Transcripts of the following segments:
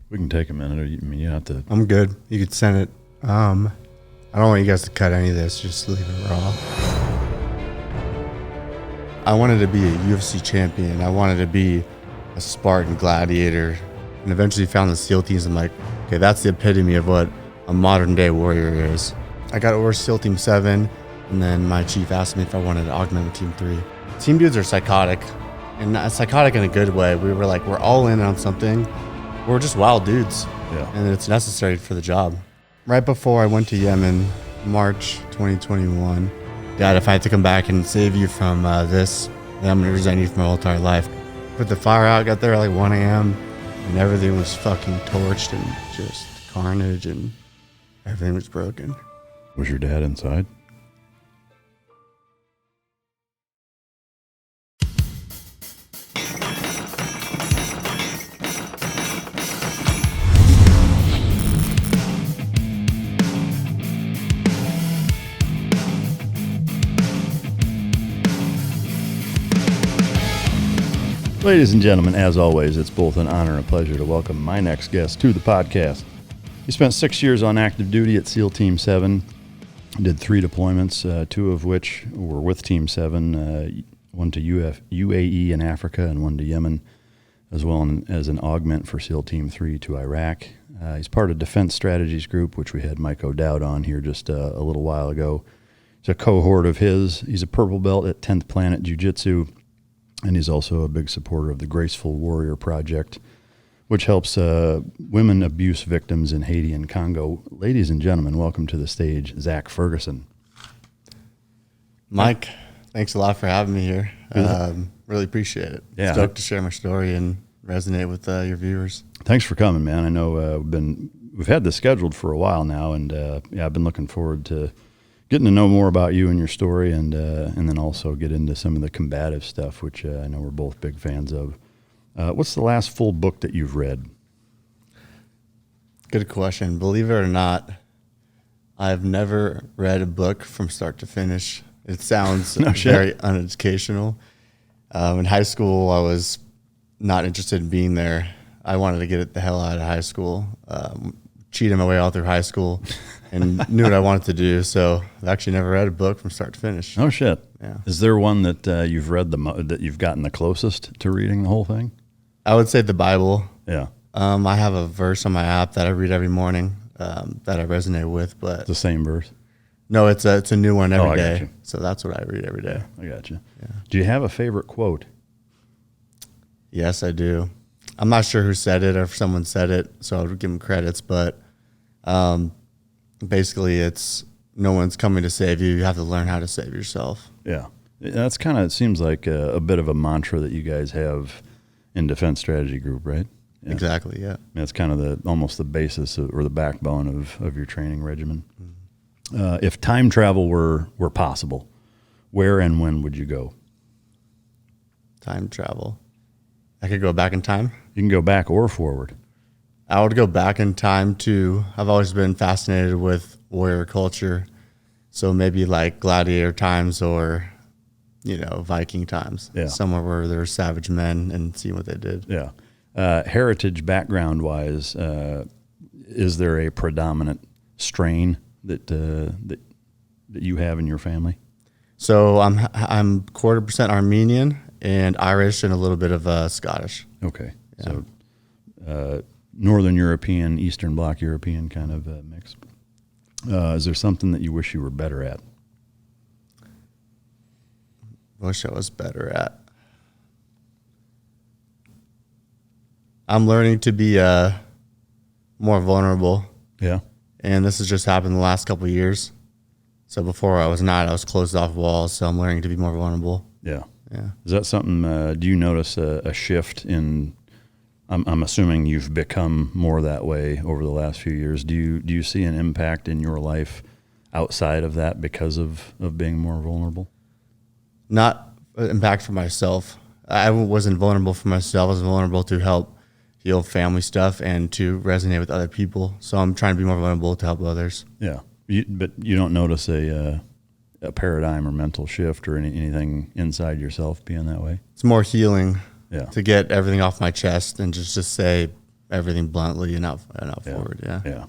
We can take a minute. Or you have to. I'm good. You could send it. I don't want you guys to cut any of this. Just leave it raw. I wanted to be a UFC champion. I wanted to be a Spartan gladiator, and eventually found the SEAL teams. I'm like, okay, that's the epitome of what a modern day warrior is. I got over SEAL Team 7, and then my chief asked me if I wanted to augment with Team 3. Team dudes are psychotic, and not psychotic in a good way. We were like, we're all in on something. We're just wild dudes, and it's necessary for the job. Right before I went to Yemen, March 2021, Dad, if I had to come back and save you from this, then I'm going to resent you for my whole entire life. Put the fire out, got there at like 1 a.m., and everything was fucking torched and just carnage, and everything was broken. Was your dad inside? Ladies and gentlemen, as always, it's both an honor and a pleasure to welcome my next guest to the podcast. He spent 6 years on active duty at SEAL Team 7, did 3 deployments, 2 of which were with Team 7, one to UAE in Africa and one to Yemen, as well as an augment for SEAL Team 3 to Iraq. He's part of Defense Strategies Group, which we had Mike O'Dowd on here just a little while ago. It's a cohort of his. He's a purple belt at 10th Planet Jiu-Jitsu. And he's also a big supporter of the Graceful Warrior Project, which helps women abuse victims in Haiti and Congo. Ladies and gentlemen, welcome to the stage, Zack Ferguson. Mike, thanks a lot for having me here. Really appreciate it. Yeah. Stoked to share my story and resonate with your viewers. Thanks for coming, man. I know we've had this scheduled for a while now, and I've been looking forward to getting to know more about you and your story, and then also get into some of the combative stuff, which I know we're both big fans of. What's the last full book that you've read? Good question. Believe it or not, I've never read a book from start to finish. It sounds very uneducational. In high school, I was not interested in being there. I wanted to get the hell out of high school, cheated my way all through high school, and knew what I wanted to do. So I've actually never read a book from start to finish. Oh, shit. Yeah. Is there one that you've read that you've gotten the closest to reading the whole thing? I would say the Bible. Yeah. I have a verse on my app that I read every morning that I resonate with. But It's the same verse? No, it's a new one every day. Gotcha. So that's what I read every day. I got you. Yeah. Do you have a favorite quote? Yes, I do. I'm not sure who said it or if someone said it, so I'll give them credits. But basically, it's no one's coming to save you. You have to learn how to save yourself. Yeah. That's kind of, it seems like a bit of a mantra that you guys have in Defense Strategy Group, right? Yeah. Exactly, yeah. That's kind of almost the basis or the backbone of your training regimen. Mm-hmm. If time travel were possible, where and when would you go? Time travel. I could go back in time? You can go back or forward. I would go back in time to, I've always been fascinated with warrior culture. So maybe like gladiator times or, Viking times. Yeah. Somewhere where there's savage men and see what they did. Yeah. Heritage background-wise, is there a predominant strain that you have in your family? So I'm 1/4% Armenian and Irish and a little bit of Scottish. Okay. Yeah. So Northern European, Eastern Bloc European kind of mix. Is there something that you wish you were better at? Wish I was better at. I'm learning to be more vulnerable. Yeah. And this has just happened the last couple of years. So before I was closed off walls. So I'm learning to be more vulnerable. Yeah. Yeah. Is that something, do you notice a shift in, I'm assuming you've become more that way over the last few years. Do you see an impact in your life outside of that because of being more vulnerable? Not impact for myself. I wasn't vulnerable for myself. I was vulnerable to help heal family stuff and to resonate with other people. So I'm trying to be more vulnerable to help others. Yeah. But you don't notice a paradigm or mental shift or anything inside yourself being that way? It's more healing. Yeah. To get everything off my chest and just say everything bluntly and out forward. Yeah.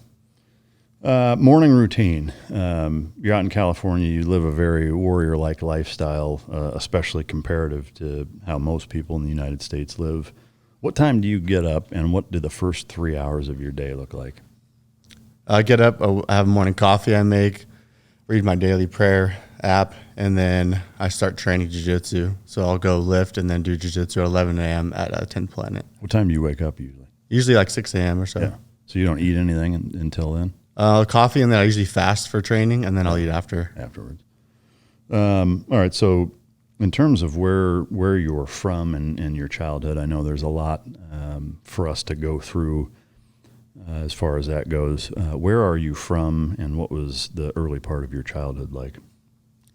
Morning routine. You're out in California. You live a very warrior-like lifestyle, especially comparative to how most people in the United States live. What time do you get up, and what do the first 3 hours of your day look like? I get up, I have morning coffee I make, read my daily prayer app, and then I start training jiu-jitsu. So I'll go lift and then do jiu-jitsu at 11 a.m. at 10 Planet. What time do you wake up usually? Usually like 6 a.m. or so. Yeah. So you don't eat anything until then? Coffee, and then I usually fast for training, and then I'll eat afterwards. All right. So in terms of where you're from and your childhood, I know there's a lot for us to go through as far as that goes. Where are you from, and what was the early part of your childhood like?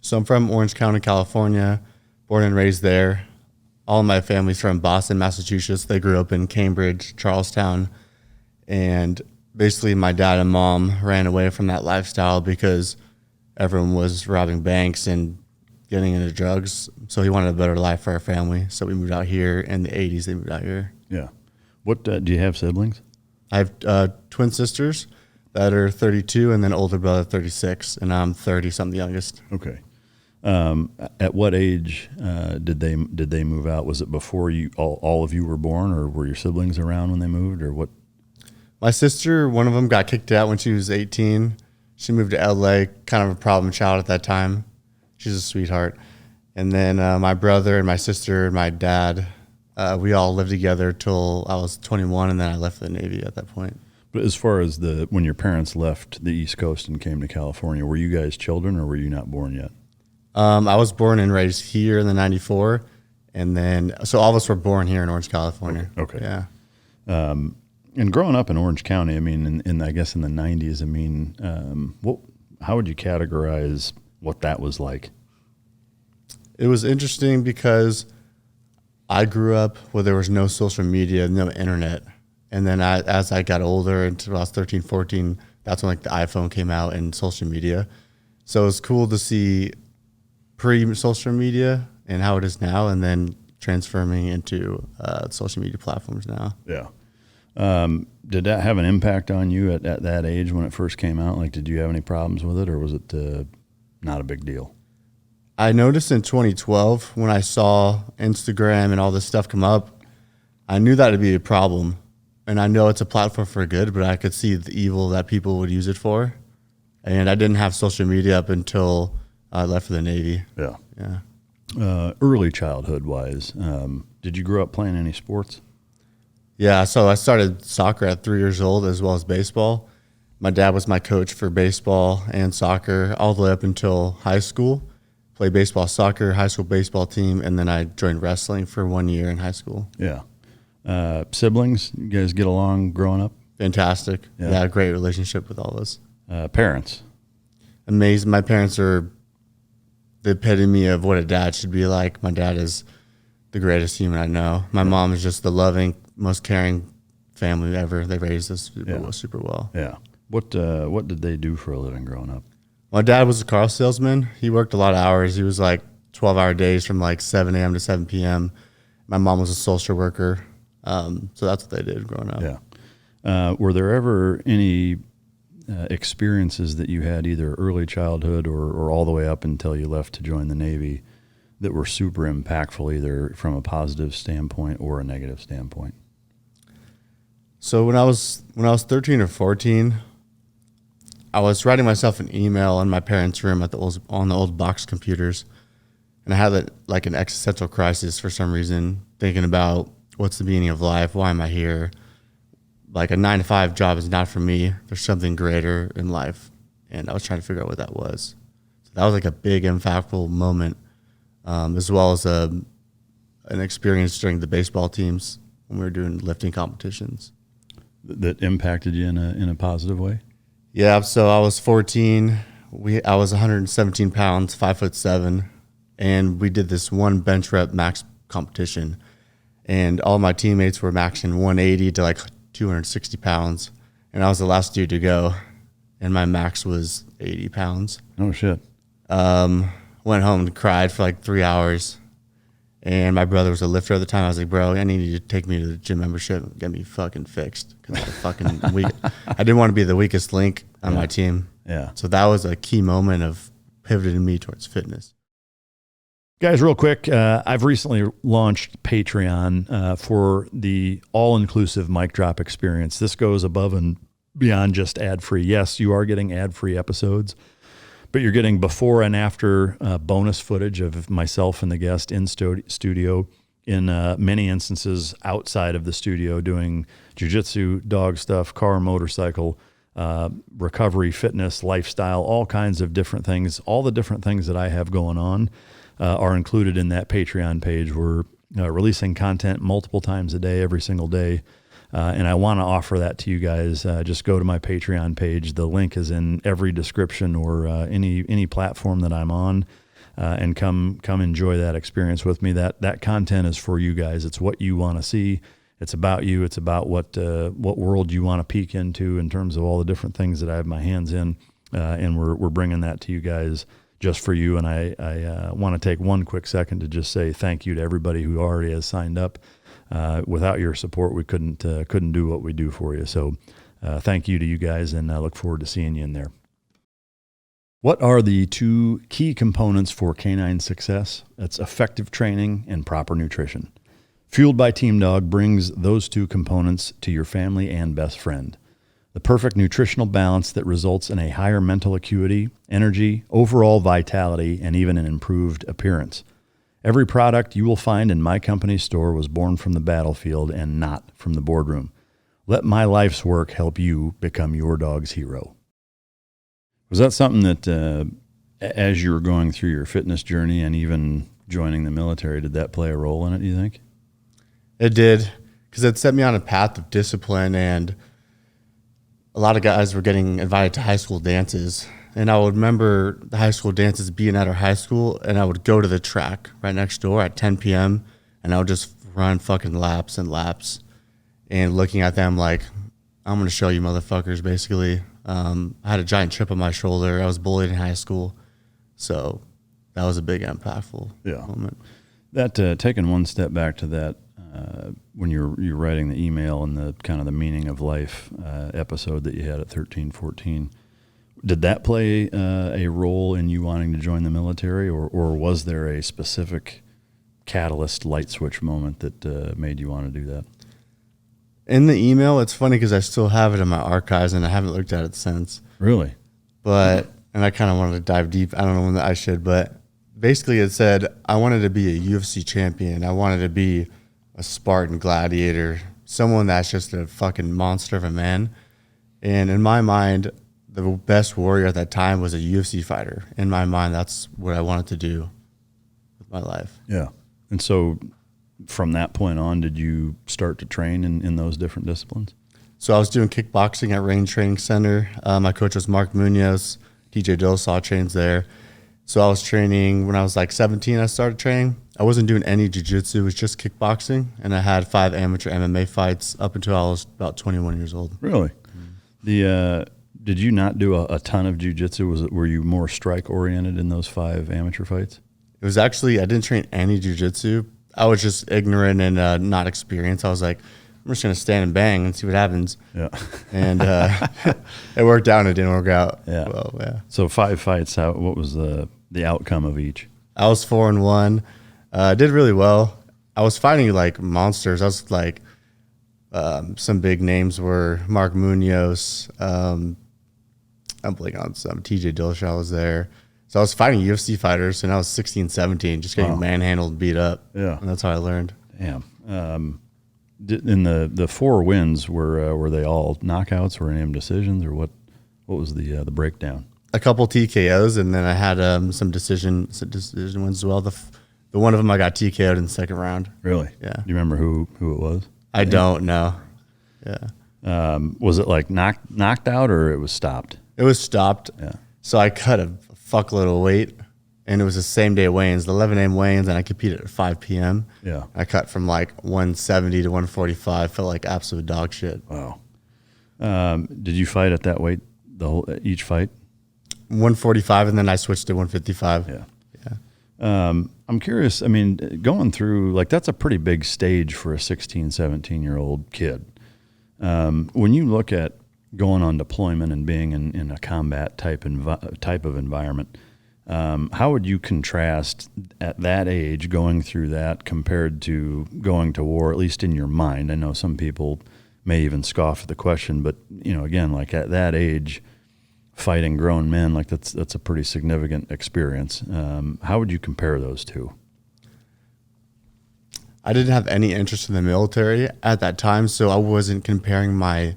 So I'm from Orange County, California, born and raised there. All of my family's from Boston, Massachusetts. They grew up in Cambridge, Charlestown, and basically my dad and mom ran away from that lifestyle because everyone was robbing banks and getting into drugs. So he wanted a better life for our family. So we moved out here in the 80s. They moved out here. Yeah. What do you have siblings? I have twin sisters that are 32 and then older brother 36, and I'm 30, so I'm the youngest. Okay. At what age did they move out? Was it before you all of you were born, or were your siblings around when they moved, or what? My sister, one of them got kicked out when she was 18. She moved to LA, kind of a problem child at that time. She's a sweetheart. And then my brother and my sister and my dad, we all lived together till I was 21, and then I left the Navy at that point. But as far as when your parents left the East Coast and came to California, were you guys children, or were you not born yet? I was born and raised here in the 94, and then, so all of us were born here in Orange, California. Okay. Yeah. And growing up in Orange County, I mean, I guess in the 90s, I mean, how would you categorize what that was like? It was interesting because I grew up where there was no social media, no internet. And then as I got older, until I was 13, 14, that's when like the iPhone came out and social media. So it was cool to see pre-social media and how it is now, and then transforming into social media platforms now. Yeah. Did that have an impact on you at that age when it first came out? Like, did you have any problems with it, or was it not a big deal? I noticed in 2012 when I saw Instagram and all this stuff come up, I knew that would be a problem. And I know it's a platform for good, but I could see the evil that people would use it for. And I didn't have social media up until I left for the Navy. Yeah. Yeah. Early childhood-wise, did you grow up playing any sports? Yeah, so I started soccer at 3 years old as well as baseball. My dad was my coach for baseball and soccer all the way up until high school. Played baseball, soccer, high school baseball team, and then I joined wrestling for 1 year in high school. Yeah. Siblings, you guys get along growing up? Fantastic. Yeah, I had a great relationship with all of us. Parents? Amazing. My parents are the epitome of what a dad should be like. My dad is the greatest human I know. My mom is just the loving, most caring family ever. They raised us super well. Yeah. What did they do for a living growing up? My dad was a car salesman. He worked a lot of hours. He was like 12-hour days from like 7 a.m. to 7 p.m. My mom was a social worker. So that's what they did growing up. Yeah. Were there ever any experiences that you had either early childhood or all the way up until you left to join the Navy that were super impactful, either from a positive standpoint or a negative standpoint? So when I was 13 or 14, I was writing myself an email in my parents' room on the old box computers, and I had like an existential crisis for some reason, thinking about what's the meaning of life, why am I here? Like a 9-to-5 job is not for me. There's something greater in life, and I was trying to figure out what that was. So that was like a big, impactful moment, as well as an experience during the baseball teams when we were doing lifting competitions. That impacted you in a positive way? Yeah, so I was 14. I was 117 pounds, 5'7", and we did this one bench rep max competition. And all my teammates were maxing 180 to like 260 pounds. And I was the last dude to go, and my max was 80 pounds. Oh, shit. Went home and cried for like 3 hours. And my brother was a lifter at the time. I was like, bro, I need you to take me to the gym membership and get me fucking fixed. Because I'm fucking weak. I didn't want to be the weakest link on my team. Yeah. So that was a key moment of pivoting me towards fitness. Guys, real quick, I've recently launched Patreon for the all-inclusive mic drop experience. This goes above and beyond just ad-free. Yes, you are getting ad-free episodes, but you're getting before and after bonus footage of myself and the guest in studio, in many instances outside of the studio, doing jiu-jitsu, dog stuff, car, motorcycle, recovery, fitness, lifestyle, all kinds of different things. All the different things that I have going on are included in that Patreon page. We're releasing content multiple times a day, every single day. And I want to offer that to you guys. Just go to my Patreon page. The link is in every description or any platform that I'm on, and come enjoy that experience with me. That content is for you guys. It's what you want to see. It's about you. It's about what world you want to peek into in terms of all the different things that I have my hands in, and we're bringing that to you guys just for you. And I want to take one quick second to just say thank you to everybody who already has signed up. Without your support, we couldn't do what we do for you. So thank you to you guys, and I look forward to seeing you in there. What are the two key components for canine success? That's effective training and proper nutrition. Fueled by Team Dog brings those two components to your family and best friend. The perfect nutritional balance that results in a higher mental acuity, energy, overall vitality, and even an improved appearance. Every product you will find in my company's store was born from the battlefield and not from the boardroom. Let my life's work help you become your dog's hero. Was that something that, as you were going through your fitness journey and even joining the military, did that play a role in it, do you think? It did, because it set me on a path of discipline, and a lot of guys were getting invited to high school dances. And I would remember the high school dances being at our high school, and I would go to the track right next door at 10 p.m., and I would just run fucking laps and laps, and looking at them like, I'm going to show you motherfuckers, basically. I had a giant chip on my shoulder. I was bullied in high school. So that was a big, impactful moment. That, taking one step back to that, when you're writing the email and the kind of the meaning of life episode that you had at 13, 14, did that play a role in you wanting to join the military, or was there a specific catalyst light switch moment that made you want to do that? In the email, it's funny because I still have it in my archives and I haven't looked at it since. Really? But, and I kind of wanted to dive deep. I don't know when I should, but basically it said, I wanted to be a UFC champion. I wanted to be a Spartan gladiator, someone that's just a fucking monster of a man. And in my mind, the best warrior at that time was a UFC fighter. In my mind, that's what I wanted to do with my life. Yeah. And so from that point on, did you start to train in those different disciplines? So I was doing kickboxing at Range Training Center. My coach was Mark Munoz. TJ Dilsaw trains there. So I was training when I was like 17. I started training. I wasn't doing any jiu-jitsu. It was just kickboxing. And I had 5 amateur MMA fights up until I was about 21 years old. Really? Did you not do a ton of jiu-jitsu? Were you more strike-oriented in those 5 amateur fights? It was actually, I didn't train any jiu-jitsu. I was just ignorant and not experienced. I was like, I'm just going to stand and bang and see what happens. Yeah. And it worked out and it didn't work out. Yeah. Well, yeah. So 5 fights, what was the outcome of each? I was 4-1. Did really well. I was fighting like monsters. I was like, some big names were Mark Munoz. I'm blanking on some. TJ Dillashaw was there. So I was fighting UFC fighters, and I was 16, 17, just getting manhandled and beat up. Yeah. And that's how I learned. Damn. In the 4 wins, were they all knockouts or any decisions, or what was the breakdown? A couple TKOs, and then I had some decision wins as well. The one of them I got TKO'd in the second round. Really? Yeah. Do you remember who it was? I don't know. Yeah. Was it like knocked out, or it was stopped? It was stopped. Yeah. So I cut a fuckload of weight, and it was the same day weigh-ins, the 11 a.m. weigh-ins, and I competed at 5 p.m. Yeah. I cut from like 170 to 145. Felt like absolute dog shit. Wow. Did you fight at that weight each fight? 145, and then I switched to 155. Yeah. I'm curious, I mean, going through, like, that's a pretty big stage for a 16, 17-year-old kid. When you look at going on deployment and being in a combat type of environment, how would you contrast at that age going through that compared to going to war, at least in your mind? I know some people may even scoff at the question, but, again, like at that age, fighting grown men, like that's a pretty significant experience. How would you compare those two? I didn't have any interest in the military at that time, so I wasn't comparing my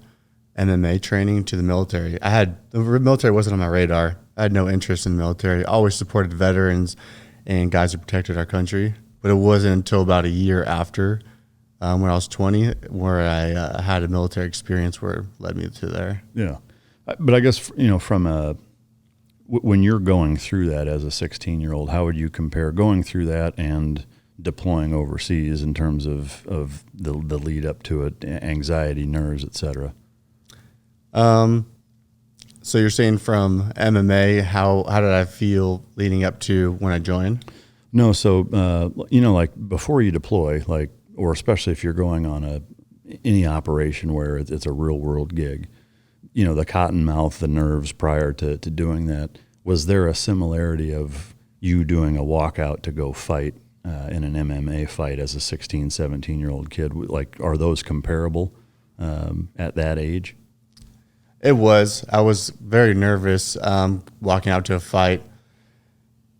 MMA training to the military. The military wasn't on my radar. I had no interest in the military. I always supported veterans and guys who protected our country, but it wasn't until about a year after, when I was 20, where I had a military experience where it led me to there. Yeah. But I guess, from when you're going through that as a 16-year-old, how would you compare going through that and deploying overseas in terms of the lead up to it, anxiety, nerves, et cetera? So you're saying from MMA, how did I feel leading up to when I joined? No, so, like before you deploy, like, or especially if you're going on any operation where it's a real world gig, the cotton mouth, the nerves prior to doing that, was there a similarity of you doing a walkout to go fight in an MMA fight as a 16, 17-year-old kid? Like, are those comparable at that age? It was. I was very nervous walking out to a fight.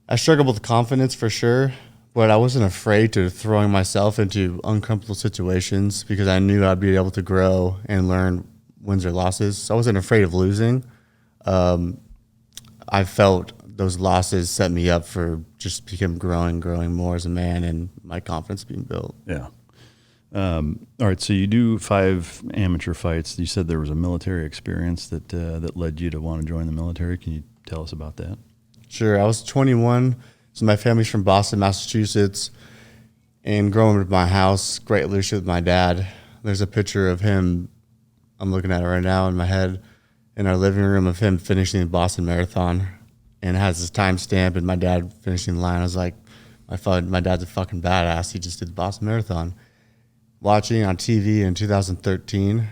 I struggled with confidence for sure, but I wasn't afraid to throwing myself into uncomfortable situations because I knew I'd be able to grow and learn wins or losses. So I wasn't afraid of losing. I felt those losses set me up for just growing more as a man and my confidence being built. Yeah. All right. So you do 5 amateur fights. You said there was a military experience that led you to want to join the military. Can you tell us about that? Sure. I was 21. So my family's from Boston, Massachusetts. And growing up in my house, great leadership with my dad. There's a picture of him, I'm looking at it right now in my head, in our living room of him finishing the Boston Marathon. And it has his timestamp and my dad finishing the line. I was like, my dad's a fucking badass. He just did the Boston Marathon. Watching on TV in 2013.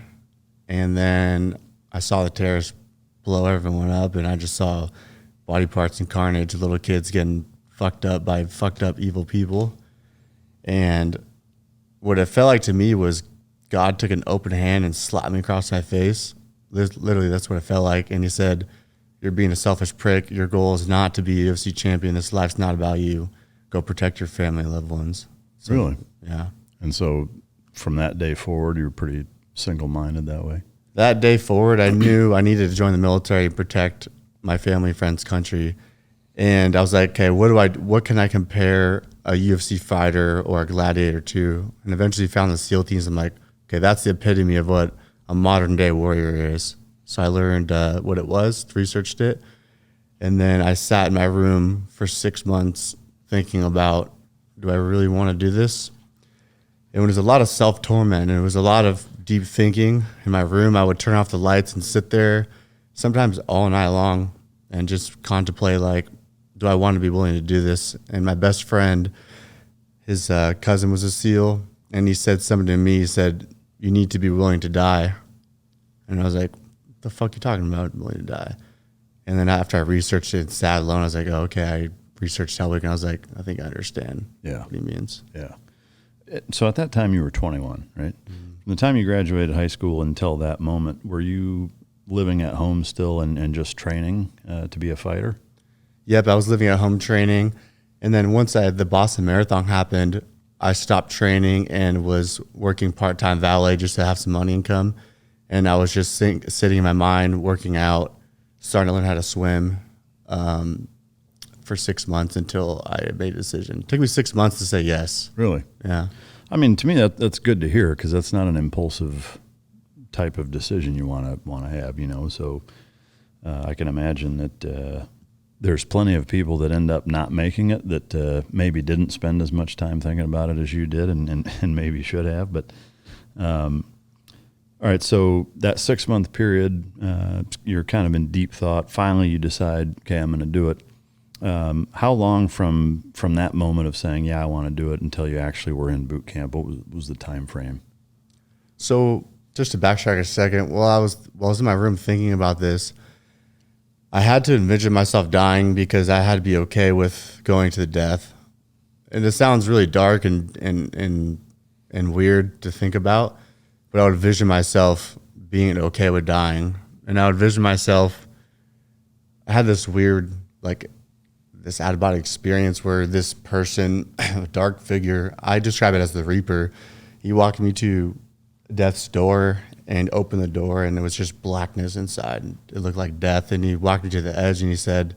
And then I saw the terrorists blow everyone up, and I just saw body parts and carnage, little kids getting fucked up by fucked up evil people. And what it felt like to me was God took an open hand and slapped me across my face. Literally, that's what it felt like. And he said, "You're being a selfish prick. Your goal is not to be a UFC champion. This life's not about you. Go protect your family and loved ones." So, really? Yeah. And so from that day forward, you were pretty single-minded that way? That day forward, I knew I needed to join the military and protect my family, friends, country. And I was like, okay, what can I compare a UFC fighter or a gladiator to? And eventually found the SEAL teams. I'm like, okay, that's the epitome of what a modern day warrior is. So I learned what it was, researched it. And then I sat in my room for 6 months thinking about, do I really want to do this? And it was a lot of self-torment, and it was a lot of deep thinking. In my room, I would turn off the lights and sit there sometimes all night long and just contemplate, like, do I want to be willing to do this? And my best friend, his cousin was a SEAL, and he said something to me. He said, "You need to be willing to die." And I was like, "What the fuck are you talking about, willing to die?" And then after I researched it and sat alone, I was like, oh, okay, I researched Hellwick, and I was like, I think I understand what he means. Yeah. So at that time you were 21, right? Mm-hmm. From the time you graduated high school until that moment, were you living at home still and just training to be a fighter? Yep, I was living at home training. And then once the Boston Marathon happened, I stopped training and was working part-time valet just to have some money income. And I was just sitting in my mind, working out, starting to learn how to swim for 6 months until I made a decision. It took me 6 months to say yes. Really? Yeah. I mean, to me, that's good to hear because that's not an impulsive type of decision you want to have, you know. So I can imagine that there's plenty of people that end up not making it that maybe didn't spend as much time thinking about it as you did and maybe should have. But all right, so that 6 month period, you're kind of in deep thought. Finally, you decide, okay, I'm going to do it. How long from that moment of saying, yeah, I want to do it, until you actually were in boot camp? What was the time frame? So just to backtrack a second, while I was in my room thinking about this, I had to envision myself dying because I had to be okay with going to the death. And it sounds really dark and weird to think about, but I would envision myself being okay with dying. And I would envision myself, I had this weird, like, this out-of-body experience where this person, a dark figure, I describe it as the Reaper, he walked me to death's door and opened the door, and it was just blackness inside. It looked like death, and he walked me to the edge, and he said,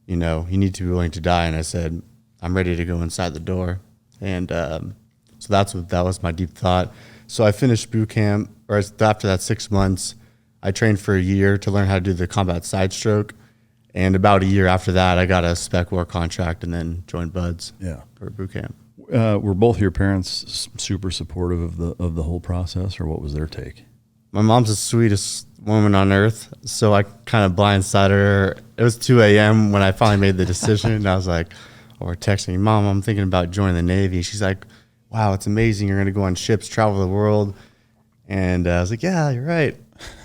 you know, you need to be willing to die. And I said, I'm ready to go inside the door. And so that was my deep thought. So I finished boot camp, or after that 6 months, I trained for a year to learn how to do the combat side stroke. And about a year after that, I got a spec war contract and then joined Buds for boot camp. Were both your parents super supportive of the whole process, or what was their take? My mom's the sweetest woman on earth, so I kind of blindsided her. It was 2 a.m. when I finally made the decision, and I was like, or texting me, Mom, I'm thinking about joining the Navy. She's like, wow, it's amazing. You're going to go on ships, travel the world. And I was like, yeah, you're right.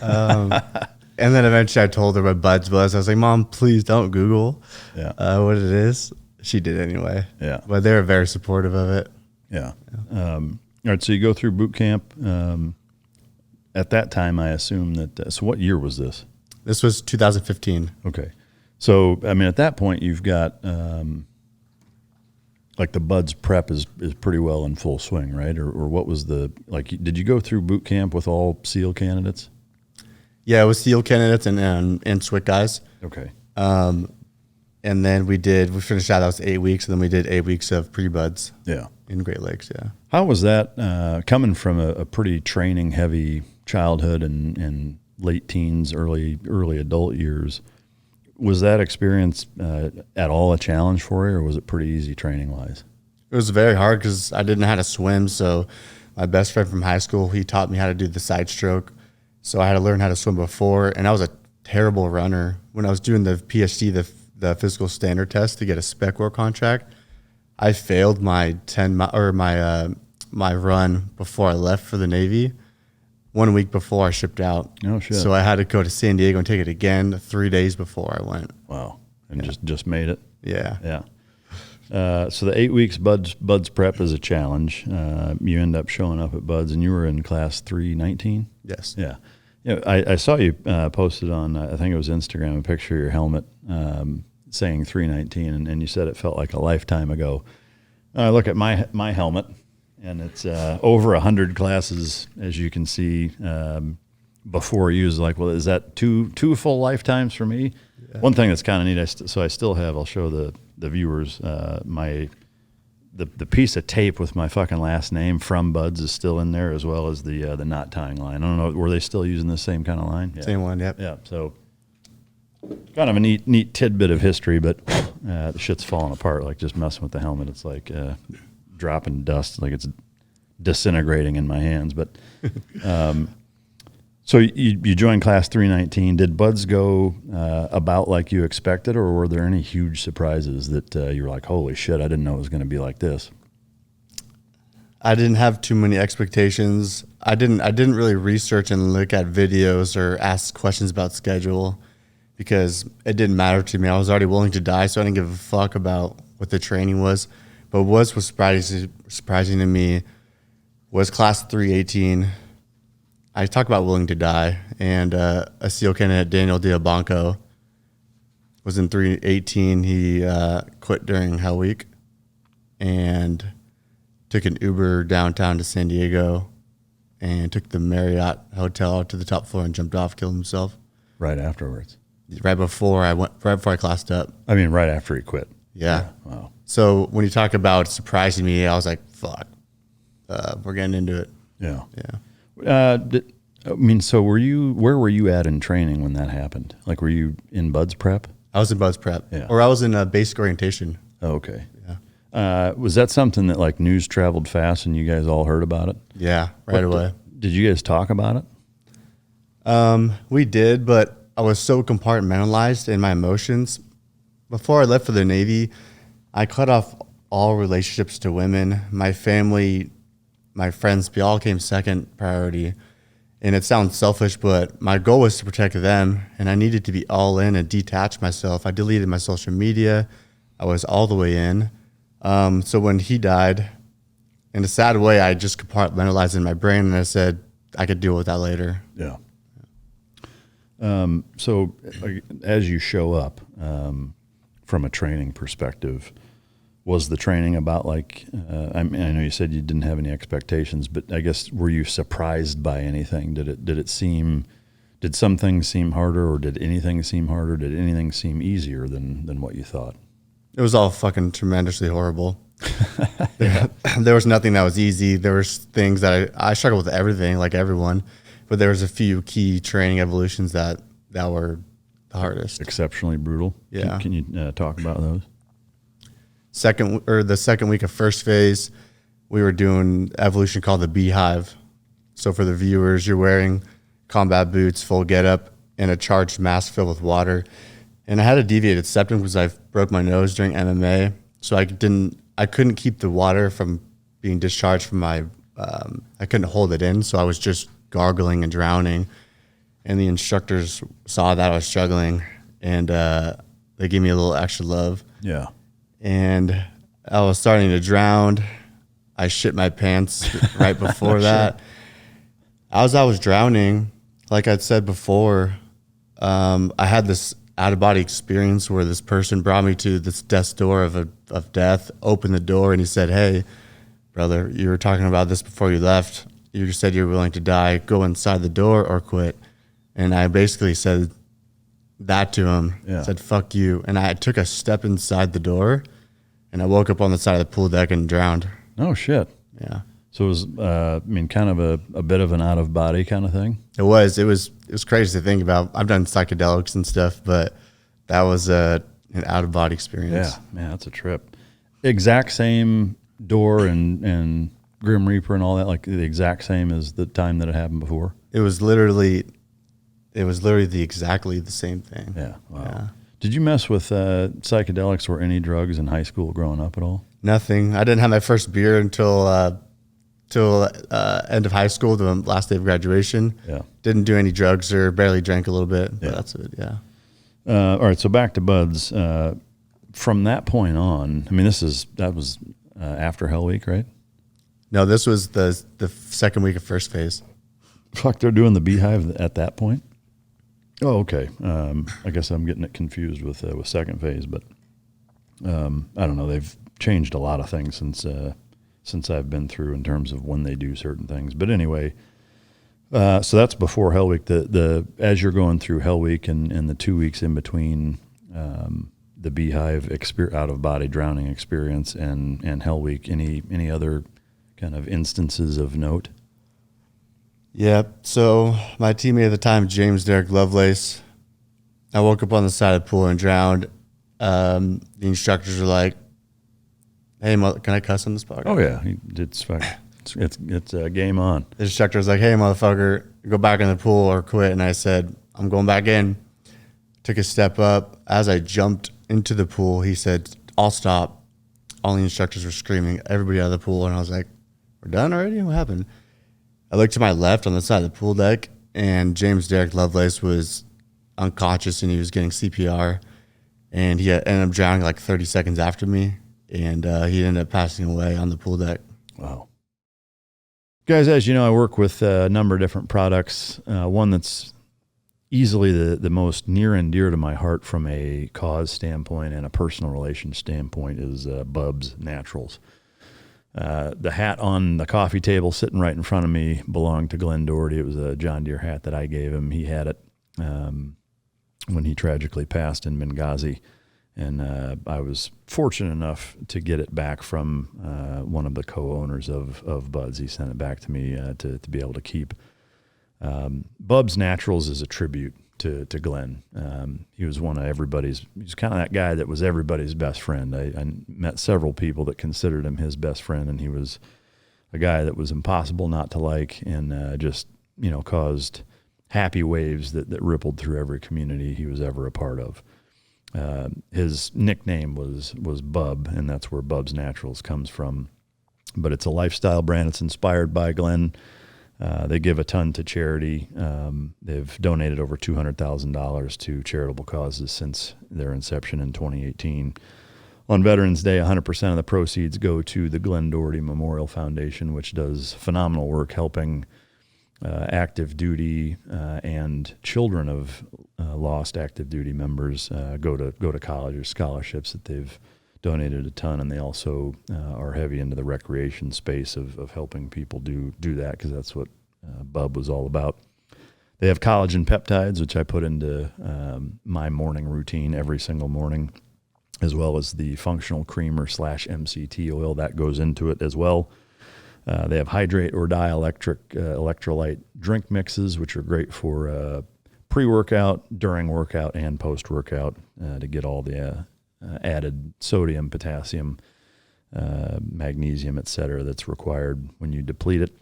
And then eventually I told her what Buds was. I was like, Mom, please don't Google what it is. She did anyway. Yeah. But they were very supportive of it. Yeah. All right. So you go through boot camp. At that time, I assume that, so what year was this? This was 2015. Okay. So, I mean, at that point, you've got, like the Buds prep is pretty well in full swing, right? Or what was did you go through boot camp with all SEAL candidates? Yeah, it was SEAL candidates and SWIC guys. Okay. And then we finished that was 8 weeks, and then we did 8 weeks of pre-Buds. Yeah. In Great Lakes, yeah. How was that coming from a pretty training heavy childhood and late teens, early adult years? Was that experience at all a challenge for you, or was it pretty easy training wise? It was very hard because I didn't know how to swim. So my best friend from high school, he taught me how to do the side stroke. So I had to learn how to swim before, and I was a terrible runner. When I was doing the PhD, the physical standard test to get a spec war contract, I failed my my run before I left for the Navy. 1 week before I shipped out. Oh shit! So I had to go to San Diego and take it again 3 days before I went. Wow! And just made it. Yeah. Yeah. So the 8 weeks Buds prep is a challenge. You end up showing up at Buds, and you were in class 319. Yes. Yeah. Yeah. I saw you posted on I think it was Instagram a picture of your helmet saying 319, and you said it felt like a lifetime ago. I look at my helmet. And it's over 100 classes, as you can see, before you. Is like, well, is that two full lifetimes for me? Yeah. One thing that's kind of neat, so I still have, I'll show the viewers, the piece of tape with my fucking last name from Buds is still in there, as well as the knot tying line. I don't know, were they still using the same kind of line? Yeah. Same one, yep. Yeah, so kind of a neat tidbit of history, but the shit's falling apart, like just messing with the helmet. It's like... dropping dust, like it's disintegrating in my hands. But so you joined class 319. Did Buds go about like you expected, or were there any huge surprises that you were like, holy shit, I didn't know it was going to be like this? I didn't have too many expectations. I didn't really research and look at videos or ask questions about schedule because it didn't matter to me. I was already willing to die, so I didn't give a fuck about what the training was. But what was surprising to me was class 318. I talk about willing to die, and a SEAL candidate, Daniel Diabanco, was in 318. He quit during Hell Week and took an Uber downtown to San Diego and took the Marriott hotel to the top floor and jumped off, killed himself. Right afterwards? Right before I classed up. I mean, right after he quit? Yeah. Wow. So when you talk about surprising me, I was like, fuck, we're getting into it. Yeah. Yeah. So where were you at in training when that happened? Like, were you in Buds prep? I was in Buds prep. Yeah. Or I was in basic orientation. Oh, okay. Yeah. Was that something that like news traveled fast and you guys all heard about it? Yeah, right away. Did you guys talk about it? We did, but I was so compartmentalized in my emotions. Before I left for the Navy, I cut off all relationships to women. My family, my friends, they all came second priority. And it sounds selfish, but my goal was to protect them, and I needed to be all in and detach myself. I deleted my social media. I was all the way in. So when he died, in a sad way, I just compartmentalized in my brain, and I said I could deal with that later. Yeah. So as you show up from a training perspective, was the training about like, I know you said you didn't have any expectations, but I guess were you surprised by anything? Did some things seem harder, or did anything seem harder? Did anything seem easier than what you thought? It was all fucking tremendously horrible. There was nothing that was easy. There was things that I struggled with everything, like everyone, but there was a few key training evolutions that were the hardest. Exceptionally brutal. Yeah. Can you talk about those? The second week of first phase, we were doing evolution called the Beehive. So for the viewers, you're wearing combat boots, full getup, and a charged mask filled with water. And I had a deviated septum because I broke my nose during MMA, so I couldn't keep the water from being discharged from my. I couldn't hold it in, so I was just gargling and drowning. And the instructors saw that I was struggling, and they gave me a little extra love. Yeah. And I was starting to drown. I shit my pants right before that. As I was drowning, like I'd said before, I had this out-of-body experience where this person brought me to this death's door of death, opened the door, and he said, "Hey, brother, you were talking about this before you left. You just said you were willing to die. Go inside the door or quit." And I basically said that to him. Yeah. Said, "Fuck you." And I took a step inside the door, and I woke up on the side of the pool deck and drowned. Oh, shit. Yeah. So it was, kind of a bit of an out-of-body kind of thing? It was crazy to think about. I've done psychedelics and stuff, but that was an out-of-body experience. Yeah, man, that's a trip. Exact same door and Grim Reaper and all that, like the exact same as the time that it happened before? It was literally exactly the same thing. Yeah, wow. Yeah. Did you mess with psychedelics or any drugs in high school growing up at all? Nothing. I didn't have my first beer until end of high school, the last day of graduation. Yeah. Didn't do any drugs or barely drank a little bit. Yeah. But that's it. Yeah. All right. So back to Buds. From that point on, I mean, that was after Hell Week, right? No, this was the second week of first phase. Fuck, they're doing the Beehive at that point? Oh, okay. I guess I'm getting it confused with second phase, but I don't know. They've changed a lot of things since I've been through in terms of when they do certain things. But anyway, so that's before Hell Week. As you're going through Hell Week and the 2 weeks in between the Beehive out of body drowning experience and Hell Week, any other kind of instances of note? Yeah. So my teammate at the time, James Derek Lovelace, I woke up on the side of the pool and drowned. The instructors were like, "Hey, can I cuss on this podcast?" Oh yeah, it's game on. The instructor was like, "Hey, motherfucker, go back in the pool or quit." And I said, "I'm going back in." Took a step up. As I jumped into the pool, he said, "I'll stop." All the instructors were screaming, everybody out of the pool. And I was like, "We're done already? What happened?" I looked to my left on the side of the pool deck, and James Derek Lovelace was unconscious, and he was getting CPR. And he ended up drowning like 30 seconds after me. And he ended up passing away on the pool deck. Wow. Guys, as you know, I work with a number of different products. One that's easily the most near and dear to my heart from a cause standpoint and a personal relation standpoint is Bubs Naturals. The hat on the coffee table sitting right in front of me belonged to Glenn Doherty. It was a John Deere hat that I gave him. He had it when he tragically passed in Benghazi. And I was fortunate enough to get it back from one of the co-owners of Buds. He sent it back to me to be able to keep. Bubs Naturals is a tribute to Glenn. He was one of everybody's, he was kind of that guy that was everybody's best friend. I met several people that considered him his best friend, and he was a guy that was impossible not to like, and just, caused happy waves that rippled through every community he was ever a part of. His nickname was Bub, and that's where Bub's Naturals comes from. But it's a lifestyle brand. It's inspired by Glenn. They give a ton to charity. They've donated over $200,000 to charitable causes since their inception in 2018. On Veterans Day, 100% of the proceeds go to the Glenn Doherty Memorial Foundation, which does phenomenal work helping active duty and children of lost active duty members go to college or scholarships that they've donated a ton, and they also are heavy into the recreation space of helping people do that, because that's what Bub was all about. They have collagen peptides, which I put into my morning routine every single morning, as well as the functional creamer / MCT oil that goes into it as well. They have hydrate or electrolyte drink mixes, which are great for pre-workout, during workout, and post-workout to get all the added sodium, potassium, magnesium, etc. that's required when you deplete it.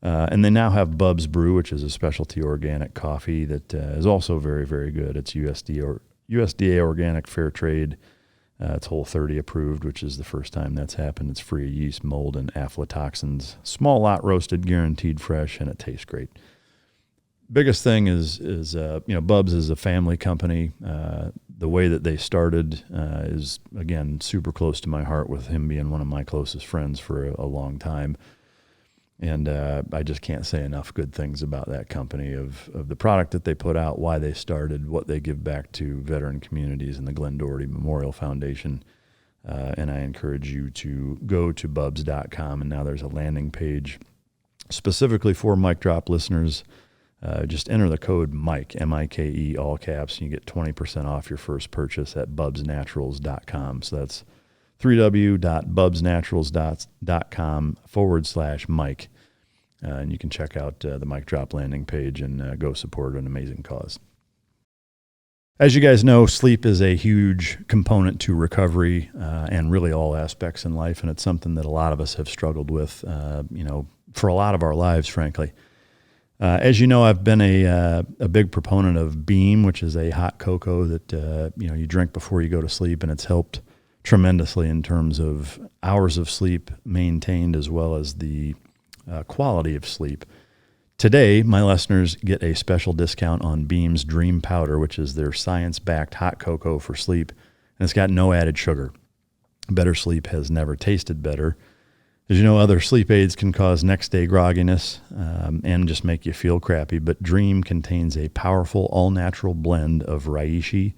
And they now have Bub's Brew, which is a specialty organic coffee that is also very, very good. It's USDA organic, fair trade. It's Whole30 approved, which is the first time that's happened. It's free of yeast, mold, and aflatoxins. Small lot roasted, guaranteed fresh, and it tastes great. Biggest thing is Bub's is a family company. The way that they started is, again, super close to my heart, with him being one of my closest friends for a long time. And I just can't say enough good things about that company, of the product that they put out, why they started, what they give back to veteran communities and the Glenn Doherty Memorial Foundation. And I encourage you to go to bubs.com, and now there's a landing page specifically for Mic Drop listeners. Just enter the code Mike, M-I-K-E, all caps, and you get 20% off your first purchase at bubsnaturals.com. So that's www.bubsnaturals.com/Mike. And you can check out the Mic Drop landing page and go support an amazing cause. As you guys know, sleep is a huge component to recovery and really all aspects in life, and it's something that a lot of us have struggled with, for a lot of our lives, frankly. As you know, I've been a big proponent of Beam, which is a hot cocoa that you drink before you go to sleep, and it's helped tremendously in terms of hours of sleep maintained, as well as the quality of sleep. Today, my listeners get a special discount on Beam's Dream Powder, which is their science-backed hot cocoa for sleep, and it's got no added sugar. Better sleep has never tasted better. As you know, other sleep aids can cause next-day grogginess and just make you feel crappy, but Dream contains a powerful all-natural blend of reishi,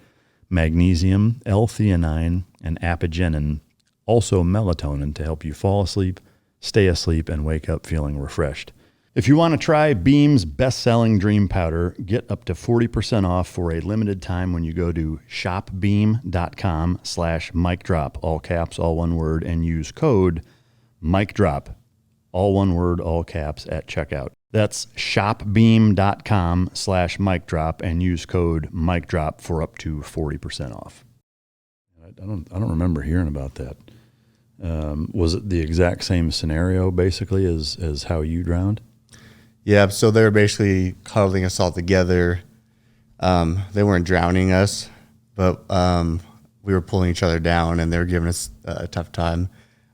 magnesium, L-theanine, and apigenin, also melatonin, to help you fall asleep, stay asleep, and wake up feeling refreshed. If you want to try Beam's best-selling Dream Powder, get up to 40% off for a limited time when you go to shopbeam.com/MicDrop, all caps, all one word, and use code MicDrop, all one word, all caps, at checkout. That's shopbeam.com/MicDrop and use code MicDrop for up to 40% off. I don't remember hearing about that. Was it the exact same scenario basically as how you drowned? Yeah, so they were basically cuddling us all together. They weren't drowning us, but we were pulling each other down, and they were giving us a tough time.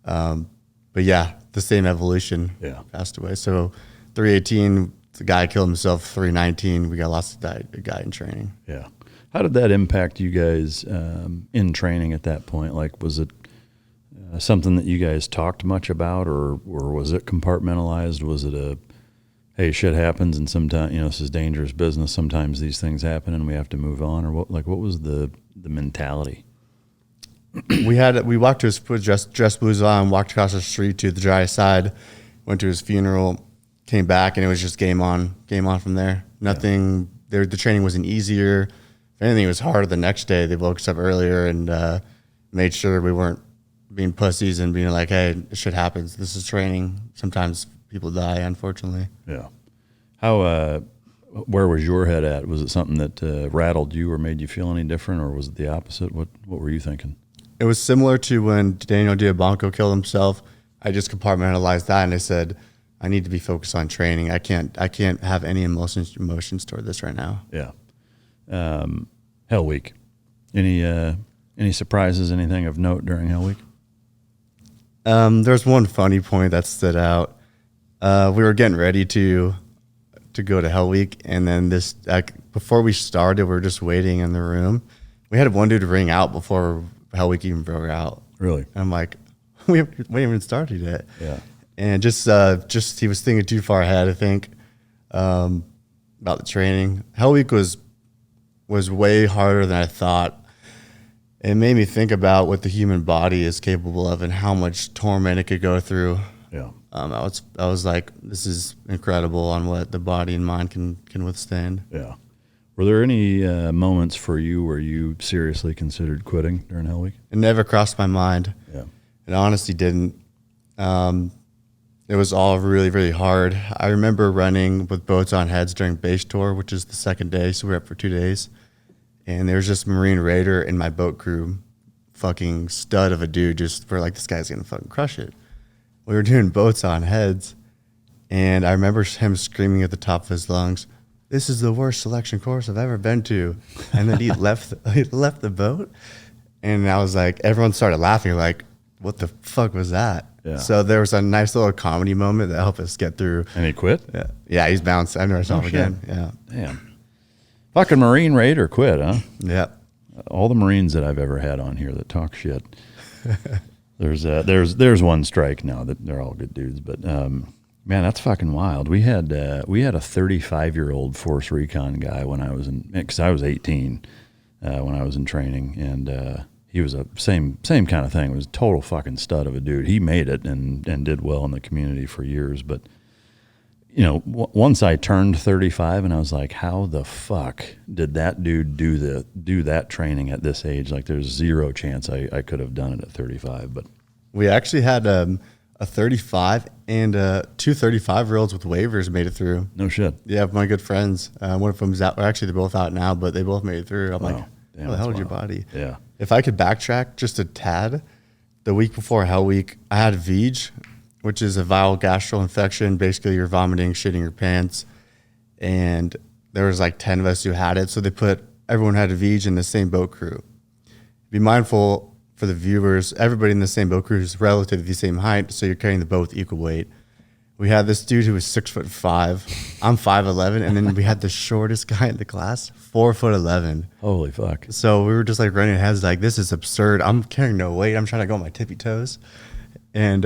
But yeah, the same evolution. Yeah. Passed away. So 318, the guy killed himself. 319, we got lost a guy in training. Yeah. How did that impact you guys in training at that point? Like, was it something that you guys talked much about, or was it compartmentalized? Was it a, hey, shit happens, and sometimes, this is dangerous business. Sometimes these things happen and we have to move on? Or what was the mentality? We walked to his dress blues on, walked across the street to the dry side, went to his funeral, came back, and it was just game on from there. Nothing. Yeah. The training wasn't easier. If anything, it was harder the next day. They woke us up earlier and made sure we weren't being pussies and being like, hey, shit happens. This is training. Sometimes people die, unfortunately. Yeah. How? Where was your head at? Was it something that rattled you or made you feel any different, or was it the opposite? What were you thinking? It was similar to when Daniel Diabanco killed himself. I just compartmentalized that, and I said, I need to be focused on training. I can't have any emotions toward this right now. Yeah. Hell Week. Any surprises, anything of note during Hell Week? There's one funny point that stood out. We were getting ready to go to Hell Week, and then before we started, we were just waiting in the room. We had one dude ring out before Hell Week even broke out. Really? And I'm like, we haven't even started yet. Yeah. And just he was thinking too far ahead, I think, about the training. Hell Week was way harder than I thought. It made me think about what the human body is capable of and how much torment it could go through. Yeah. I was like, this is incredible on what the body and mind can withstand. Yeah. Were there any moments for you where you seriously considered quitting during Hell Week? It never crossed my mind. Yeah. It honestly didn't. It was all really, really hard. I remember running with boats on heads during base tour, which is the second day, so we were up for 2 days. And there was just Marine Raider in my boat crew, fucking stud of a dude, just for like, this guy's gonna fucking crush it. We were doing boats on heads, and I remember him screaming at the top of his lungs, "This is the worst selection course I've ever been to." And then he left the boat, and I was like, everyone started laughing, like, what the fuck was that? Yeah. So there was a nice little comedy moment that helped us get through. And he quit? Yeah, he's bounced. I never saw him shit. again. Yeah. Damn. Fucking Marine Raider quit, huh? Yeah. All the Marines that I've ever had on here that talk shit. There's one strike now that they're all good dudes, but man, that's fucking wild. We had a 35-year-old force recon guy when I was because I was 18 when I was in training, and he was a same kind of thing. It was a total fucking stud of a dude. He made it and did well in the community for years, but once I turned 35 and I was like, how the fuck did that dude do that training at this age? Like, there's zero chance I could have done it at 35. But we actually had a 35 and two 35-year-olds with waivers made it through. No shit. Yeah, my good friends. One of them's out. Actually, they're both out now, but they both made it through. I'm like, damn, how the hell did wild. your body? Yeah. If I could backtrack just a tad, the week before Hell Week, I had VEG, which is a viral gastral infection. Basically, you're vomiting, shitting your pants. And there was like 10 of us who had it. So everyone had a VEG in the same boat crew. Be mindful for the viewers, everybody in the same boat crew is relatively the same height. So you're carrying the boat with equal weight. We had this dude who was 6'5". I'm 5'11". And then we had the shortest guy in the class, 4'11". Holy fuck. So we were just like running heads like, this is absurd. I'm carrying no weight. I'm trying to go on my tippy toes. And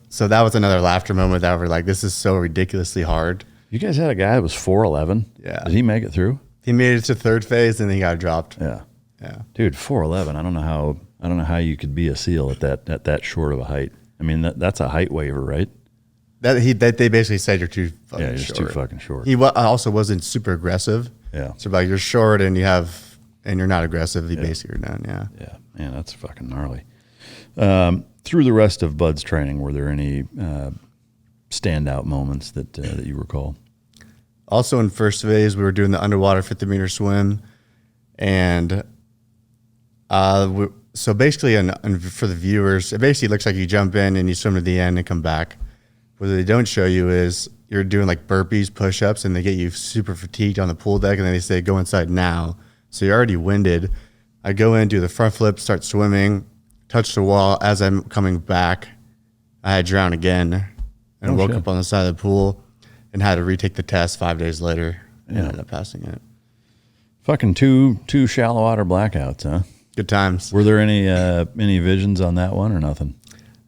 so that was another laughter moment that we're like, this is so ridiculously hard. You guys had a guy that was 4'11"? Yeah. Did he make it through? He made it to third phase and then he got dropped. Yeah. Yeah. Dude, 4'11". I don't know how you could be a SEAL at that short of a height. I mean, that's a height waiver, right? They basically said you're too fucking Yeah, you're short. too fucking short. He also wasn't super aggressive. Yeah. So like, you're short and you're not aggressive. You basically are done. Yeah. Yeah. Man, that's fucking gnarly. Through the rest of Bud's training, were there any standout moments that you recall? Also in first phase, we were doing the underwater 50-meter swim. And so basically, for the viewers, it basically looks like you jump in and you swim to the end and come back. What they don't show you is you're doing like burpees, push-ups, and they get you super fatigued on the pool deck, and then they say, go inside now. So you're already winded. I go in, do the front flip, start swimming, touch the wall. As I'm coming back, I had drowned again and woke up on the side of the pool and had to retake the test 5 days later and ended up passing it. Fucking two shallow water blackouts, huh? Good times. Were there any visions on that one or nothing?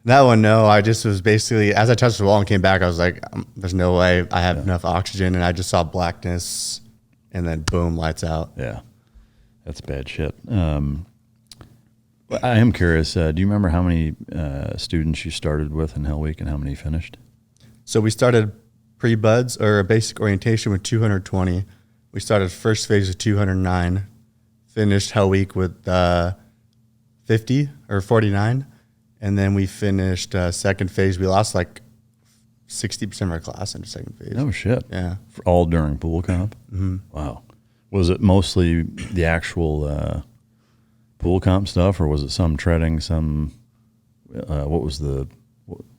That one, no. I just was basically, as I touched the wall and came back, I was like, there's no way I have enough oxygen. And I just saw blackness and then boom, lights out. Yeah. That's bad shit. I am curious, do you remember how many students you started with in Hell Week and how many finished? So we started pre-buds or a basic orientation with 220. We started first phase with 209, finished Hell Week with 50 or 49. And then we finished second phase. We lost like 60% of our class in the second phase. No shit. Yeah. All during pool comp? Mm-hmm. Wow. Was it mostly the actual pool comp stuff, or was it some treading,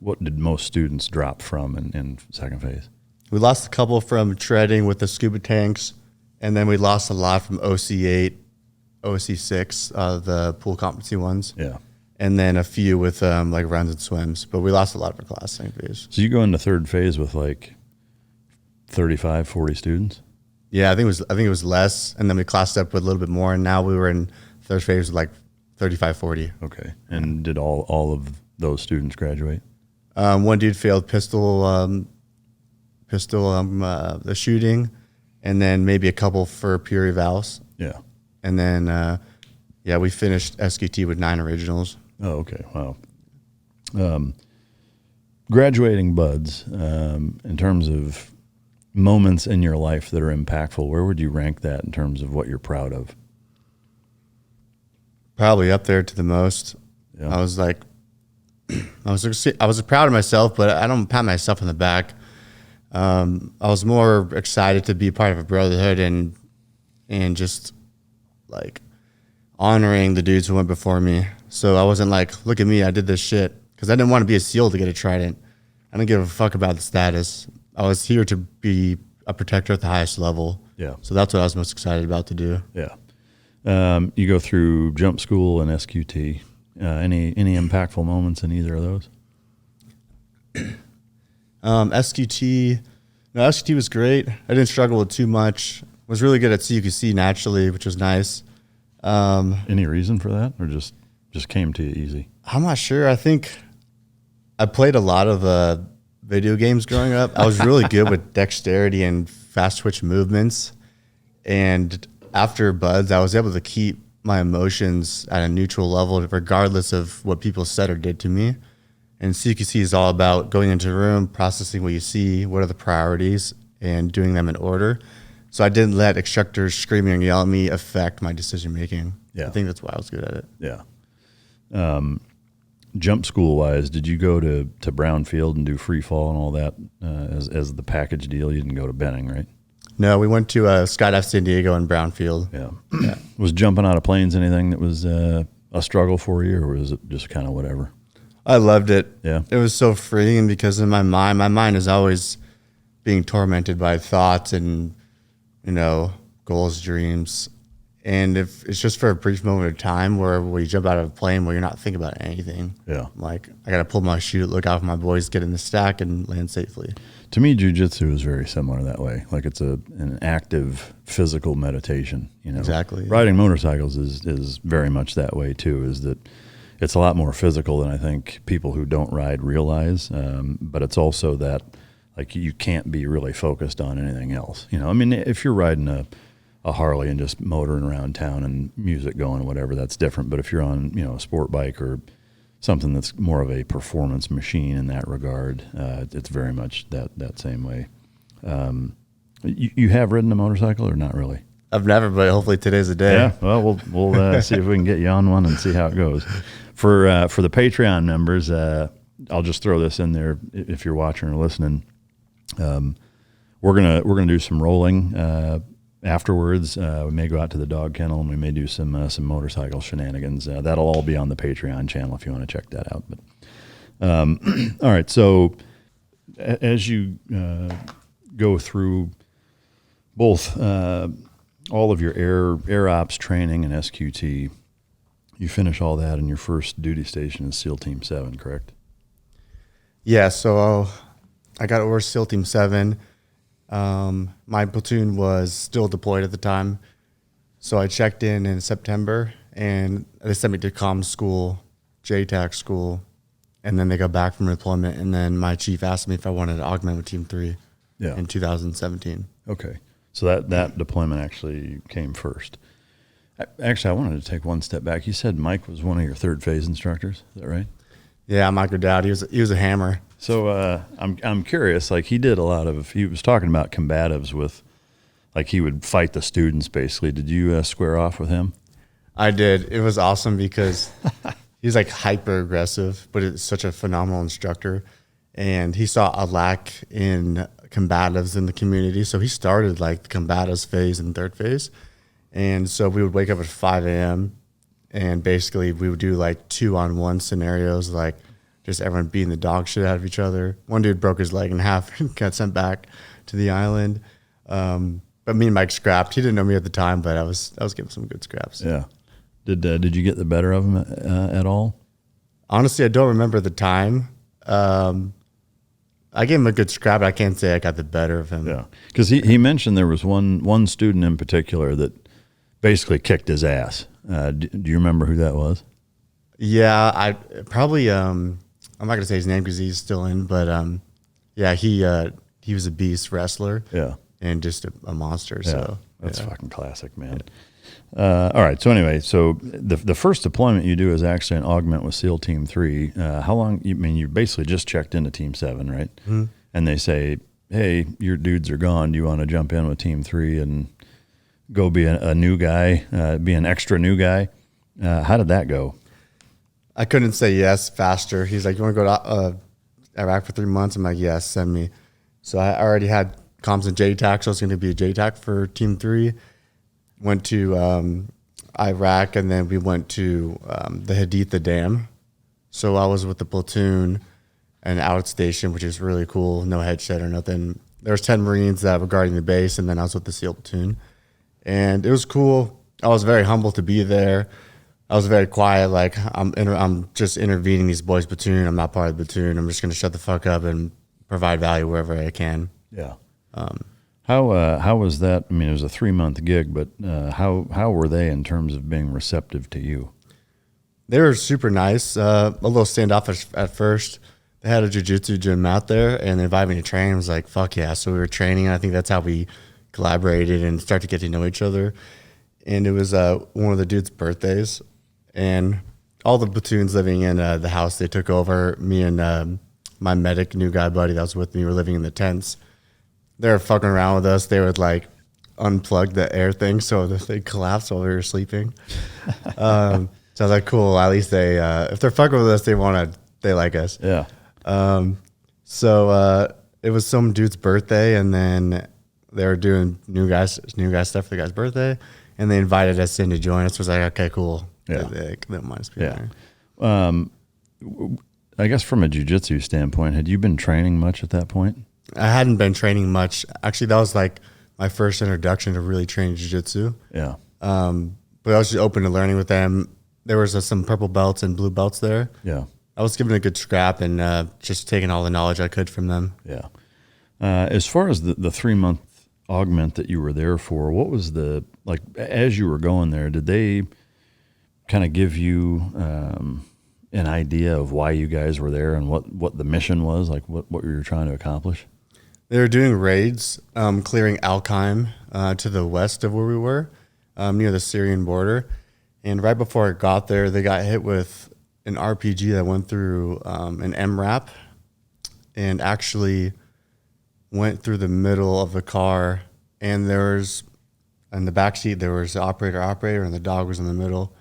what did most students drop from in second phase? We lost a couple from treading with the scuba tanks, and then we lost a lot from OC8, OSC 6, the pool competency ones. Yeah. And then a few with like runs and swims. But we lost a lot of our class second phase. So you go into third phase with like 35, 40 students? Yeah, I think it was less. And then we classed up with a little bit more. And now we were in third phase with like 35, 40. Okay. And did all of those students graduate? One dude failed the shooting, and then maybe a couple for peer evals. Yeah. And then, we finished SQT with 9 originals. Oh, okay. Wow. Graduating buds, in terms of moments in your life that are impactful, where would you rank that in terms of what you're proud of? Probably up there to the most. Yeah. I was like, I was proud of myself, but I don't pat myself on the back. I was more excited to be part of a brotherhood and just like honoring the dudes who went before me. So I wasn't like, look at me, I did this shit. Because I didn't want to be a SEAL to get a trident. I didn't give a fuck about the status. I was here to be a protector at the highest level. Yeah. So that's what I was most excited about to do. Yeah. You go through jump school and SQT. Any impactful moments in either of those? SQT was great. I didn't struggle with too much. Was really good at CQC naturally, which was nice. Any reason for that, or just came to you easy? I'm not sure. I think I played a lot of video games growing up. I was really good with dexterity and fast twitch movements. And after buds, I was able to keep my emotions at a neutral level, regardless of what people said or did to me. And CQC is all about going into a room, processing what you see, what are the priorities, and doing them in order. So I didn't let instructors screaming and yelling at me affect my decision making. Yeah. I think that's why I was good at it. Yeah. Jump school wise, did you go to Brownfield and do free fall and all that as the package deal? You didn't go to Benning, right? No, we went to Skydive San Diego and Brownfield. Yeah. Was jumping out of planes anything that was a struggle for you, or was it just kind of whatever? I loved it. Yeah. It was so freeing because in my mind is always being tormented by thoughts and, goals, dreams. And if it's just for a brief moment of time where you jump out of a plane where you're not thinking about anything. Yeah. Like, I got to pull my chute, look out for my boys, get in the stack, and land safely. To me, jiu-jitsu is very similar that way. Like it's an active physical meditation. Exactly. Riding motorcycles is very much that way too. Is that it's a lot more physical than I think people who don't ride realize. But it's also that like you can't be really focused on anything else. If you're riding a Harley and just motoring around town and music going or whatever, that's different. But if you're on a sport bike or something that's more of a performance machine in that regard, it's very much that same way. You have ridden a motorcycle or not really? I've never, but hopefully today's the day. Yeah, well, we'll see if we can get you on one and see how it goes. For the Patreon members, I'll just throw this in there if you're watching or listening. We're gonna do some rolling afterwards. We may go out to the dog kennel and we may do some motorcycle shenanigans. That'll all be on the Patreon channel if you want to check that out. But all right, so as you go through both all of your air ops training and SQT, you finish all that, and your first duty station is SEAL Team 7, correct? Yeah. So I got over SEAL Team 7. My platoon was still deployed at the time. So I checked in September, and they sent me to comm school, JTAC school, and then they got back from deployment, and then my chief asked me if I wanted to augment with Team 3 in 2017. Okay. So that deployment actually came first. Actually, I wanted to take one step back. You said Mike was one of your third phase instructors. Is that right? Yeah, Mike O'Dowd. He was a hammer. So I'm curious. Like he was talking about combatives with, like he would fight the students basically. Did you square off with him? I did. It was awesome because he's like hyper aggressive, but it's such a phenomenal instructor. And he saw a lack in combatives in the community. So he started like the combatives phase and third phase. And so we would wake up at 5 a.m. and basically we would do like 2-on-1 scenarios, like just everyone beating the dog shit out of each other. One dude broke his leg in half and got sent back to the island. But me and Mike scrapped. He didn't know me at the time, but I was giving some good scraps. Yeah. Did you get the better of him at all? Honestly, I don't remember the time. I gave him a good scrap, but I can't say I got the better of him. Yeah, because he mentioned there was one student in particular that basically kicked his ass. Do you remember who that was? Yeah, I probably I'm not gonna say his name because he's still in, but yeah, he was a beast wrestler. Yeah, and just a monster. Yeah, So that's fucking classic, man. All right. So anyway, so the first deployment you do is actually an augment with SEAL Team 3. How long? You basically just checked into Team 7, right? Mm-hmm. And they say, hey, your dudes are gone. Do you want to jump in with Team 3 and go be a new guy, be an extra new guy? How did that go? I couldn't say yes faster. He's like, you want to go to Iraq for 3 months? I'm like, yes, send me. So I already had comms in JTAC, so I was going to be a JTAC for Team 3. Went to Iraq, and then we went to the Haditha Dam. So I was with the platoon and outstation, which is really cool. No headset or nothing. There was 10 Marines that were guarding the base, and then I was with the SEAL platoon. And it was cool. I was very humbled to be there. I was very quiet. Like, I'm just intervening these boys' platoon. I'm not part of the platoon. I'm just going to shut the fuck up and provide value wherever I can. Yeah. How was that? I mean, it was a 3-month gig, but how were they in terms of being receptive to you? They were super nice. A little standoffish at first. They had a jiu-jitsu gym out there, and they invited me to train. I was like, fuck yeah. So we were training, and I think that's how we collaborated and started to get to know each other. And it was one of the dude's birthdays, and all the platoons living in the house, they took over. Me and my medic, new guy buddy that was with me, were living in the tents. They were fucking around with us. They would like unplug the air thing so that they collapsed while we were sleeping. So I was like, cool. At least they, if they're fucking with us, they like us. Yeah. So it was some dude's birthday, and then they were doing new guy stuff for the guy's birthday, and they invited us in to join us. I was like, okay, cool. Yeah. They don't mind us being there. I guess from a jiu-jitsu standpoint, had you been training much at that point? I hadn't been training much. Actually, that was like my first introduction to really training jiu-jitsu. Yeah. But I was just open to learning with them. There was some purple belts and blue belts there. Yeah. I was given a good scrap and just taking all the knowledge I could from them. Yeah. As far as the 3-month augment that you were there for, what was as you were going there, did they kind of give you an idea of why you guys were there and what the mission was, like what you were trying to accomplish? They were doing raids, clearing Al-Qaim to the west of where we were, near the Syrian border. And right before I got there, they got hit with an RPG that went through an MRAP and actually went through the middle of the car. And in the back seat, there was the operator, and the dog was in the middle.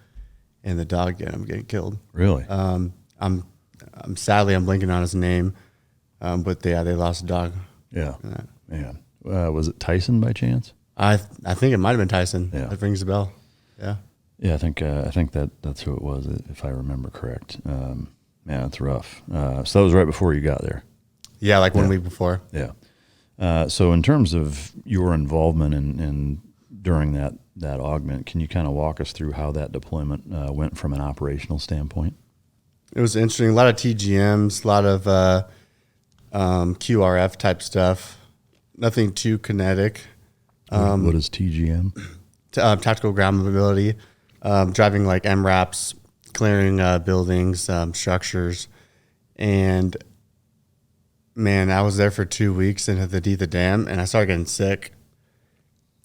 And the dog ended up getting killed. Really? I'm sadly blanking on his name, but they lost a dog. Yeah, man. Was it Tyson by chance? I think it might have been Tyson. Yeah, that rings a bell. Yeah. Yeah, I think that's who it was, if I remember correct. Man, it's rough. So that was right before you got there. Yeah, like 1 week before. Yeah. So in terms of your involvement in during that augment, can you kind of walk us through how that deployment went from an operational standpoint? It was interesting. A lot of TGMs, a lot of QRF type stuff. Nothing too kinetic. What is TGM? Tactical ground mobility. Driving like MRAPs, clearing buildings, structures. And man, I was there for 2 weeks in the Haditha Dam, and I started getting sick.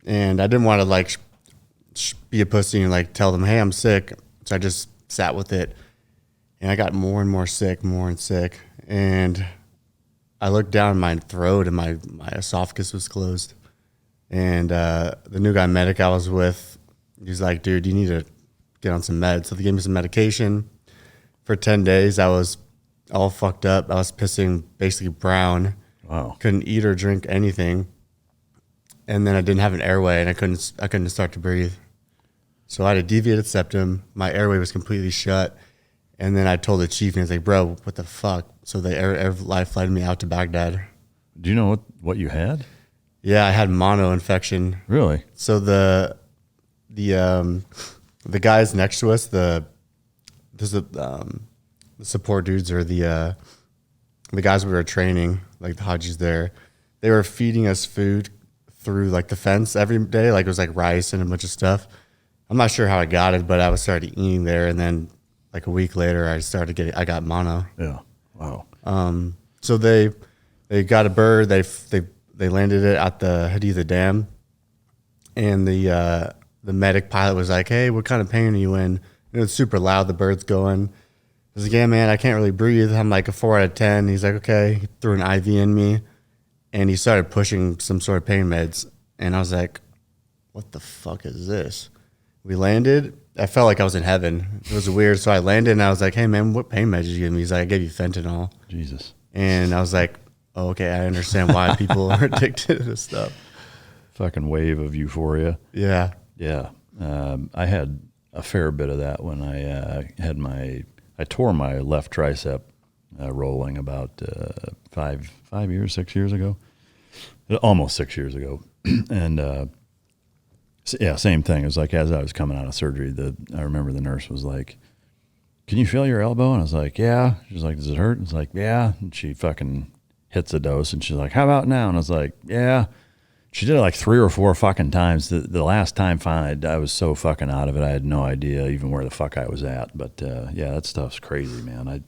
And I didn't want to like be a pussy and like tell them, hey, I'm sick. So I just sat with it, and I got more and more sick, and I looked down my throat, and my esophagus was closed. And the new guy medic I was with, he's like, dude, you need to get on some meds. So they gave me some medication. For 10 days, I was all fucked up. I was pissing basically brown. Wow. Couldn't eat or drink anything. And then I didn't have an airway, and I couldn't start to breathe. So I had a deviated septum. My airway was completely shut. And then I told the chief, and he was like, bro, what the fuck? So the air life flighted me out to Baghdad. Do you know what you had? Yeah, I had mono infection. Really? So the guys next to us, the support dudes or the guys we were training, like the Hajis there, they were feeding us food through like the fence every day. Like it was like rice and a bunch of stuff. I'm not sure how I got it, but I started eating there, and then like a week later, I got mono. Yeah. Wow. So they got a bird. They landed it at the Haditha Dam, and the medic pilot was like, "Hey, what kind of pain are you in?" And it was super loud. The bird's going. I was like, "Yeah, man, I can't really breathe." I'm like a 4 out of 10. He's like, "Okay." He threw an IV in me, and he started pushing some sort of pain meds, and I was like, "What the fuck is this?" We landed. I felt like I was in heaven. It was weird. So I landed, and I was like, "Hey, man, what pain meds did you give me?" He's like, "I gave you fentanyl." Jesus. And I was like, "Oh, okay, I understand why people are addicted to this stuff." Fucking wave of euphoria. Yeah. Yeah. I had a fair bit of that when I I tore my left tricep rolling about 6 years ago. Almost 6 years ago. And yeah, same thing. It was like as I was coming out of surgery, I remember the nurse was like, "Can you feel your elbow?" And I was like, "Yeah." She's like, "Does it hurt?" I was like, "Yeah." And she fucking hits a dose, and she's like, "How about now?" And I was like, "Yeah." She did it like 3 or 4 fucking times. The last time finally, I was so fucking out of it, I had no idea even where the fuck I was at. But yeah, that stuff's crazy, man. I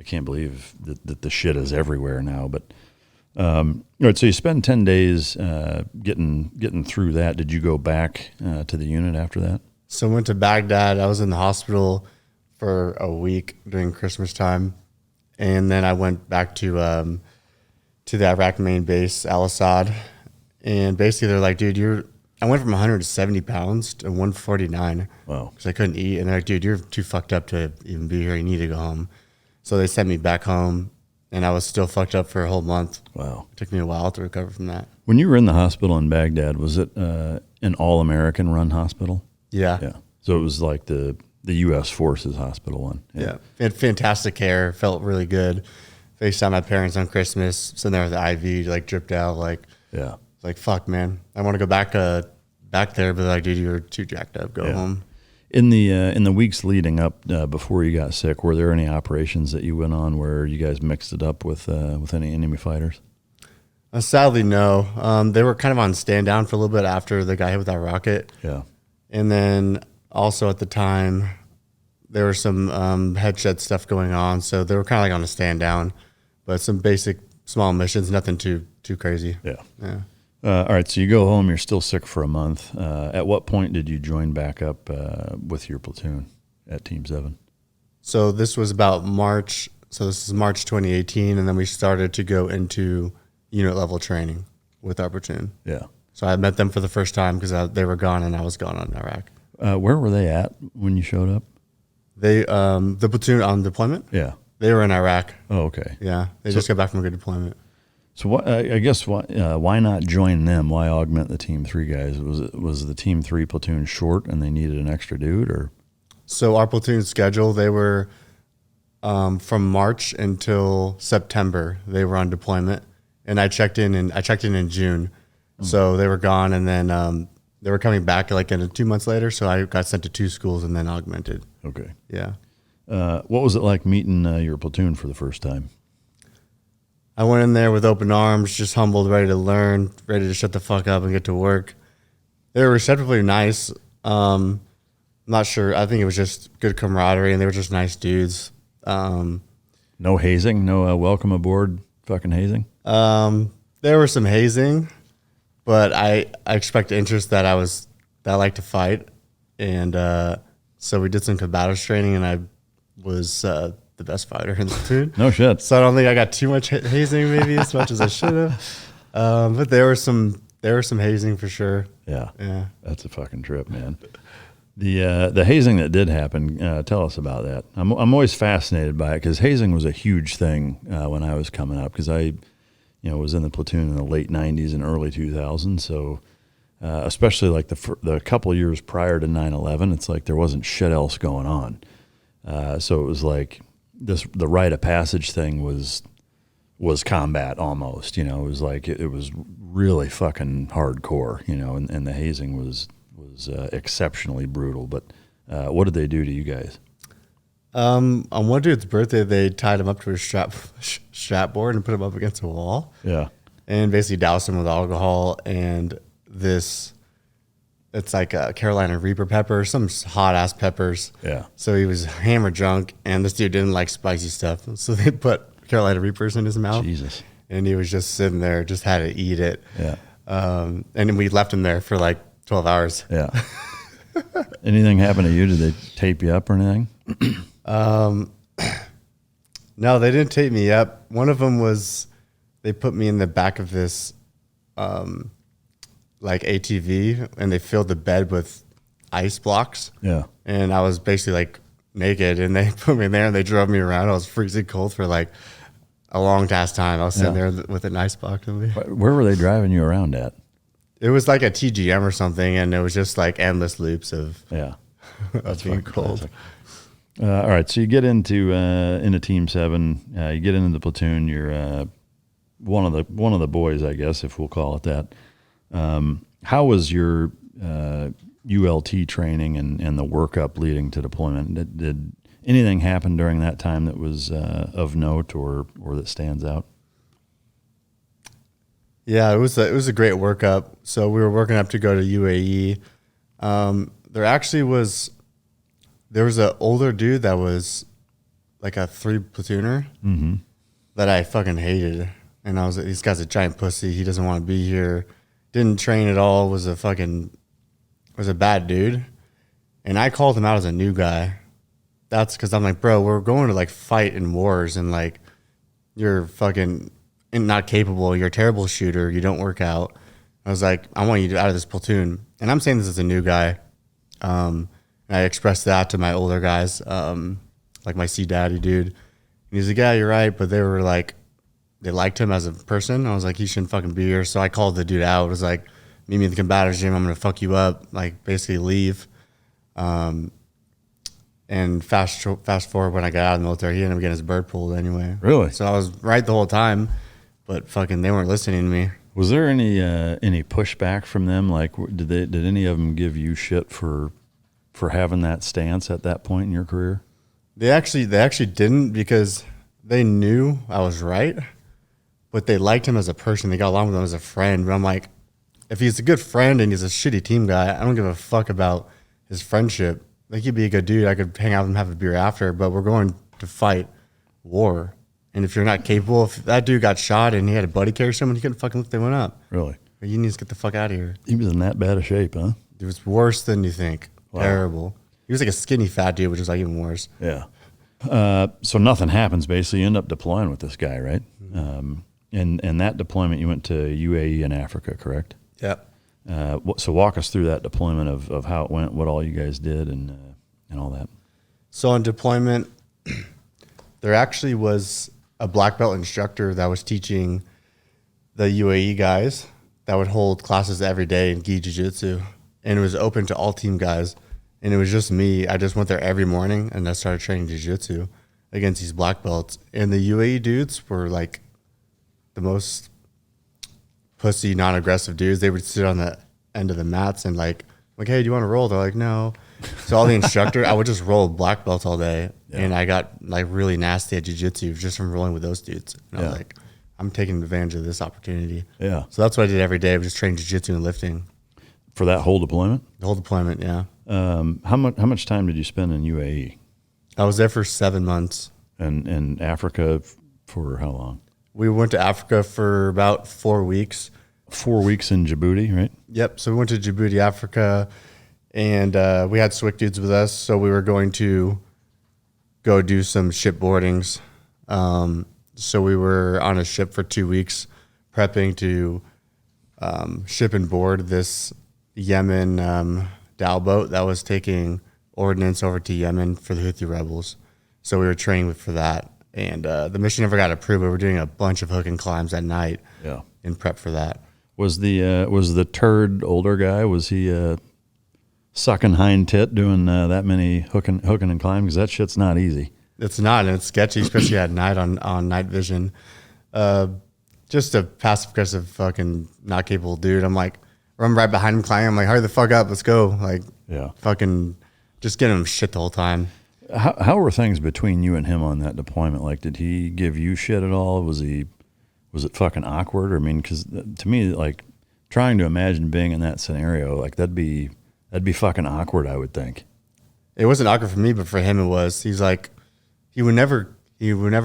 can't believe that the shit is everywhere now. But all right, so you spend 10 days getting through that. Did you go back to the unit after that? So I went to Baghdad. I was in the hospital for a week during Christmas time, and then I went back to the Iraq main base, Al Assad, and basically they're like, "Dude, I went from 170 pounds to 149. Wow. Because I couldn't eat, and they're like, "Dude, you're too fucked up to even be here. You need to go home." So they sent me back home, and I was still fucked up for a whole month. Wow. It took me a while to recover from that. When you were in the hospital in Baghdad, was it an all-American run hospital? Yeah. Yeah. So it was like the U.S. Forces hospital one. Yeah. Had fantastic care. Felt really good. FaceTime my parents on Christmas. Sitting there with the IV, like dripped out. Like, Yeah. like fuck, man. I want to go back there, but like, dude, you're too jacked up. Go home. In the weeks leading up before you got sick, were there any operations that you went on where you guys mixed it up with any enemy fighters? Sadly, no. They were kind of on stand down for a little bit after the guy hit with that rocket. Yeah. And then also at the time, there was some headshed stuff going on. So they were kind of like on a stand down, but some basic small missions, nothing too crazy. Yeah. Yeah. All right, so you go home, you're still sick for a month. At what point did you join back up with your platoon at Team 7? So this was about March. So this is March 2018, and then we started to go into unit level training with our platoon. Yeah. So I met them for the first time because they were gone and I was gone on Iraq. Where were they at when you showed up? They the platoon on deployment. Yeah. They were in Iraq. Oh, okay. Yeah, they just got back from a good deployment. So what, I guess why not join them? Why augment the Team 3 guys? Was the Team 3 platoon short and they needed an extra dude, or? So our platoon schedule, they were from March until September. They were on deployment, and I checked in in June. So they were gone, and then they were coming back like 2 months later. So I got sent to 2 schools and then augmented. Okay. Yeah. What was it like meeting your platoon for the first time? I went in there with open arms, just humbled, ready to learn, ready to shut the fuck up and get to work. They were receptively nice. Not sure. I think it was just good camaraderie, and they were just nice dudes. No hazing? No welcome aboard fucking hazing? There was some hazing, but I expect interest that I like to fight. And so we did some combatives training, and I was the best fighter in the platoon. No shit. So I don't think I got too much hazing, maybe as much as I should have. But there was some hazing for sure. Yeah. Yeah. That's a fucking trip, man. The hazing that did happen, tell us about that. I'm always fascinated by it because hazing was a huge thing when I was coming up because I was in the platoon in the late 90s and early 2000s. So especially like the couple of years prior to 9/11, it's like there wasn't shit else going on. So it was like the rite of passage thing was was combat almost. It was like it was really fucking hardcore. And the hazing was exceptionally brutal. But what did they do to you guys? On one dude's birthday, they tied him up to a strap board and put him up against a wall. Yeah. And basically doused him with alcohol and this, it's like a Carolina Reaper pepper, some hot ass peppers. Yeah. So he was hammered drunk, and this dude didn't like spicy stuff. So they put Carolina Reapers in his mouth. Jesus. And he was just sitting there, just had to eat it. Yeah. And then we left him there for like 12 hours. Yeah. Anything happen to you? Did they tape you up or anything? No, they didn't tape me up. One of them was, they put me in the back of this, like ATV, and they filled the bed with ice blocks. Yeah. And I was basically like naked, and they put me in there and they drove me around. I was freezing cold for like a long ass time. I was sitting there with an ice block in me. Where were they driving you around at? It was like a TGM or something, and it was just like endless loops of that's being cold. All right, so you get into Team 7. You get into the platoon. You're one of the boys, I guess, if we'll call it that. How was your ULT training and the workup leading to deployment? Did anything happen during that time that was of note or that stands out? Yeah, it was a great workup. So we were working up to go to UAE. There was an older dude that was like a 3 platooner that I fucking hated. And I was like, this guy's a giant pussy. He doesn't want to be here. Didn't train at all. Was a bad dude. And I called him out as a new guy. That's because I'm like, bro, we're going to like fight in wars, and like you're fucking not capable. You're a terrible shooter. You don't work out. I was like, I want you out of this platoon. And I'm saying this as a new guy. And I expressed that to my older guys, like my C-Daddy dude. And he's like, yeah, you're right. But they were like, they liked him as a person. I was like, he shouldn't fucking be here. So I called the dude out. I was like, meet me at the Combatives gym. I'm going to fuck you up. Like, basically leave. And fast forward, when I got out of the military, he ended up getting his bird pulled anyway. Really? So I was right the whole time, but fucking they weren't listening to me. Was there any pushback from them? Like, did any of them give you shit for having that stance at that point in your career? They actually didn't, because they knew I was right, but they liked him as a person. They got along with him as a friend. But I'm like, if he's a good friend and he's a shitty team guy, I don't give a fuck about his friendship. Like, he'd be a good dude. I could hang out with him, have a beer after, but we're going to fight war. And if you're not capable, if that dude got shot and he had a buddy carry someone, he couldn't fucking lift anyone up. Really? You need to get the fuck out of here. He was in that bad a shape, huh? It was worse than you think. Wow. Terrible. He was like a skinny fat dude, which was like even worse. Yeah. So nothing happens, basically. You end up deploying with this guy, right? And that deployment, you went to UAE in Africa, correct? Yep. So walk us through that deployment of how it went, what all you guys did, and all that. So on deployment, there actually was a black belt instructor that was teaching the UAE guys that would hold classes every day in gi jiu-jitsu, and it was open to all team guys. And it was just me. I just went there every morning, and I started training jiu-jitsu against these black belts. And the UAE dudes were like the most pussy, non-aggressive dudes. They would sit on the end of the mats and like, hey, do you want to roll? They're like, no. So all the instructor, I would just roll black belts all day. Yeah. And I got like really nasty at jiu-jitsu just from rolling with those dudes. And I was like, I'm taking advantage of this opportunity. Yeah. So that's what I did every day. I was just training jiu-jitsu and lifting. For that whole deployment? The whole deployment, yeah. How much time did you spend in UAE? I was there for 7 months. And Africa for how long? We went to Africa for about 4 weeks. 4 weeks in Djibouti, right? Yep. So we went to Djibouti, Africa, and we had SWIC dudes with us. So we were going to go do some shipboardings. So we were on a ship for 2 weeks prepping to ship and board this Yemen dhow boat that was taking ordnance over to Yemen for the Houthi rebels. So we were training for that. And the mission never got approved, but we're doing a bunch of hook and climbs at night in prep for that. Was the turd older guy, was he sucking hind tit doing that many hooking and climbing? Because that shit's not easy. It's not, and it's sketchy, especially at night on night vision. Just a passive aggressive fucking not capable dude. I'm like, I'm right behind him climbing. I'm like, hurry the fuck up, let's go. Like, fucking just getting him shit the whole time. How were things between you and him on that deployment? Like, did he give you shit at all? Was it fucking awkward? I mean, because to me, like, trying to imagine being in that scenario, like that'd be fucking awkward, I would think. It wasn't awkward for me, but for him it was. He's like, he would never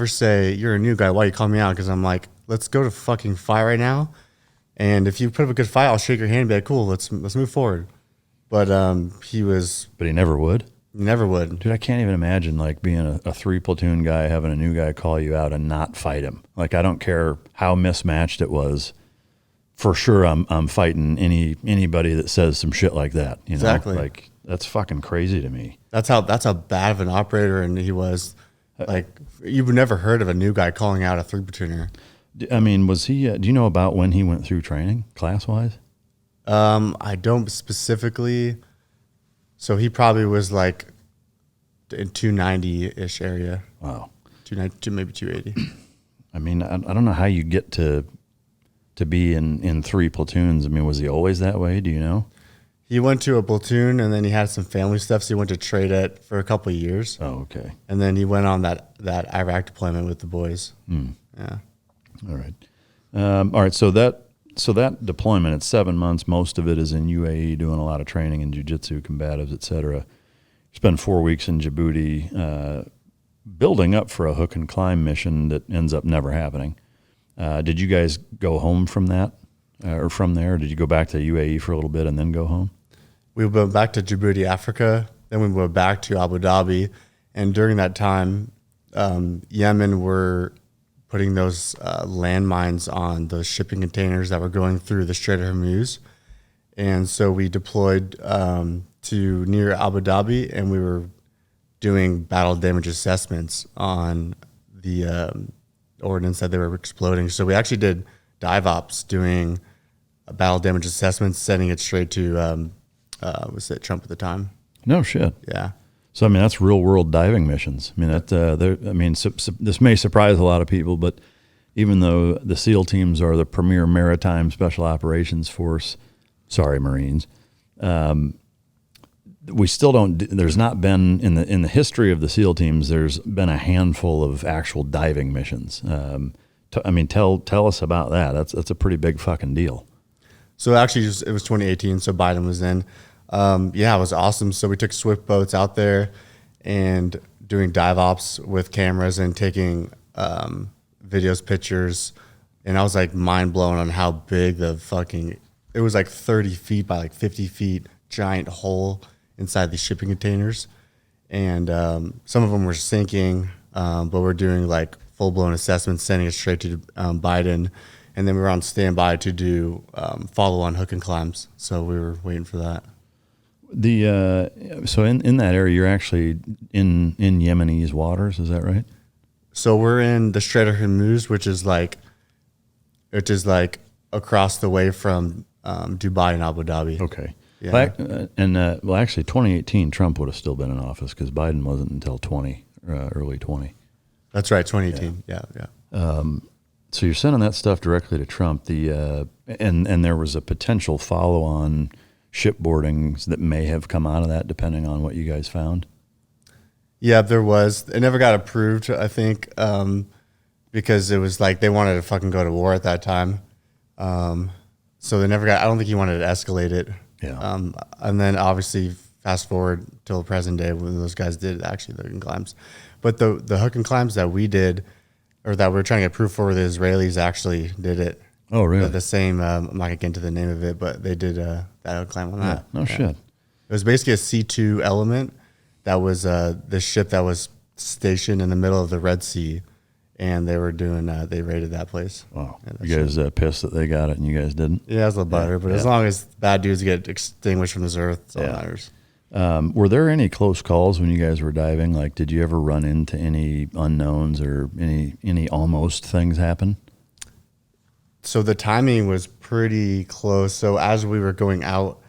say, "You're a new guy, why you call me out?" Because I'm like, let's go to fucking fight right now. And if you put up a good fight, I'll shake your hand and be like, cool, let's move forward. But But he never would? He never would. Dude, I can't even imagine like being a 3 platoon guy, having a new guy call you out and not fight him. Like, I don't care how mismatched it was. For sure, I'm fighting anybody that says some shit like that. You know? Exactly. Like, that's fucking crazy to me. That's how bad of an operator and he was. Like, you've never heard of a new guy calling out a 3 platooner. I mean, was he? Do you know about when he went through training, class wise? I don't specifically. So he probably was like in 290-ish area. Wow. 290, maybe 280. I mean, I don't know how you get to be in 3 platoons. I mean, was he always that way? Do you know? He went to a platoon and then he had some family stuff. So he went to trade it for a couple of years. Oh, okay. And then he went on that Iraq deployment with the boys. Yeah. All right. All right. So that deployment, it's 7 months. Most of it is in UAE, doing a lot of training in jiu-jitsu, combatives, etc. Spend 4 weeks in Djibouti, building up for a hook and climb mission that ends up never happening. Did you guys go home from that, or from there? Or did you go back to UAE for a little bit and then go home? We went back to Djibouti, Africa. Then we went back to Abu Dhabi, and during that time, Yemen were putting those landmines on those shipping containers that were going through the Strait of Hormuz. And so we deployed to near Abu Dhabi, and we were doing battle damage assessments on the ordnance that they were exploding. So we actually did dive ops doing battle damage assessments, sending it straight to, was it Trump at the time? No shit. Yeah. So, I mean, that's real world diving missions. I mean, this may surprise a lot of people, but even though the SEAL teams are the premier maritime special operations force, sorry, Marines, we still don't, there's not been, in the history of the SEAL teams, there's been a handful of actual diving missions. I mean, tell us about that. That's a pretty big fucking deal. So actually, it was 2018, so Biden was in. Yeah, it was awesome. So we took swift boats out there and doing dive ops with cameras and taking videos, pictures. And I was like mind blown on how big it was like 30 feet by like 50 feet, giant hole inside these shipping containers. And some of them were sinking, but we're doing like full blown assessments, sending it straight to Biden. And then we were on standby to do follow on hook and climbs. So we were waiting for that. So in that area, you're actually in Yemenese waters, is that right? So we're in the Strait of Hormuz, which is like across the way from Dubai and Abu Dhabi. Okay. Yeah. Well, actually, 2018, Trump would have still been in office because Biden wasn't until early 20. That's right, 2018. Yeah. So you're sending that stuff directly to Trump. And there was a potential follow-on shipboardings that may have come out of that, depending on what you guys found? Yeah, there was. It never got approved, I think, because it was like they wanted to fucking go to war at that time. So they never got, I don't think he wanted to escalate it. Yeah. And then obviously fast forward till the present day when those guys did actually the hook and climbs. But the hook and climbs that we did, or that we were trying to get approved for, the Israelis actually did it. Oh, really? The same, I'm not going to get into the name of it, but they did that hook climb on that. No shit. It was basically a C2 element that was the ship that was stationed in the middle of the Red Sea, and they were doing, they raided that place. Wow. Yeah, you guys pissed that they got it and you guys didn't? Yeah, it was a little butter, but as long as bad dudes get extinguished from this earth, that's all that matters. Were there any close calls when you guys were diving? Like, did you ever run into any unknowns or any almost things happen? So the timing was pretty close. So as we were going out,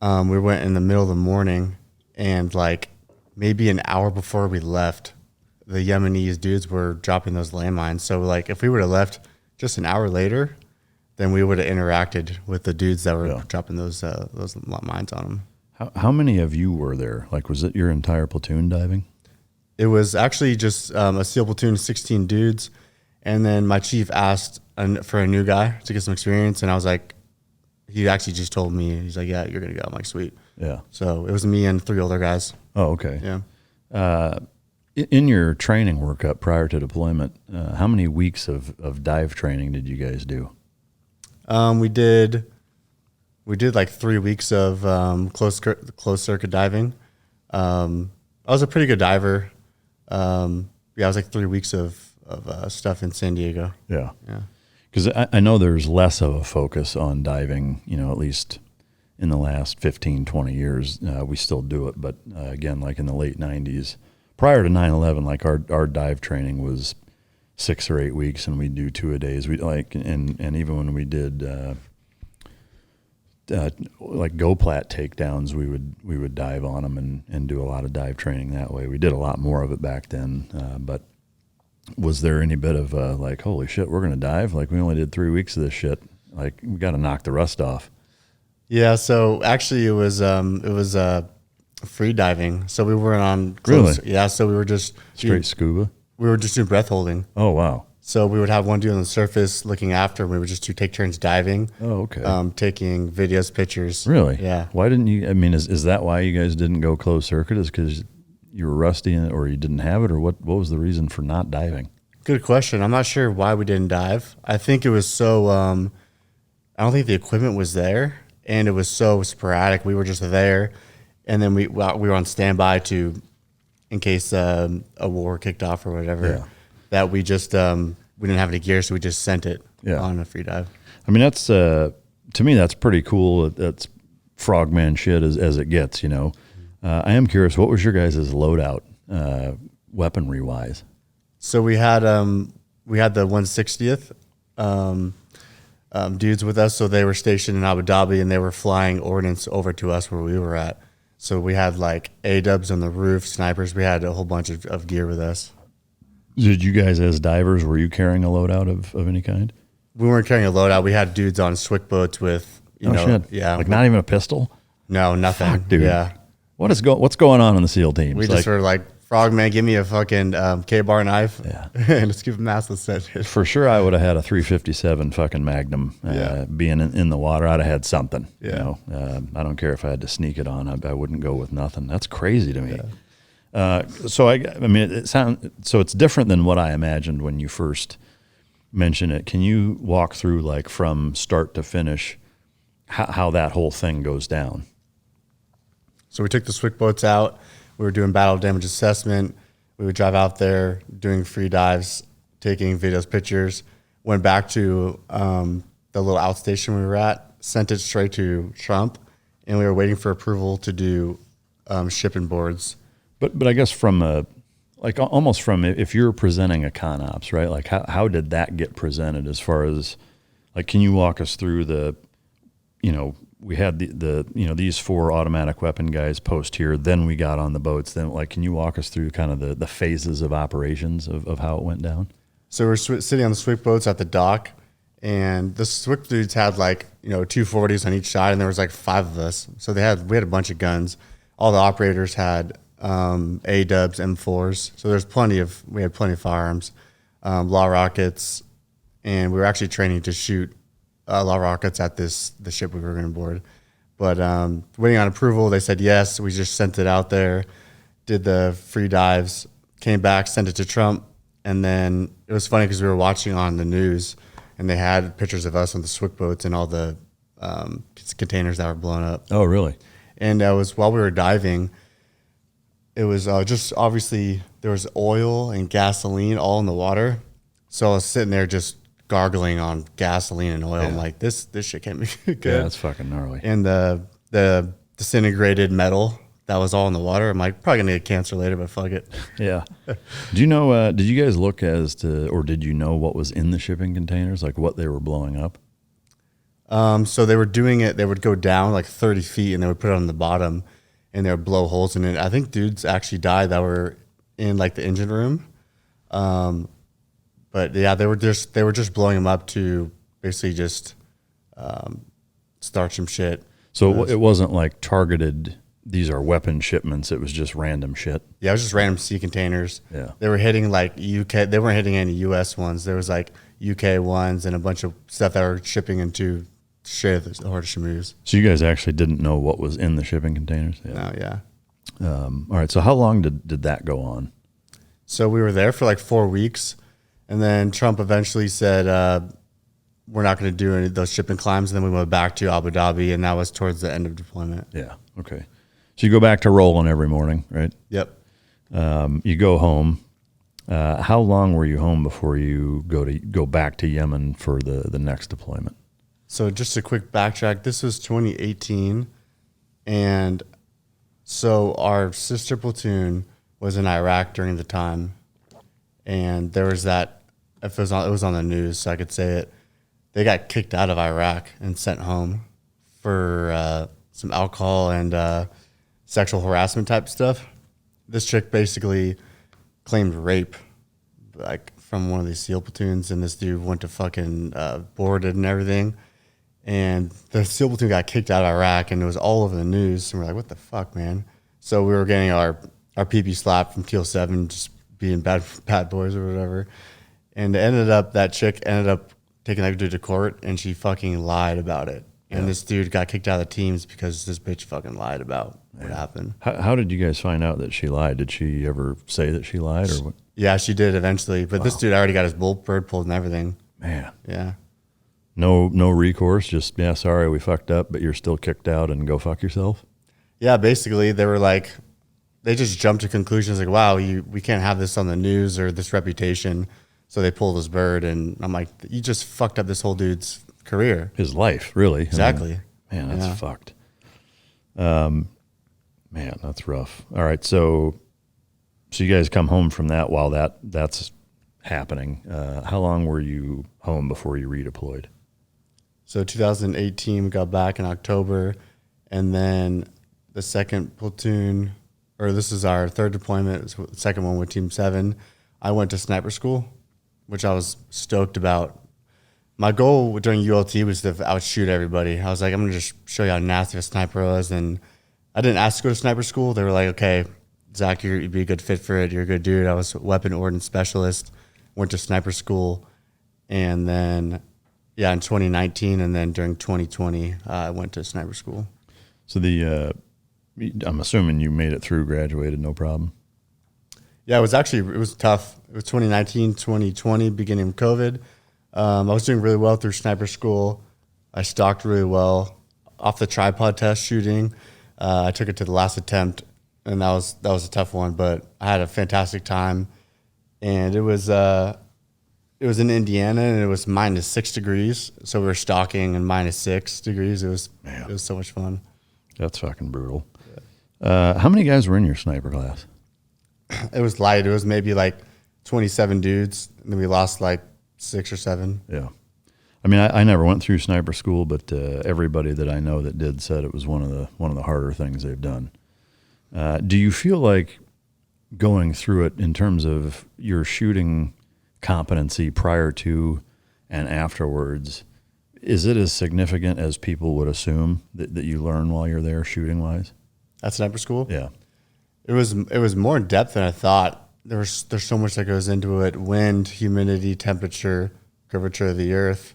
we went in the middle of the morning, and like maybe an hour before we left, the Yemenis dudes were dropping those landmines. So like if we would have left just an hour later, then we would have interacted with the dudes that were dropping those mines on them. How many of you were there? Like, was it your entire platoon diving? It was actually just a SEAL platoon of 16 dudes. And then my chief asked for a new guy to get some experience. And I was like, he actually just told me, he's like, yeah, you're going to go. I'm like, sweet. Yeah. So it was me and 3 older guys. Oh, okay. Yeah. In your training workup prior to deployment, how many weeks of dive training did you guys do? We did like 3 weeks of closed circuit diving. I was a pretty good diver. I was like 3 weeks of stuff in San Diego. Yeah. Because I know there's less of a focus on diving, at least in the last 15, 20 years. We still do it, but again, like in the late 90s, prior to 9/11, like our dive training was 6 or 8 weeks, and we'd do 2-a-days. We and even when we did like GoPlat takedowns, we would dive on them and do a lot of dive training that way. We did a lot more of it back then, but was there any bit of like, holy shit, we're gonna dive? Like, we only did 3 weeks of this shit. Like, we got to knock the rust off. Yeah. So actually, it was free diving. So we weren't on Really? Yeah. So we were just Straight scuba. We were just doing breath holding. Oh wow. So we would have one dude on the surface looking after, and we would just take turns diving. Oh, okay. Taking videos, pictures. Really? Yeah. Why didn't you? I mean, is that why you guys didn't go closed circuit? Is because you were rusty in it, or you didn't have it, or what was the reason for not diving? Good question. I'm not sure why we didn't dive. I think it was so. I don't think the equipment was there, and it was so sporadic. We were just there, and then we were on standby in case a war kicked off or whatever. Yeah. That we just we didn't have any gear, so we just sent it on a free dive. I mean, that's to me, that's pretty cool. That's frogman shit as it gets. I am curious, what was your guys' loadout, weaponry wise? So we had the 160th dudes with us. So they were stationed in Abu Dhabi, and they were flying ordnance over to us where we were at. So we had like A-dubs on the roof, snipers. We had a whole bunch of gear with us. Did you guys, as divers, were you carrying a loadout of any kind? We weren't carrying a loadout. We had dudes on swick boats with, shit. Yeah. Like not even a pistol? No, nothing. Fuck, dude. Yeah. What's going on in the SEAL teams? We just were like, Frogman, give me a fucking K-bar knife. Yeah. And let's give him massless session. For sure, I would have had a 357 fucking Magnum. Being in the water, I'd have had something. Yeah. I don't care if I had to sneak it on. I wouldn't go with nothing. That's crazy to me. Yeah. So it's different than what I imagined when you first mentioned it. Can you walk through, like, from start to finish how that whole thing goes down? So we took the swick boats out. We were doing battle damage assessment. We would drive out there doing free dives, taking videos, pictures. Went back to the little outstation we were at, sent it straight to Trump, and we were waiting for approval to do shipping boards. But I guess almost from if you're presenting a con ops, right? Like how did that get presented as far as, like, can you walk us through we had these 4 automatic weapon guys post here, then we got on the boats. Then, like, can you walk us through kind of the phases of operations of how it went down? So we're sitting on the swick boats at the dock, and the swick dudes had 240s on each side, and there was 5 of us. So we had a bunch of guns. All the operators had A-dubs, M4s. So we had plenty of firearms, law rockets, and we were actually training to shoot law rockets at the ship we were going to board. But waiting on approval, they said yes. We just sent it out there, did the free dives, came back, sent it to Trump. And then it was funny because we were watching on the news, and they had pictures of us on the swick boats and all the containers that were blown up. Oh, really? And it was while we were diving, it was just obviously there was oil and gasoline all in the water. So I was sitting there just gargling on gasoline and oil. Yeah. I'm like, this shit can't be good. Yeah, it's fucking gnarly. And the disintegrated metal that was all in the water. I'm like, probably gonna get cancer later, but fuck it. Yeah. Do you know? Did you guys look or did you know what was in the shipping containers, like what they were blowing up? So they were doing it. They would go down 30 feet, and they would put it on the bottom, and they would blow holes in it. I think dudes actually died that were in the engine room. But yeah, they were just blowing them up to basically just start some shit. So it wasn't like targeted, these are weapon shipments. It was just random shit. Yeah, it was just random sea containers. Yeah. They were hitting like UK. They weren't hitting any US ones. There was like UK ones and a bunch of stuff that were shipping into straight at the Horta Shamoos. So you guys actually didn't know what was in the shipping containers? Yeah. No, yeah. All right. So how long did that go on? So we were there for like 4 weeks. And then Trump eventually said, we're not going to do any of those shipping climbs. And then we went back to Abu Dhabi, and that was towards the end of deployment. Yeah. Okay. So you go back to rolling every morning, right? Yep. You go home. How long were you home before you go back to Yemen for the next deployment? So just a quick backtrack. This was 2018. And so our sister platoon was in Iraq during the time. And there was that, if it was on the news, so I could say it. They got kicked out of Iraq and sent home for some alcohol and sexual harassment type stuff. This chick basically claimed rape, like from one of these SEAL platoons, and this dude went to fucking boarded and everything. And the SEAL platoon got kicked out of Iraq, and it was all over the news. And we're like, what the fuck, man? So we were getting our PP slapped from Teal 7, just being bad boys or whatever. And that chick ended up taking that dude to court, and she fucking lied about it. And this dude got kicked out of the teams because this bitch fucking lied about what happened. How did you guys find out that she lied? Did she ever say that she lied or what? Yeah, she did eventually. But this dude already got his bird pulled and everything. Man. Yeah. No recourse, just, yeah, sorry, we fucked up, but you're still kicked out and go fuck yourself? Yeah, basically, they were like, they just jumped to conclusions like, wow, we can't have this on the news or this reputation. So they pulled his bird, and I'm like, you just fucked up this whole dude's career. His life, really. Exactly. I mean, man, that's fucked. Man, that's rough. All right, so you guys come home from that while that's happening. How long were you home before you redeployed? So 2018, we got back in October, and then the second platoon, or this is our third deployment, it was the second one with Team 7. I went to sniper school, which I was stoked about. My goal during ULT was to outshoot everybody. I was like, I'm going to just show you how nasty a sniper was. And I didn't ask to go to sniper school. They were like, okay, Zach, you'd be a good fit for it. You're a good dude. I was a Weapons Ordnance Specialist, went to sniper school. And then, in 2019, and then during 2020, I went to sniper school. So I'm assuming you made it through, graduated, no problem? Yeah, it was tough. It was 2019, 2020, beginning of COVID. I was doing really well through sniper school. I stalked really well off the tripod test shooting. I took it to the last attempt, and that was a tough one, but I had a fantastic time. And it was in Indiana, and it was -6 degrees. So we were stalking in -6 degrees. It was so much fun. That's fucking brutal. How many guys were in your sniper class? It was light. It was maybe like 27 dudes, and then we lost like 6 or 7. Yeah. I mean, I never went through sniper school, but everybody that I know that did said it was one of the harder things they've done. Do you feel like going through it in terms of your shooting competency prior to and afterwards, is it as significant as people would assume that you learn while you're there shooting wise? At sniper school? Yeah. It was more in depth than I thought. There's so much that goes into it: wind, humidity, temperature, curvature of the earth.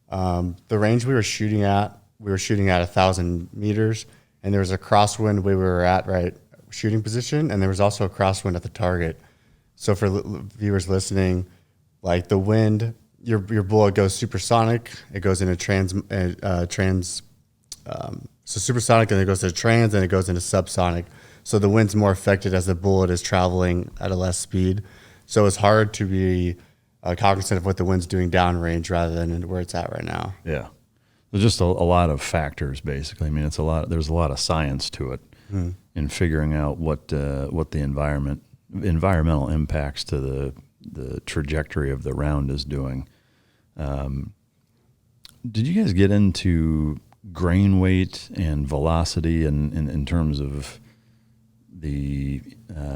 The range we were shooting at 1,000 meters, and there was a crosswind where we were at, right, shooting position, and there was also a crosswind at the target. So for viewers listening, like the wind, your bullet goes supersonic. It goes into so supersonic, and it goes to trans, and it goes into subsonic. So the wind's more affected as the bullet is traveling at a less speed. So it's hard to be cognizant of what the wind's doing downrange rather than where it's at right now. Yeah. There's just a lot of factors, basically. I mean, there's a lot of science to it in figuring out what the environmental impacts to the trajectory of the round is doing. Did you guys get into grain weight and velocity in terms of the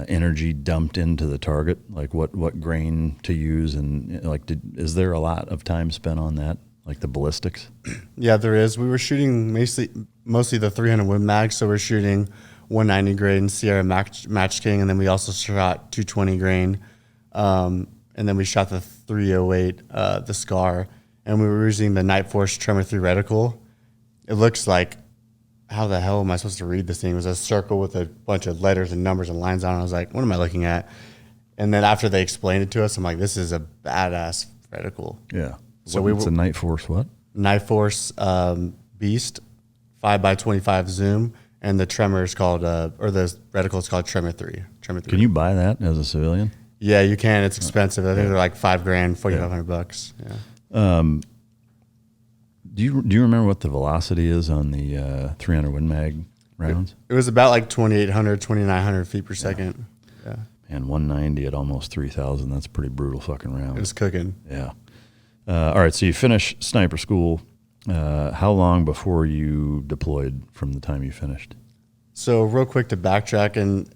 energy dumped into the target, like what grain to use, and like is there a lot of time spent on that, like the ballistics? Yeah, there is. We were shooting mostly the 300 Win Mag, so we're shooting 190 grain Sierra Match King, and then we also shot 220 grain, and then we shot the 308, the Scar, and we were using the Night Force Tremor 3 reticle. It looks like, how the hell am I supposed to read this thing? It was a circle with a bunch of letters and numbers and lines on it. I was like, what am I looking at? And then after they explained it to us, I'm like, this is a badass reticle. Yeah. So it's a Night Force what? Night Force Beast, 5x25 zoom, and the tremor is called, or the reticle is called Tremor 3. Can you buy that as a civilian? Yeah, you can. It's expensive. I think they're like $5,000, $4,500. Yeah. Do you remember what the velocity is on the 300 Win Mag rounds? It was about like 2,800, 2,900 feet per second. Yeah. And 190 at almost 3,000. That's a pretty brutal fucking round. It was cooking. Yeah. All right, so you finish sniper school. How long before you deployed from the time you finished? So real quick to backtrack, and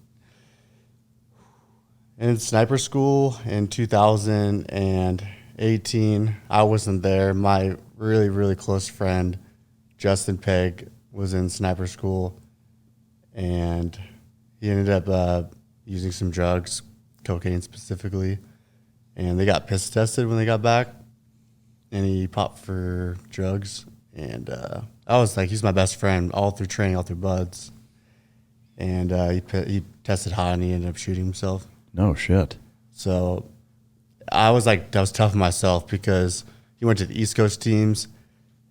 in sniper school in 2018, I wasn't there. My really, really close friend, Justin Pegg, was in sniper school, and he ended up using some drugs, cocaine specifically, and they got piss tested when they got back, and he popped for drugs, and I was like, he's my best friend all through training, all through buds, and he tested high, and he ended up shooting himself. No shit. So I was like, that was tough on myself because he went to the East Coast teams,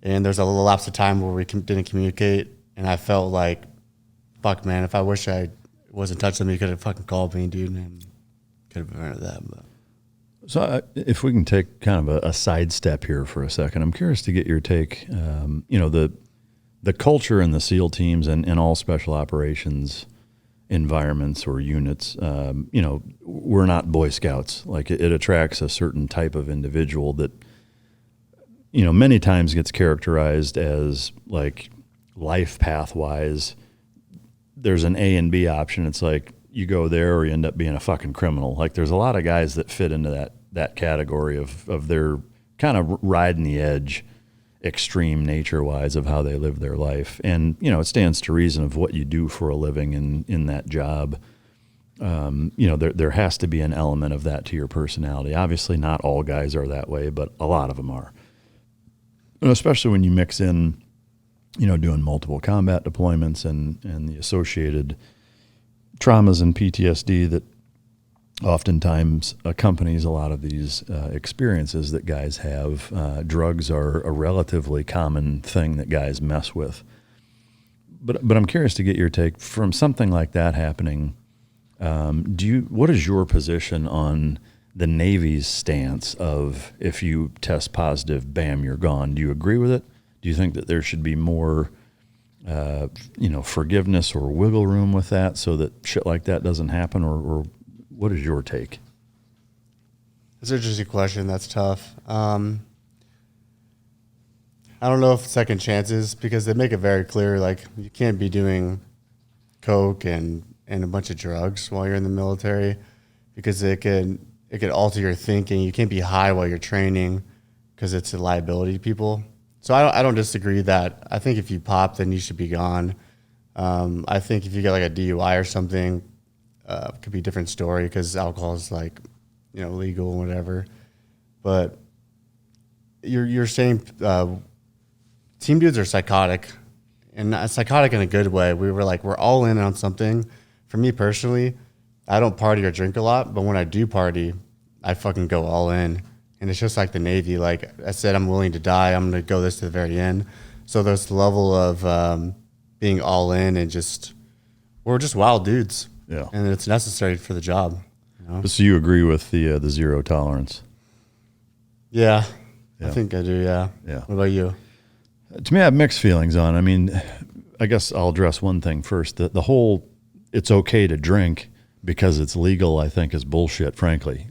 and there's a little lapse of time where we didn't communicate, and I felt like, fuck, man, if I wish I was in touch with him, he could have fucking called me, dude, and could have prevented that. But. So if we can take kind of a sidestep here for a second, I'm curious to get your take. The culture in the SEAL teams and all special operations environments or units, we're not Boy Scouts. Like it attracts a certain type of individual that, many times gets characterized as like life path wise. There's an A and B option. It's like you go there or you end up being a fucking criminal. Like there's a lot of guys that fit into that category of their kind of riding the edge, extreme nature wise of how they live their life. And, it stands to reason of what you do for a living in that job. There has to be an element of that to your personality. Obviously not all guys are that way, but a lot of them are. And especially when you mix in, doing multiple combat deployments and the associated traumas and PTSD that oftentimes accompanies a lot of these experiences that guys have. Drugs are a relatively common thing that guys mess with. But I'm curious to get your take from something like that happening. What is your position on the Navy's stance of if you test positive, bam, you're gone? Do you agree with it? Do you think that there should be more forgiveness or wiggle room with that so that shit like that doesn't happen, or what is your take? That's an interesting question. That's tough. I don't know if second chances, because they make it very clear, like you can't be doing coke and a bunch of drugs while you're in the military, because it could alter your thinking. You can't be high while you're training because it's a liability to people. So I don't disagree that. I think if you pop, then you should be gone. I think if you get like a DUI or something, it could be a different story because alcohol is like, legal and whatever. But you're saying team dudes are psychotic, and not psychotic in a good way. We're all in on something. For me personally, I don't party or drink a lot, but when I do party, I fucking go all in. And it's just like the Navy. Like I said, I'm willing to die. I'm going to go this to the very end. So there's the level of being all in, and we're just wild dudes. Yeah. And it's necessary for the job. So you agree with the zero tolerance? Yeah. I think I do, yeah. What about you? To me, I have mixed feelings on it. I mean, I guess I'll address one thing first. The whole it's okay to drink because it's legal, I think, is bullshit, frankly.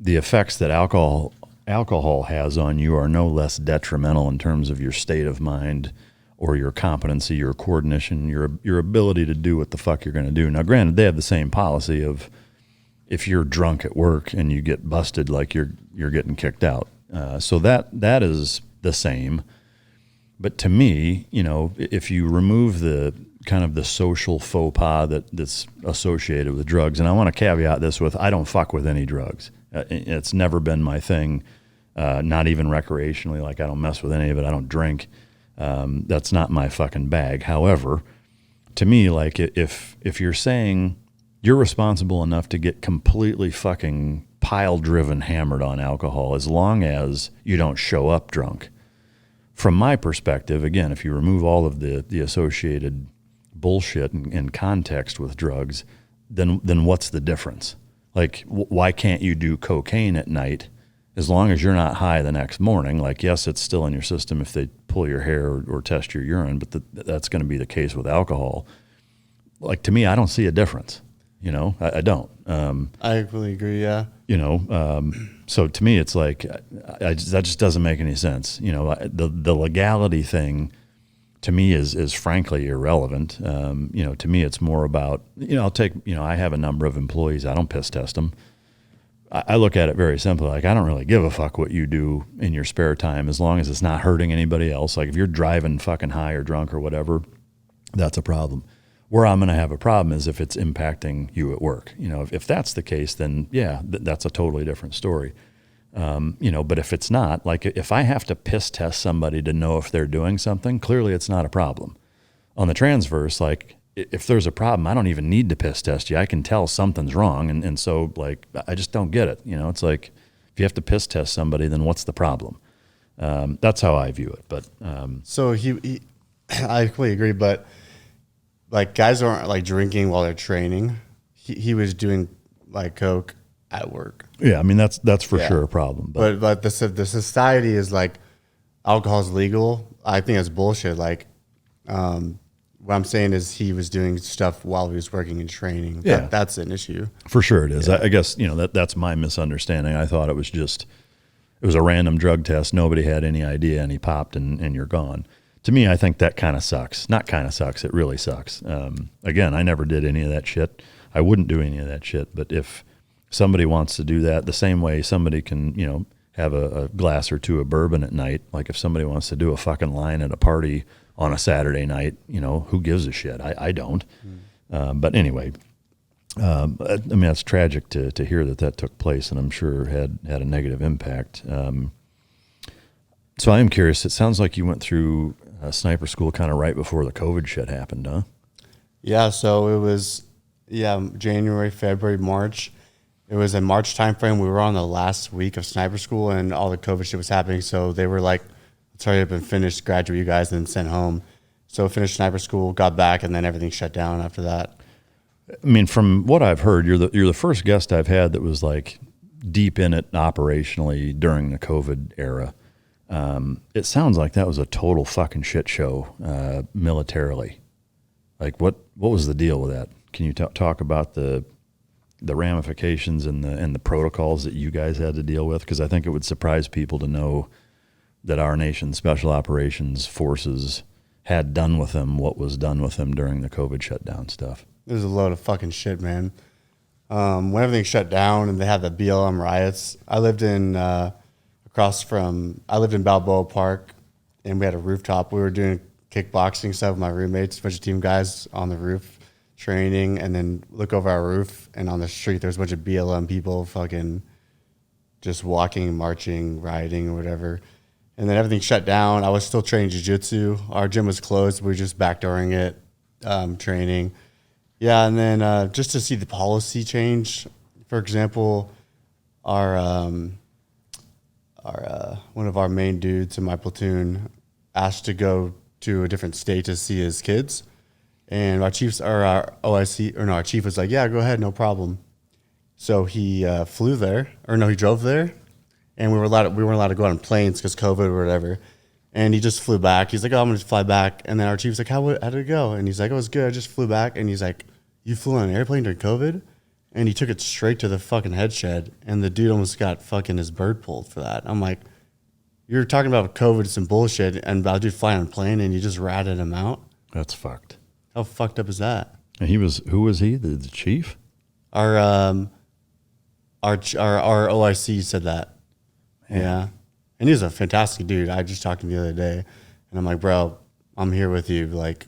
The effects that alcohol has on you are no less detrimental in terms of your state of mind or your competency, your coordination, your ability to do what the fuck you're going to do. Now, granted, they have the same policy of if you're drunk at work and you get busted, like you're getting kicked out. So that is the same. But to me, you know, if you remove the kind of the social faux pas that's associated with drugs, and I want to caveat this with, I don't fuck with any drugs. It's never been my thing, not even recreationally. Like, I don't mess with any of it. I don't drink. That's not my fucking bag. However, to me, like, if you're saying you're responsible enough to get completely fucking pile-driven hammered on alcohol as long as you don't show up drunk. From my perspective, again, if you remove all of the associated bullshit and context with drugs, then what's the difference? Like, why can't you do cocaine at night as long as you're not high the next morning? Like, yes, it's still in your system if they pull your hair or test your urine, but that's going to be the case with alcohol. Like, to me, I don't see a difference. You know, I don't. I completely agree, yeah. You know, so to me, it's like, that just doesn't make any sense. You know, the legality thing to me is frankly irrelevant. You know, to me, it's more about, you know, I have a number of employees. I don't piss test them. I look at it very simply. Like, I don't really give a fuck what you do in your spare time as long as it's not hurting anybody else. Like, if you're driving fucking high or drunk or whatever, that's a problem. Where I'm going to have a problem is if it's impacting you at work. You know, if that's the case, then yeah, that's a totally different story. You know, but if it's not, like, if I have to piss test somebody to know if they're doing something, clearly it's not a problem. On the transverse, like, if there's a problem, I don't even need to piss test you. I can tell something's wrong. And so, like, I just don't get it. You know, it's like, if you have to piss test somebody, then what's the problem? That's how I view it. But so I completely agree, but like, guys aren't like drinking while they're training. He was doing like coke at work. Yeah, I mean, that's for sure a problem. But the society is like, alcohol's legal. I think that's bullshit. Like, what I'm saying is he was doing stuff while he was working and training. Yeah, that's an issue. For sure it is. Yeah. I guess, you know, that's my misunderstanding. I thought it was a random drug test. Nobody had any idea, and he popped, and you're gone. To me, I think that kind of sucks. Not kind of sucks. It really sucks. Again, I never did any of that shit. I wouldn't do any of that shit. But if somebody wants to do that the same way somebody can, you know, have a glass or two of bourbon at night, like if somebody wants to do a fucking line at a party on a Saturday night, you know, who gives a shit? I don't. But anyway, I mean, that's tragic to hear that took place, and I'm sure had a negative impact. So I am curious. It sounds like you went through sniper school kind of right before the COVID shit happened, huh? Yeah, so it was, January, February, March. It was a March timeframe. We were on the last week of sniper school, and all the COVID shit was happening. So they were like, let's hurry up and finish, graduate you guys, and then sent home. So finished sniper school, got back, and then everything shut down after that. I mean, from what I've heard, you're the first guest I've had that was like deep in it operationally during the COVID era. It sounds like that was a total fucking shit show militarily. Like, what was the deal with that? Can you talk about the ramifications and the protocols that you guys had to deal with? Because I think it would surprise people to know that our nation's special operations forces had done with them what was done with them during the COVID shutdown stuff. There's a load of fucking shit, man. When everything shut down and they had the BLM riots, I lived in Balboa Park, and we had a rooftop. We were doing kickboxing stuff with my roommates, a bunch of team guys on the roof training, and then look over our roof, and on the street there's a bunch of BLM people fucking just walking, marching, rioting, or whatever. And then everything shut down. I was still training jiu-jitsu. Our gym was closed. We were just backdooring it, training. Yeah, and then just to see the policy change. For example, our one of our main dudes in my platoon asked to go to a different state to see his kids, and our chief was like, "Yeah, go ahead, no problem." So he flew there, he drove there, and we weren't allowed to go on planes because COVID or whatever. And he just flew back. He's like, "Oh, I'm gonna just fly back." And then our chief's like, "How did it go?" And he's like, "Oh, it was good. I just flew back." And he's like, "You flew on an airplane during COVID?" And he took it straight to the fucking head shed, and the dude almost got fucking his bird pulled for that. I'm like, You're talking about COVID, some bullshit, and about dude flying on a plane, and you just ratted him out. That's fucked. How fucked up is that? And who was he? The chief? Our OIC said that. Yeah. And he was a fantastic dude. I just talked to him the other day, and I'm like, bro, I'm here with you. Like,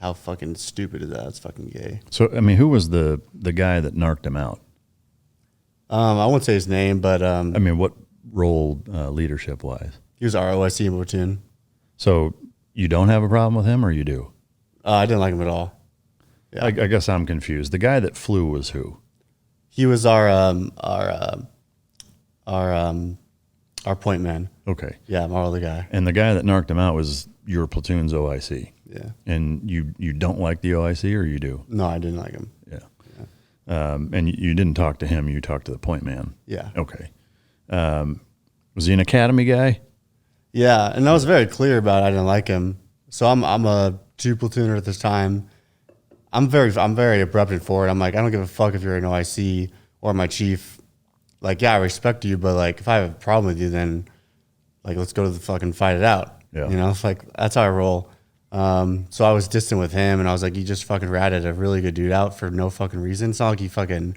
how fucking stupid is that? It's fucking gay. So, I mean, who was the guy that narked him out? I won't say his name, but I mean, what role leadership wise? he was our OIC in platoon. So you don't have a problem with him, or you do? I didn't like him at all. Yeah. I guess I'm confused. The guy that flew was who? He was our point man. Okay. Yeah, our other guy. And the guy that narked him out was your platoon's OIC. Yeah. And you don't like the OIC, or you do? No, I didn't like him. Yeah. And you didn't talk to him. You talked to the point man. Yeah. Okay. Was he an academy guy? Yeah, and I was very clear about it. I didn't like him. So I'm a 2 platooner at this time. I'm very abrupt and forward. I'm like, I don't give a fuck if you're an OIC or my chief. Like, yeah, I respect you, but like, if I have a problem with you, then like, let's go to the fucking fight it out. Yeah. You know, it's like, that's how I roll. So I was distant with him, and I was like, you just fucking ratted a really good dude out for no fucking reason. It's not like you fucking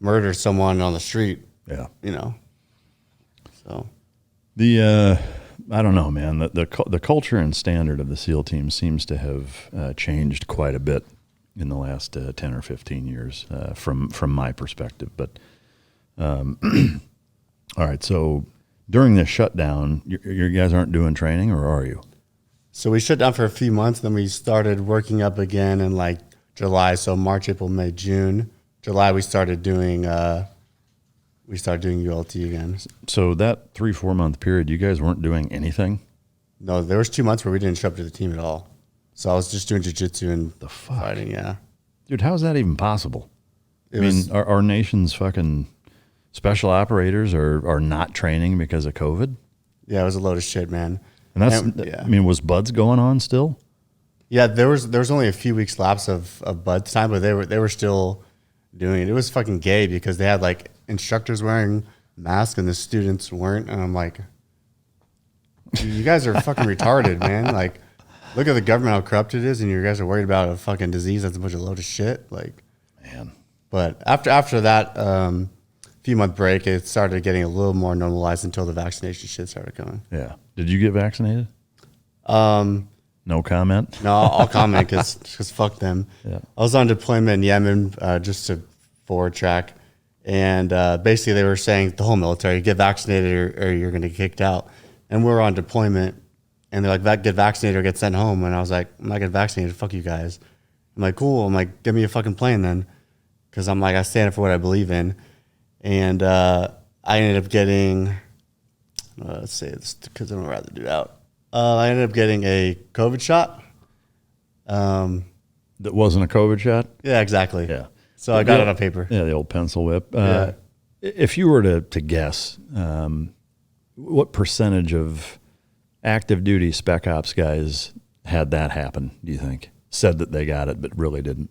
murdered someone on the street. Yeah. You know. So I don't know, man. The culture and standard of the SEAL team seems to have changed quite a bit in the last 10 or 15 years from my perspective. But all right, so during this shutdown, you guys aren't doing training, or are you? So we shut down for a few months, then we started working up again in like July. So March, April, May, June. July we started doing ULT again. So that 3-4 month period, you guys weren't doing anything? No, there was 2 months where we didn't show up to the team at all. So I was just doing jiu-jitsu and the fuck? fighting, yeah. Dude, how is that even possible? Our nation's fucking special operators are not training because of COVID? Yeah, it was a load of shit, man. And I mean, was buds going on still? Yeah, there was only a few weeks lapse of buds time, but they were still doing it. It was fucking gay because they had like instructors wearing masks and the students weren't, and I'm like, you guys are fucking retarded, man. Like, look at the government, how corrupt it is, and you guys are worried about a fucking disease that's a bunch of load of shit. Like, man. But after that few month break, it started getting a little more normalized until the vaccination shit started coming. Yeah. Did you get vaccinated? No comment? No, I'll comment because fuck them. Yeah. I was on deployment in Yemen, just to forward track. And basically they were saying the whole military, get vaccinated or you're going to get kicked out. And we're on deployment. And they're like, get vaccinated or get sent home. And I was like, I'm not getting vaccinated. Fuck you guys. I'm like, cool. I'm like, give me a fucking plane then. Because I'm like, I stand up for what I believe in. And I ended up getting, let's say this because I don't rather do it out. I ended up getting a COVID shot. That wasn't a COVID shot? Yeah, exactly. Yeah. So I got it on paper. Yeah, the old pencil whip. Yeah. If you were to guess, what percentage of active duty spec ops guys had that happen, do you think? Said that they got it, but really didn't?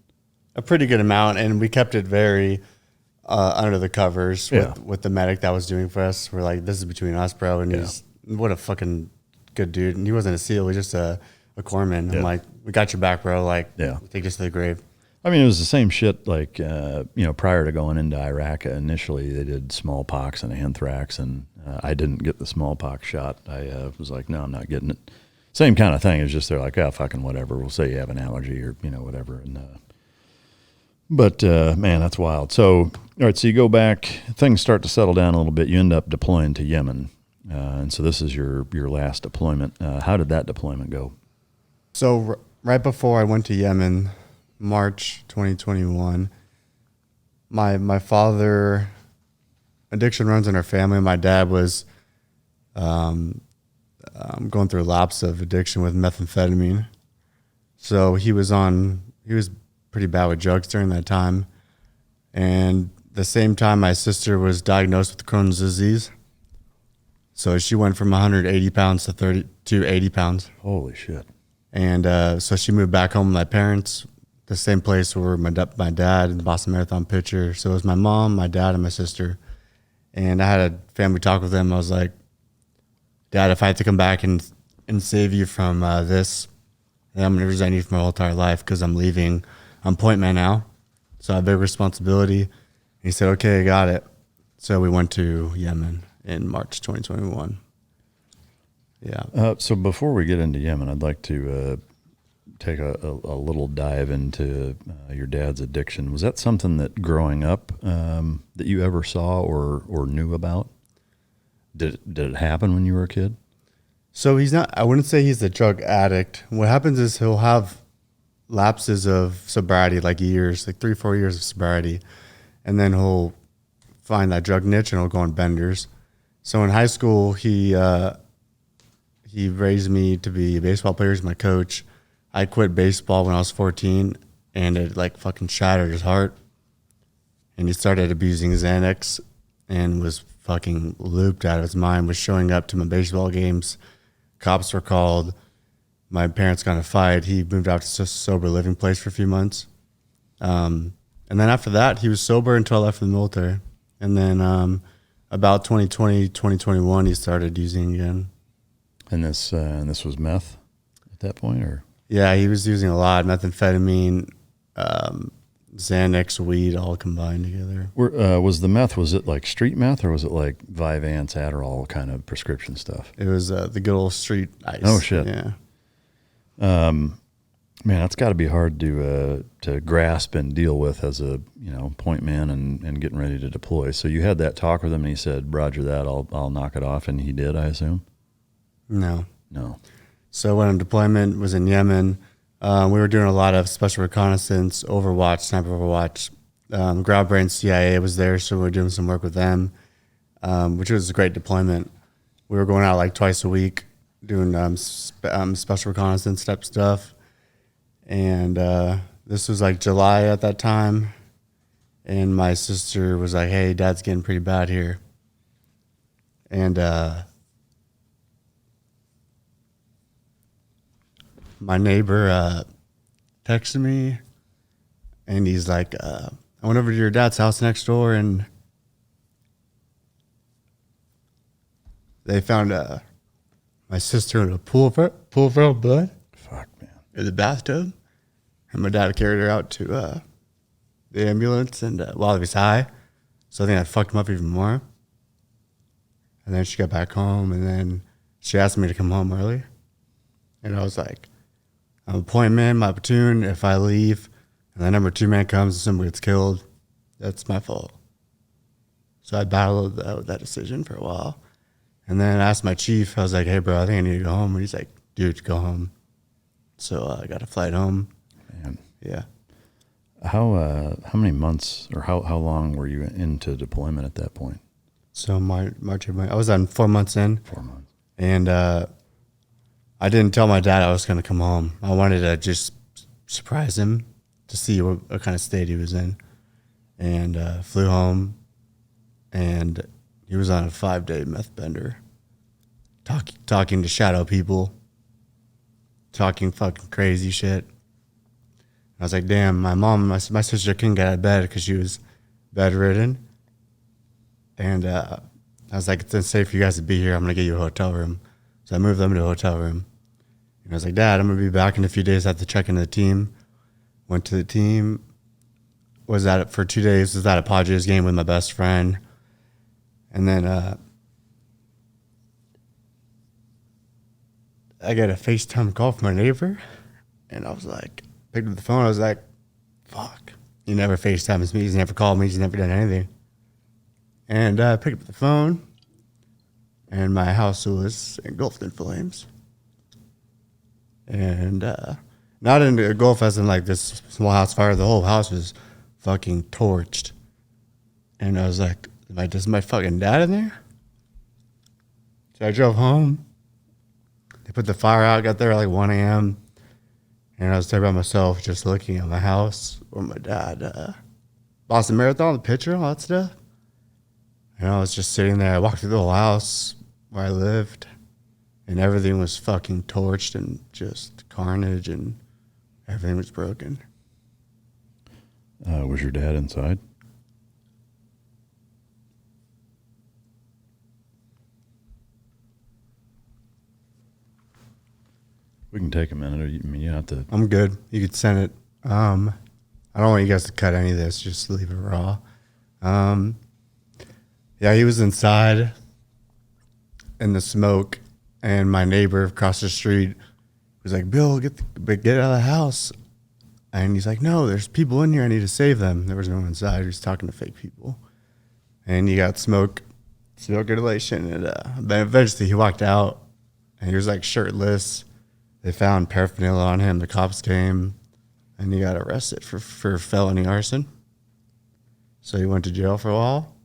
A pretty good amount, and we kept it very under the covers with the medic that was doing for us. We're like, this is between us, bro. And he's what a fucking good dude. And he wasn't a SEAL, he was just a corpsman. I'm like, we got your back, bro. Like, take this to the grave. I mean, it was the same shit. Like, prior to going into Iraq, initially they did smallpox and anthrax, and I didn't get the smallpox shot. I was like, no, I'm not getting it. Same kind of thing. It's just they're like, oh, fucking whatever. We'll say you have an allergy or whatever. And but man, that's wild. So, all right, so you go back, things start to settle down a little bit. You end up deploying to Yemen, and so this is your last deployment. How did that deployment go? So right before I went to Yemen, March 2021, my father, addiction runs in our family. My dad was going through a lapse of addiction with methamphetamine. So he was pretty bad with drugs during that time. And the same time, my sister was diagnosed with Crohn's disease. So she went from 180 pounds to 80 pounds. Holy shit. And so she moved back home with my parents, the same place where my dad, the Boston Marathon pitcher. So it was my mom, my dad, and my sister. And I had a family talk with them. I was like, Dad, if I have to come back and save you from this, then I'm going to resign you from my whole entire life because I'm leaving. I'm point man now, so I have big responsibility. And he said, okay, I got it. So we went to Yemen in March 2021. Yeah. So before we get into Yemen, I'd like to take a little dive into your dad's addiction. Was that something that growing up that you ever saw or knew about? Did it happen when you were a kid? So he's not, I wouldn't say he's a drug addict. What happens is he'll have lapses of sobriety, like years, like 3-4 years of sobriety. And then he'll find that drug niche and he'll go on benders. So in high school, he raised me to be a baseball player. He's my coach. I quit baseball when I was 14 and it like fucking shattered his heart. And he started abusing Xanax and was fucking looped out of his mind, was showing up to my baseball games. Cops were called. My parents got in a fight. He moved out to a sober living place for a few months. And then after that, he was sober until I left for the military. And then about 2020, 2021, he started using again. And this was meth at that point, or? Yeah, he was using a lot, methamphetamine, Xanax, weed, all combined together. Was the meth, was it like street meth or was it like Vyvanse, Adderall kind of prescription stuff? It was the good old street ice. Oh, shit. Yeah. Man, that's got to be hard to grasp and deal with as a point man and getting ready to deploy. So you had that talk with him, and he said, "Roger that, I'll knock it off," and he did, I assume. No. So when deployment was in Yemen, we were doing a lot of special reconnaissance, Overwatch, sniper Overwatch. Ground Brain CIA was there, so we were doing some work with them, which was a great deployment. We were going out like twice a week doing special reconnaissance type stuff. And this was like July at that time. And my sister was like, hey, Dad's getting pretty bad here. And my neighbor texted me, and he's like, I went over to your dad's house next door, and they found my sister in a pool of blood. Fuck, man. In the bathtub. And my dad carried her out to the ambulance, and while he was high. So I think that fucked him up even more. And then she got back home, and then she asked me to come home early. And I was like, I'm a point man, my platoon. If I leave and the number 2 man comes and somebody gets killed, that's my fault. So I battled that decision for a while. And then I asked my chief, I was like, hey, bro, I think I need to go home. And he's like, dude, go home. So I got a flight home. Man. Yeah. How many months or how long were you into deployment at that point? So March, I was on 4 months in. 4 months. And I didn't tell my dad I was going to come home. I wanted to just surprise him to see what kind of state he was in. And flew home, and he was on a 5-day meth bender, talking to shadow people, talking fucking crazy shit. I was like, damn, my sister couldn't get out of bed because she was bedridden. And I was like, it's unsafe for you guys to be here. I'm going to get you a hotel room. So I moved them to a hotel room. And I was like, Dad, I'm going to be back in a few days. I have to check into the team. Went to the team. Was at it for 2 days. Was at a Padres game with my best friend. And then I got a FaceTime call from my neighbor. And I was like, picked up the phone. I was like, fuck. He never FaceTimes me. He's never called me. He's never done anything. And I picked up the phone. And my house was engulfed in flames. And not in the Gulf as in like this small house fire. The whole house was fucking torched. And I was like, is my fucking dad in there? So I drove home. They put the fire out. Got there at like 1 a.m. And I was there by myself just looking at my house where my dad Boston Marathon, the picture, all that stuff. And I was just sitting there. I walked through the whole house where I lived. And everything was fucking torched and just carnage, and everything was broken. Was your dad inside? We can take a minute. I mean, you have to. I'm good. You could send it. I don't want you guys to cut any of this. Just leave it raw. Yeah, he was inside in the smoke, and my neighbor across the street was like, "Bill, get out of the house." And he's like, "No, there's people in here. I need to save them." There was no one inside. He was talking to fake people. And you got smoke inhalation. And then eventually he walked out, and he was like shirtless. They found paraphernalia on him. The cops came, and he got arrested for felony arson. So he went to jail for a while.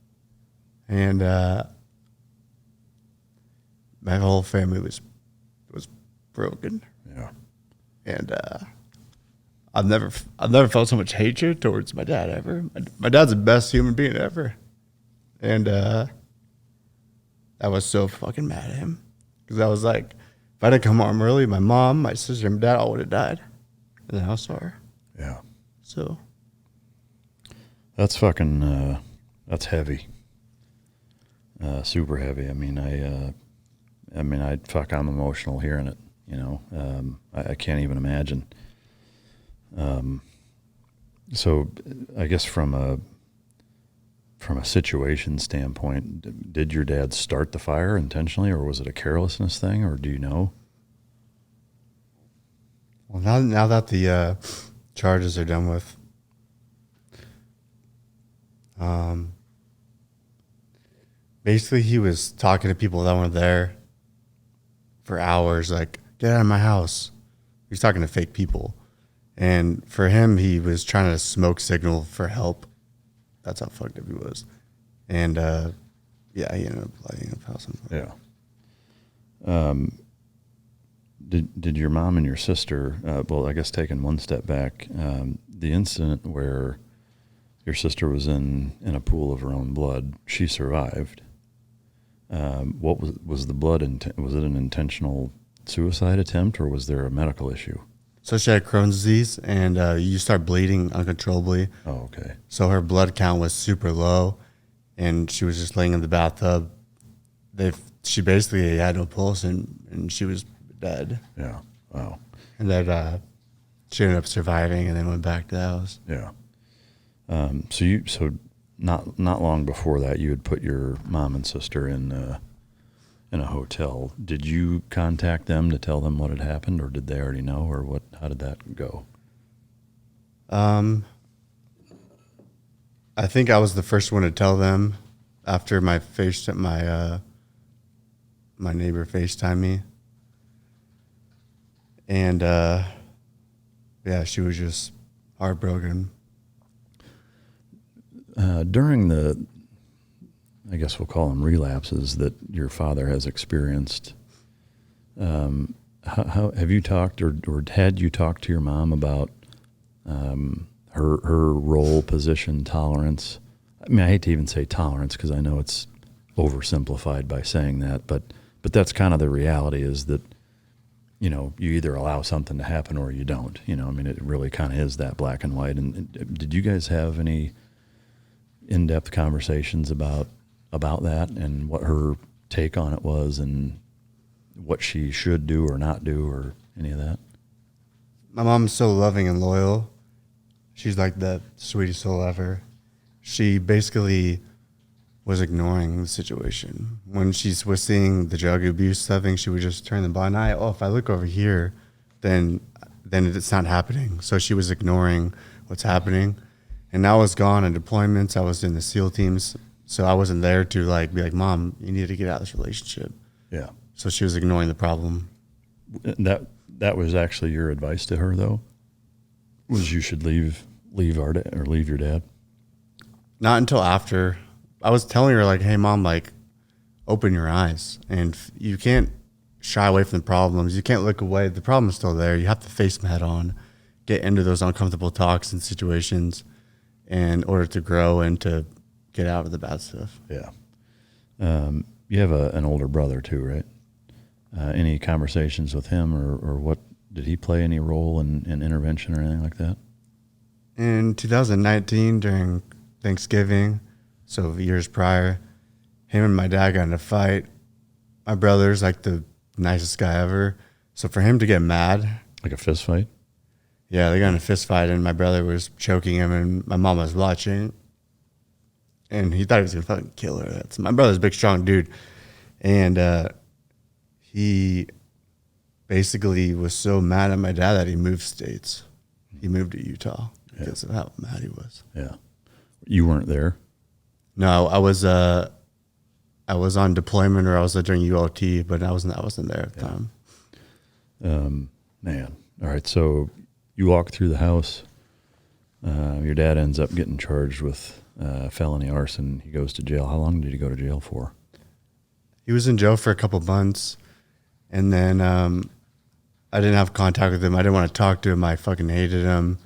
And my whole family was broken. Yeah. And I've never felt so much hatred towards my dad ever. My dad's the best human being ever. And I was so fucking mad at him. Because I was like, if I didn't come home early, my mom, my sister, and my dad all would have died in the house fire. Yeah. So. That's fucking, that's heavy. Super heavy. I mean, I'm emotional hearing it, you know. I can't even imagine. So I guess from a situation standpoint, did your dad start the fire intentionally, or was it a carelessness thing, or do you know? Well, now that the charges are done with, basically he was talking to people that weren't there for hours, like, "Get out of my house." He was talking to fake people. And for him, he was trying to smoke signal for help. That's how fucked up he was. And, yeah, he ended up lighting up house on fire. Yeah. Did your mom and your sister, well, I guess taking one step back, the incident where your sister was in a pool of her own blood, she survived. What was the blood? Was it an intentional suicide attempt, or was there a medical issue? So she had Crohn's disease, and you start bleeding uncontrollably. Oh, okay. So her blood count was super low, and she was just laying in the bathtub. She basically had no pulse, and she was dead. Yeah. Wow. And then she ended up surviving, and then went back to the house. Yeah. So not long before that, you had put your mom and sister in a hotel. Did you contact them to tell them what had happened, or did they already know, or what? How did that go? I think I was the first one to tell them after my neighbor FaceTimed me. And yeah, she was just heartbroken. During the, I guess we'll call them relapses that your father has experienced, how have you talked, or had you talked to your mom about her role, position, tolerance? I mean, I hate to even say tolerance because I know it's oversimplified by saying that, but that's kind of the reality, is that, you know, you either allow something to happen or you don't. You know, I mean, it really kind of is that black and white. And did you guys have any in-depth conversations about that and what her take on it was, and what she should do or not do, or any of that? My mom's so loving and loyal. She's like the sweetest soul ever. She basically was ignoring the situation. When she was seeing the drug abuse stuff, she would just turn the blind eye. Oh, if I look over here, then it's not happening. So she was ignoring what's happening. And I was gone on deployments. I was in the SEAL teams. So I wasn't there to be like, "Mom, you need to get out of this relationship." Yeah. So she was ignoring the problem. That was actually your advice to her, though? Was you should leave your dad? Not until after. I was telling her, like, "Hey, Mom, open your eyes. And you can't shy away from the problems. You can't look away. The problem's still there. You have to face them head on. Get into those uncomfortable talks and situations in order to grow and to get out of the bad stuff." Yeah. You have an older brother too, right? Any conversations with him, or what? Did he play any role in intervention or anything like that? In 2019, during Thanksgiving, so years prior, him and my dad got in a fight. My brother's like the nicest guy ever. So for him to get mad, Like a fist fight? yeah, they got in a fist fight, and my brother was choking him, and my mom was watching, and he thought he was gonna fucking kill her. My brother's a big, strong dude, and he basically was so mad at my dad that he moved states. He moved to Utah because of how mad he was. Yeah. You weren't there? No, I was on deployment, or I was during ULT, but I wasn't there at the time. Man. All right. So you walk through the house. Your dad ends up getting charged with felony arson. He goes to jail. How long did he go to jail for? He was in jail for a couple months, and then I didn't have contact with him. I didn't want to talk to him. I fucking hated him.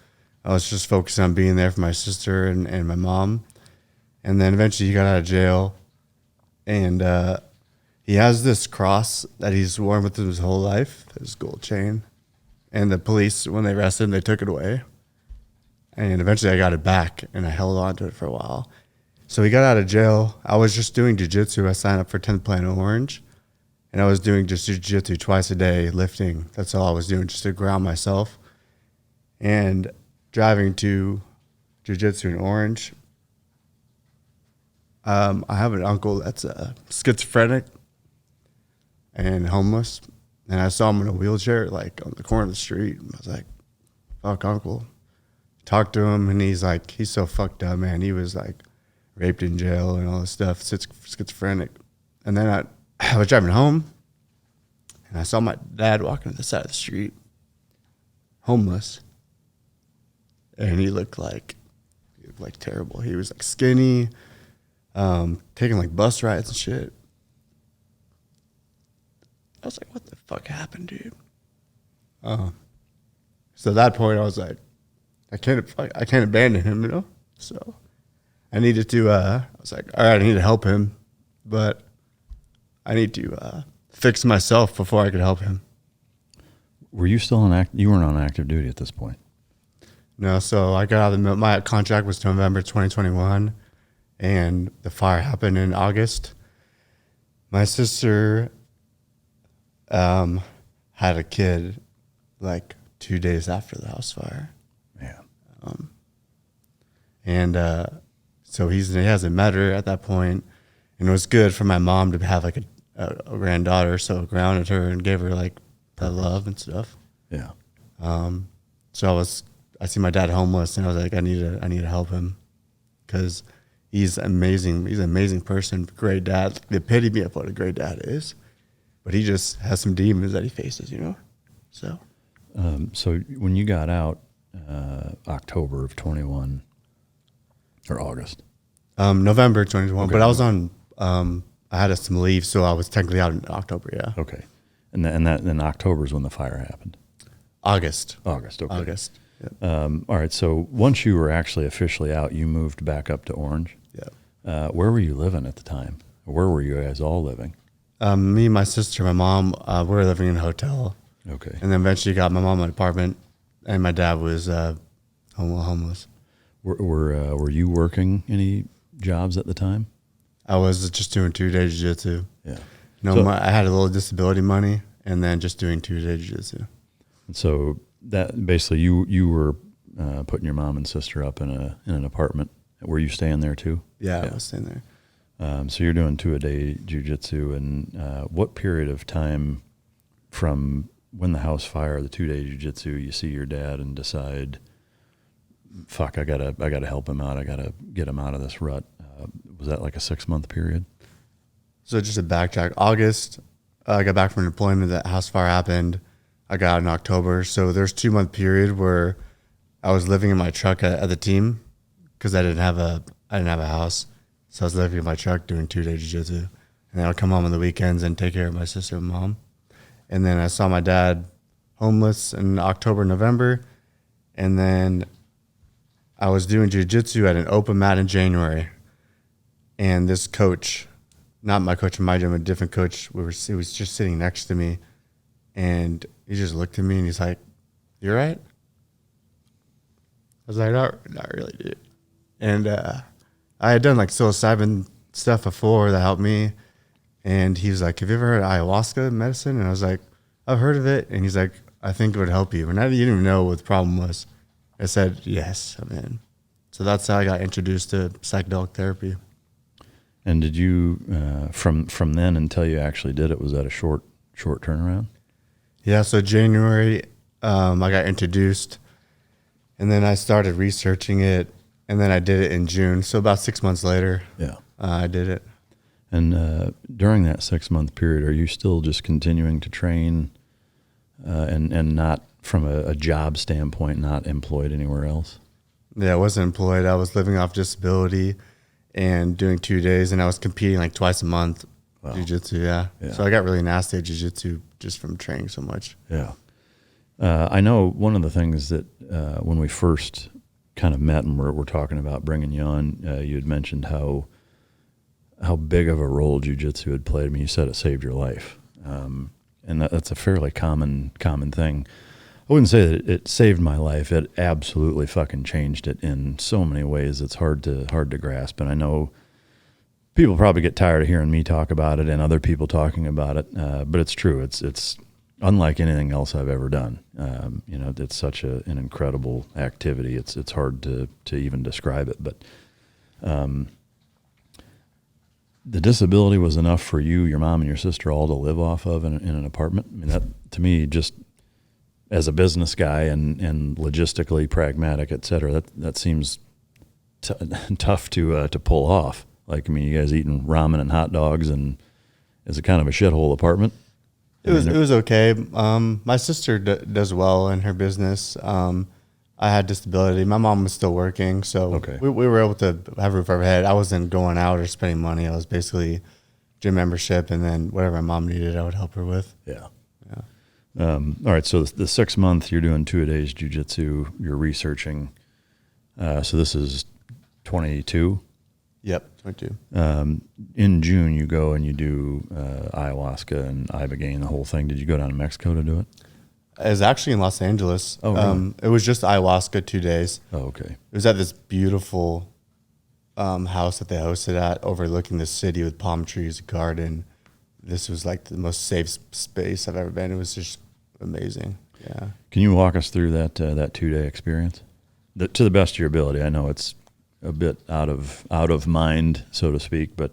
I was just focused on being there for my sister and my mom. And then eventually he got out of jail, and he has this cross that he's worn with him his whole life, his gold chain. And the police, when they arrested him, they took it away. And eventually I got it back, and I held on to it for a while. So he got out of jail. I was just doing jiu-jitsu. I signed up for 10th Planet Orange, and I was doing just jiu-jitsu twice a day, lifting. That's all I was doing, just to ground myself. And driving to jiu-jitsu in Orange, I have an uncle that's schizophrenic and homeless, and I saw him in a wheelchair, like on the corner of the street. I was like, fuck, uncle. Talked to him, and he's so fucked up, man. He was like raped in jail and all this stuff, schizophrenic. And then I was driving home, and I saw my dad walking to the side of the street, homeless. And he looked like terrible. He was like skinny, taking like bus rides and shit. I was like, what the fuck happened, dude? So at that point I was like, I can't abandon him, you know? So I needed to, I was like, all right, I need to help him, but I need to fix myself before I could help him. Were you still you weren't on active duty at this point? No, so I got out of my contract was November 2021, and the fire happened in August. My sister had a kid like 2 days after the house fire. Yeah. So he hasn't met her at that point, and it was good for my mom to have like a granddaughter, so it grounded her and gave her like that love and stuff. Yeah. So I see my dad homeless, and I was like, I need to help him, because he's amazing. He's an amazing person, great dad, the epitome of what a great dad is. But he just has some demons that he faces, you know. So when you got out, October of 21 or August, November 2021. Okay. But I was on. I had some leave, so I was technically out in October. Yeah. Okay, and then October is when the fire happened. August. Okay. August. Yep. All right. So once you were actually officially out, you moved back up to Orange. Yeah. Where were you living at the time? Where were you guys all living? Me, my sister, my mom, we were living in a hotel. Okay. And then eventually got my mom an apartment, and my dad was homeless. Were you working any jobs at the time? I was just doing 2-day jiu-jitsu. Yeah. I had a little disability money, and then just doing 2-day jiu-jitsu. So that basically you were putting your mom and sister up in an apartment. Were you staying there too? Yeah, I was staying there. So you're doing 2-a-day jiu-jitsu, and what period of time from when the house fire, the 2-day jiu-jitsu, you see your dad and decide, fuck, I gotta help him out. I gotta get him out of this rut. Was that like a 6-month period? So just to backtrack, August, I got back from deployment. That house fire happened. I got out in October. So there's 2-month period where I was living in my truck at the team, because I didn't have a house. So I was living in my truck doing 2-day jiu-jitsu. And then I'd come home on the weekends and take care of my sister and mom. And then I saw my dad homeless in October, November. And then I was doing jiu-jitsu at an open mat in January. And this coach, not my coach in my gym, a different coach, he was just sitting next to me. And he just looked at me and he's like, "You all right?" I was like, not really, dude. And I had done like psilocybin stuff before that helped me. And he was like, "Have you ever heard of ayahuasca medicine?" And I was like, I've heard of it. And he's like, I think it would help you. And I didn't even know what the problem was. I said, yes, I'm in. So that's how I got introduced to psychedelic therapy. And did you, from then until you actually did it, was that a short turnaround? Yeah, so January, I got introduced, and then I started researching it, and then I did it in June. So about 6 months later, I did it. And during that 6-month period, are you still just continuing to train and not from a job standpoint, not employed anywhere else? Yeah, I wasn't employed. I was living off disability and doing 2 days, and I was competing like twice a month. Wow. Jiu-jitsu, yeah. So I got really nasty at jiu-jitsu just from training so much. Yeah. I know one of the things that when we first kind of met and we're talking about bringing you on, you had mentioned how big of a role jiu-jitsu had played. I mean, you said it saved your life. And that's a fairly common thing. I wouldn't say that it saved my life. It absolutely fucking changed it in so many ways. It's hard to grasp. And I know people probably get tired of hearing me talk about it and other people talking about it. But it's true. It's unlike anything else I've ever done. It's such an incredible activity. It's hard to even describe it. But the disability was enough for you, your mom, and your sister all to live off of in an apartment. I mean, that to me, just as a business guy and logistically pragmatic, et cetera, that seems tough to pull off. Like, I mean, you guys eating ramen and hot dogs, and is it kind of a shithole apartment? It was okay. My sister does well in her business. I had disability. My mom was still working, so we were able to have a roof over our head. I wasn't going out or spending money. I was basically gym membership, and then whatever my mom needed, I would help her with. Yeah. All right, so the 6 month, you're doing 2-a-days jiu-jitsu, you're researching. So this is 22? Yep, 22. In June, you go and you do ayahuasca and ibogaine, the whole thing. Did you go down to Mexico to do it? It was actually in Los Angeles. Oh, really? It was just ayahuasca 2 days. Oh, okay. It was at this beautiful house that they hosted at, overlooking the city with palm trees, a garden. This was like the most safe space I've ever been. It was just amazing. Yeah. Can you walk us through that 2-day experience to the best of your ability? I know it's a bit out of mind, so to speak, but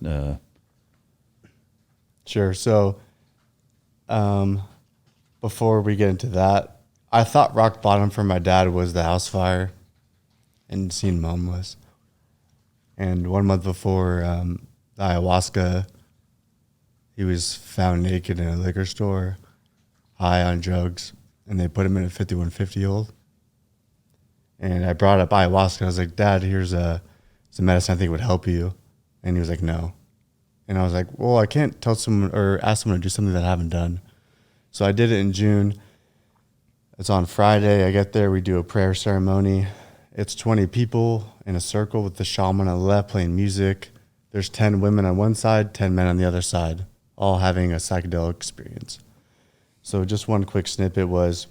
sure. So, before we get into that, I thought rock bottom for my dad was the house fire and seeing him homeless. And 1 month before the ayahuasca, he was found naked in a liquor store, high on drugs, and they put him in a 5150 hold. And I brought up ayahuasca. I was like, Dad, here's some medicine I think would help you. And he was like, no. And I was like, well, I can't tell someone or ask someone to do something that I haven't done. So I did it in June. It's on Friday. I get there. We do a prayer ceremony. It's 20 people in a circle with the shaman on the left playing music. There's 10 women on one side, 10 men on the other side, all having a psychedelic experience. So just one quick snippet was,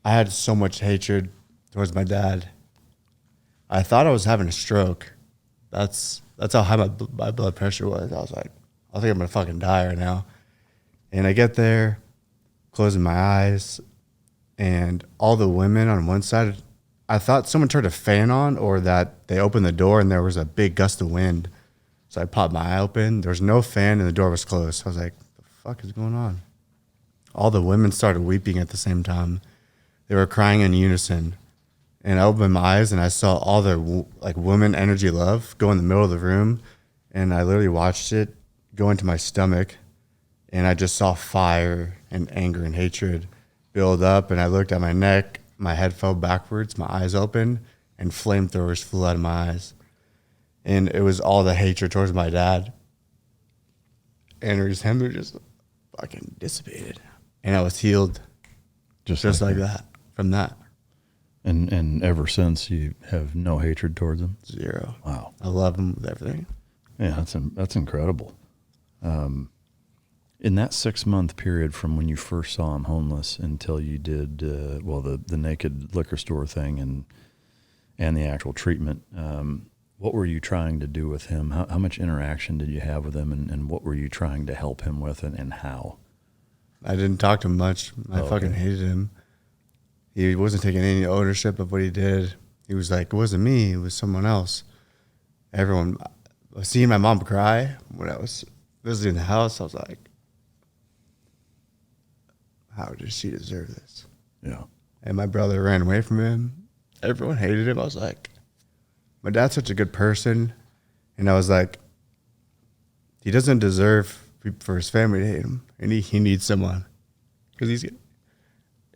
I had so much hatred towards my dad. I thought I was having a stroke. That's how high my blood pressure was. I was like, I think I'm gonna fucking die right now. And I get there, closing my eyes, and all the women on one side, I thought someone turned a fan on or that they opened the door and there was a big gust of wind. So I popped my eye open. There was no fan and the door was closed. So I was like, what the fuck is going on? All the women started weeping at the same time. They were crying in unison. And I opened my eyes and I saw all their woman energy love go in the middle of the room. And I literally watched it go into my stomach. And I just saw fire and anger and hatred build up. And I looked at my neck. My head fell backwards. My eyes opened. And flamethrowers flew out of my eyes. And it was all the hatred towards my dad. And him were just fucking dissipated. And I was healed just like that from that. And ever since, you have no hatred towards him? Zero. Wow. I love him with everything. Yeah, that's incredible. In that 6 month period from when you first saw him homeless until you did the naked liquor store thing and the actual treatment, what were you trying to do with him? How much interaction did you have with him, and what were you trying to help him with, and how? I didn't talk to him much. I fucking hated him. He wasn't taking any ownership of what he did. He was like, it wasn't me, it was someone else. Everyone, seeing my mom cry when I was visiting the house, I was like, how does she deserve this? Yeah. And my brother ran away from him. Everyone hated him. I was like, my dad's such a good person. And I was like, he doesn't deserve for his family to hate him. And he needs someone. Because he's,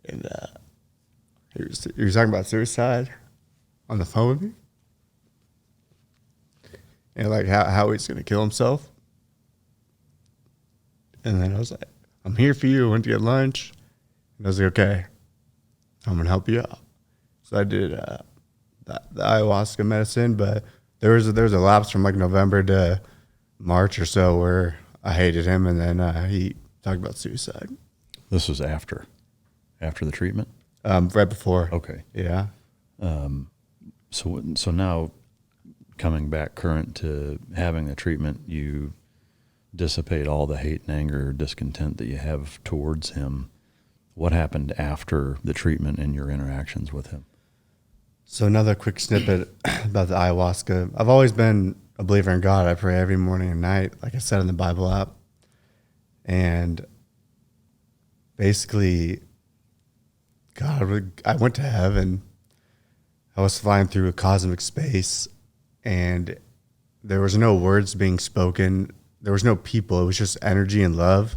and he was talking about suicide on the phone with me. And like how he's going to kill himself. And then I was like, I'm here for you. I went to get lunch. And I was like, okay, I'm going to help you out. So I did the ayahuasca medicine, but there was a lapse from like November to March or so where I hated him, and then he talked about suicide. This was after the treatment? Right before. Okay. Yeah. So now coming back current to having the treatment, you dissipate all the hate and anger, discontent that you have towards him. What happened after the treatment and your interactions with him? So another quick snippet about the ayahuasca. I've always been a believer in God. I pray every morning and night, like I said in the Bible app. And basically, I went to heaven. I was flying through a cosmic space, and there was no words being spoken. There was no people. It was just energy and love.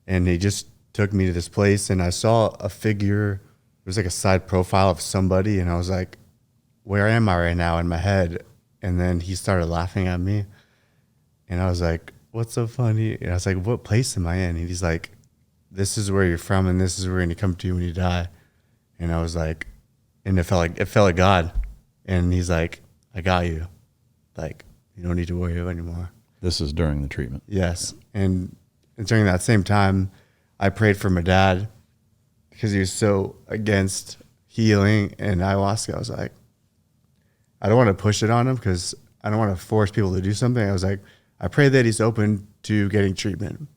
And he just took me to this place, and I saw a figure. It was like a side profile of somebody, and I was like, where am I right now in my head? And then he started laughing at me, and I was like, what's so funny? And I was like, what place am I in? And he's like, this is where you're from, and this is where you're going to come to when you die. And I was like, and it felt like God. And he's like, I got you. Like, you don't need to worry about it anymore. This is during the treatment? Yes. And during that same time, I prayed for my dad because he was so against healing and ayahuasca. I was like, I don't want to push it on him because I don't want to force people to do something. I was like, I pray that he's open to getting treatment.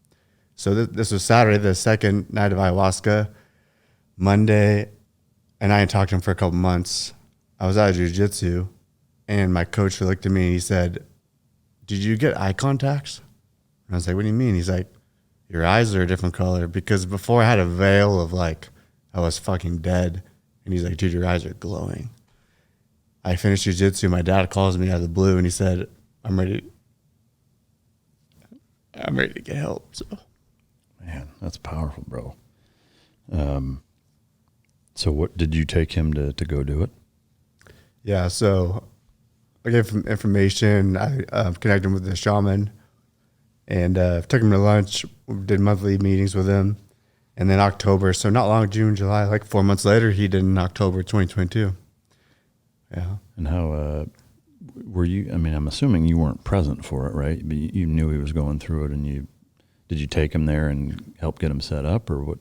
So this was Saturday, the second night of ayahuasca. Monday, and I hadn't talked to him for a couple months. I was out of jiu-jitsu, and my coach looked at me and he said, did you get eye contacts? And I was like, what do you mean? He's like, your eyes are a different color. Because before I had a veil of like, I was fucking dead. And he's like, dude, your eyes are glowing. I finished jiu-jitsu. My dad calls me out of the blue and he said, I'm ready to get help. So, man, that's powerful, bro. So what did you take him to go do it? Yeah, so I gave him information. I connected him with the shaman and took him to lunch. We did monthly meetings with him. And then October, so not long, June, July, like 4 months later, he did in October 2022. Yeah. And how were you? I mean, I'm assuming you weren't present for it, right? But you knew he was going through it, and did you take him there and help get him set up, or what?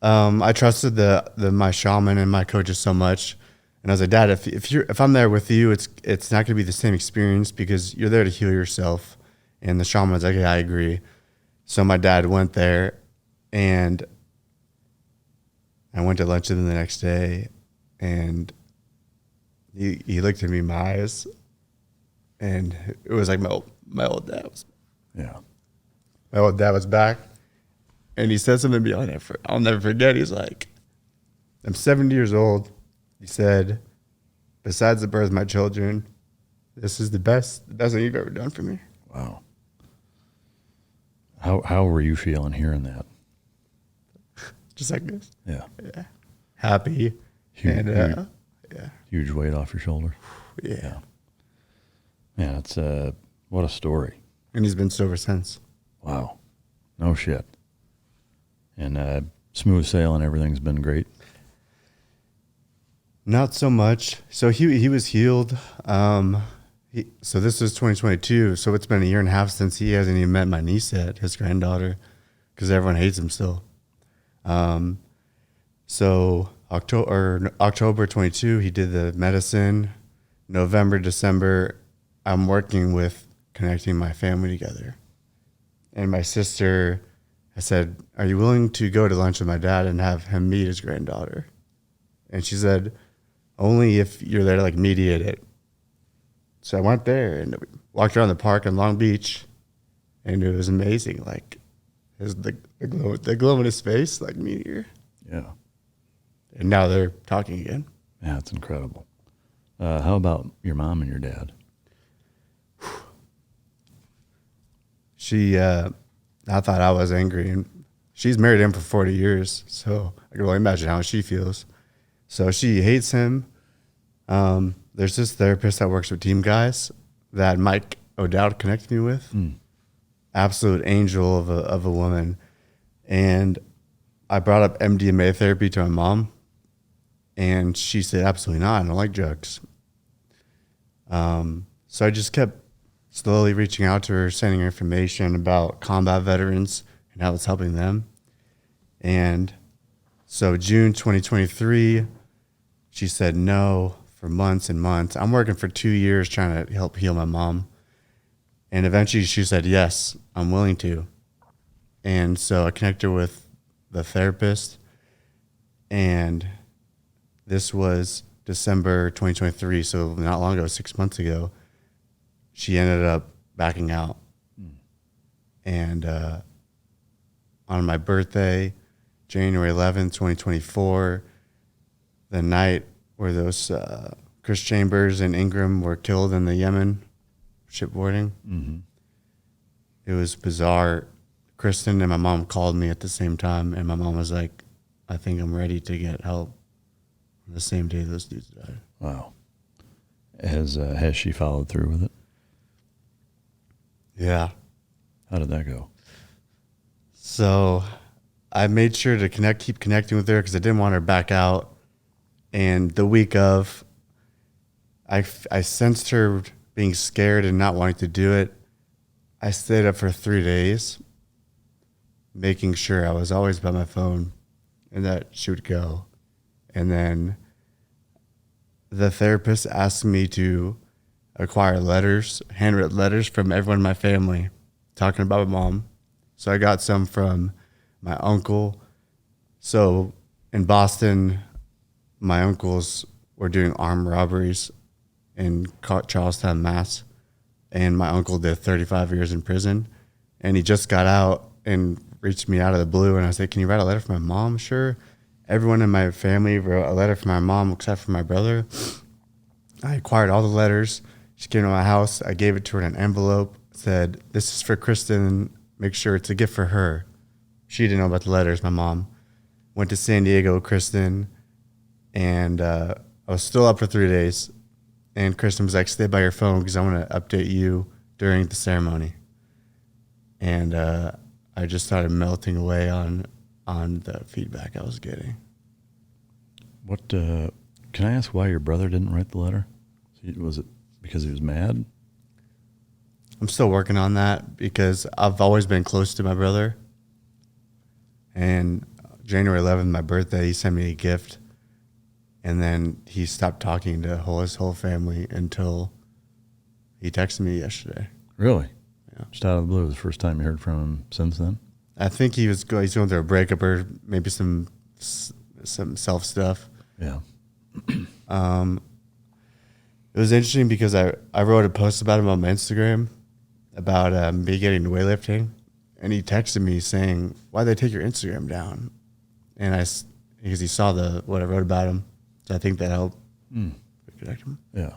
I trusted my shaman and my coaches so much, and I was like, Dad, if I'm there with you, it's not going to be the same experience because you're there to heal yourself. And the shaman was like, yeah, I agree. So my dad went there, and I went to lunch with him the next day, and he looked at me in my eyes, and it was like my old dad was. Yeah. My old dad was back, and he said something to me I'll never forget. He's like, I'm 70 years old. He said, besides the birth of my children, this is the best thing you've ever done for me. Wow. How were you feeling hearing that? Just like this. Yeah. Yeah. Happy. Huge, yeah. Huge weight off your shoulders. Yeah. Man, it's what a story. And he's been sober since. Wow. No shit. And smooth sailing, everything's been great. Not so much. So he was healed. So this is 2022. So it's been a year and a half since he hasn't even met my niece yet, his granddaughter, because everyone hates him still. So October 22, he did the medicine. November, December, I'm working with connecting my family together. And my sister I said, "Are you willing to go to lunch with my dad and have him meet his granddaughter?" And she said, "Only if you're there to like mediate it." So I went there and we walked around the park in Long Beach, and it was amazing. Like, the glow in his face, like meteor. Yeah. And now they're talking again. Yeah, it's incredible. How about your mom and your dad? I thought I was angry, and she's married him for 40 years, so I can only imagine how she feels. So she hates him. There's this therapist that works with team guys that Mike O'Dowd connected me with. Absolute angel of a woman. And I brought up MDMA therapy to my mom, and she said, "Absolutely not. I don't like drugs." So I just kept slowly reaching out to her, sending her information about combat veterans and how it's helping them. And so June 2023, she said no for months and months. I'm working for 2 years trying to help heal my mom. And eventually she said, "Yes, I'm willing to." And so I connected her with the therapist. And this was December 2023, so not long ago, 6 months ago. She ended up backing out. And on my birthday, January 11th, 2024, the night where those Chris Chambers and Ingram were killed in the Yemen shipboarding, it was bizarre. Kristen and my mom called me at the same time, and my mom was like, "I think I'm ready to get help." The same day those dudes died. Wow. Has she followed through with it? Yeah. How did that go? So I made sure to keep connecting with her because I didn't want her back out. And the week of, I sensed her being scared and not wanting to do it. I stayed up for 3 days, making sure I was always by my phone and that she would go. And then the therapist asked me to acquire letters, handwritten letters from everyone in my family talking about my mom. So I got some from my uncle. So in Boston, my uncles were doing armed robberies in Charlestown, Mass. And my uncle did 35 years in prison. And he just got out and reached me out of the blue. And I said, "Can you write a letter for my mom?" "Sure." Everyone in my family wrote a letter for my mom except for my brother. I acquired all the letters. She came to my house. I gave it to her in an envelope. Said, "This is for Kristen. Make sure it's a gift for her." She didn't know about the letters, my mom. Went to San Diego with Kristen. And I was still up for 3 days. And Kristen was like, "Stay by your phone because I want to update you during the ceremony." And I just started melting away on the feedback I was getting. What can I ask why your brother didn't write the letter? Was it because he was mad? I'm still working on that because I've always been close to my brother. And January 11th, my birthday, he sent me a gift. And then he stopped talking to his whole family until he texted me yesterday. Really? Yeah. Just out of the blue, the first time you heard from him since then? I think he's going through a breakup or maybe some self stuff. Yeah. It was interesting because I wrote a post about him on my Instagram about me getting into weightlifting, and he texted me saying, "Why'd they take your Instagram down?" And because he saw what I wrote about him, so I think that helped connect him. Yeah.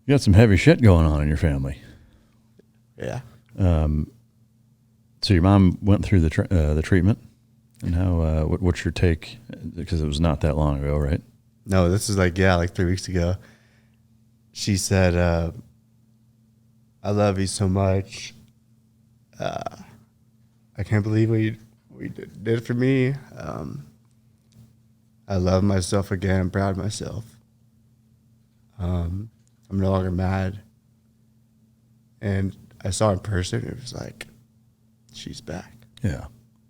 You got some heavy shit going on in your family. Yeah. So your mom went through the treatment, and how? What's your take? Because it was not that long ago, right? No, this is like 3 weeks ago. She said, "I love you so much. I can't believe what you did for me. I love myself again. I'm proud of myself. I'm no longer mad." And I saw her in person. It was like, she's back. Yeah.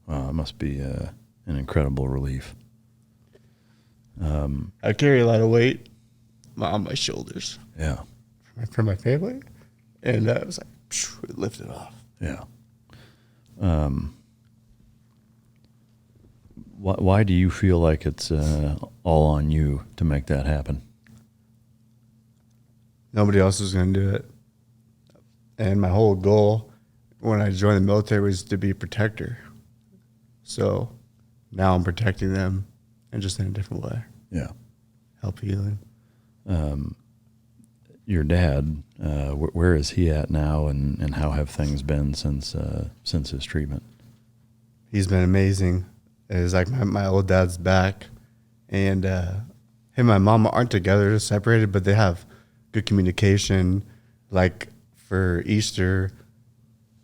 It must be an incredible relief. I carry a lot of weight on my shoulders. Yeah. For my family. And it was like, it lifted off. Yeah. Why do you feel like it's all on you to make that happen? Nobody else was going to do it. And my whole goal when I joined the military was to be a protector. So now I'm protecting them and just in a different way. Yeah. Help healing. Your dad, where is he at now, and how have things been since his treatment? He's been amazing. It's like my old dad's back, and him and my mom aren't together, they're separated, but they have good communication. Like for Easter,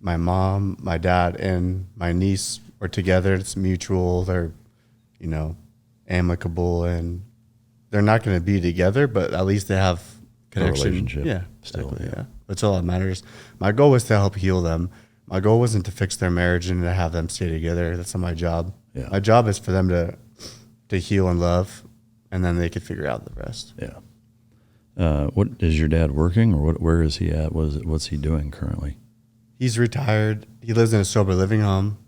my mom, my dad, and my niece were together. It's mutual. They're, amicable, and they're not going to be together, but at least they have connection. A relationship. Yeah, still. exactly, yeah. That's all that matters. My goal was to help heal them. My goal wasn't to fix their marriage and to have them stay together. That's not my job. Yeah. My job is for them to heal and love, and then they could figure out the rest. Yeah. What is your dad working, or where is he at? What's he doing currently? He's retired. He lives in a sober living home,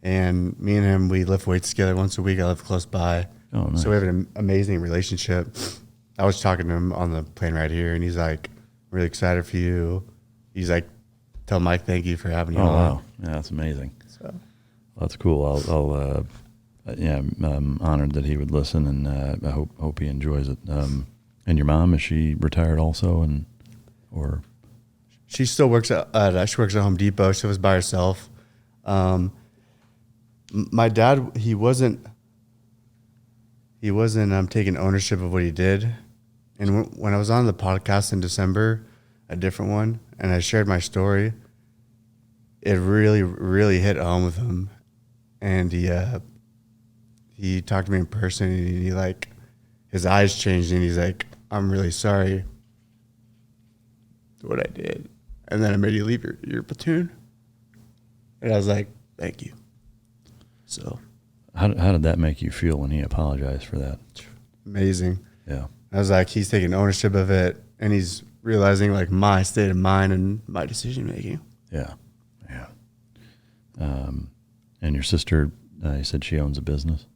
and me and him, we lift weights together once a week. I live close by. Oh, nice. So we have an amazing relationship. I was talking to him on the plane right here, and he's like, "I'm really excited for you." He's like, "Tell Mike thank you for having you on." Oh, wow. Yeah, that's amazing. So That's cool. I'm honored that he would listen, and I hope he enjoys it. And your mom, is she retired also, or? she still works at she works at Home Depot. She was by herself. My dad, he wasn't taking ownership of what he did. And when I was on the podcast in December, a different one, and I shared my story, it really, really hit home with him. And he talked to me in person, and he his eyes changed, and he's like, "I'm really sorry for what I did." And then I made you leave your platoon. And I was like, "Thank you." So How did that make you feel when he apologized for that? amazing. Yeah. I was like, he's taking ownership of it, and he's realizing my state of mind and my decision making. Yeah. Yeah. And your sister, you said she owns a business?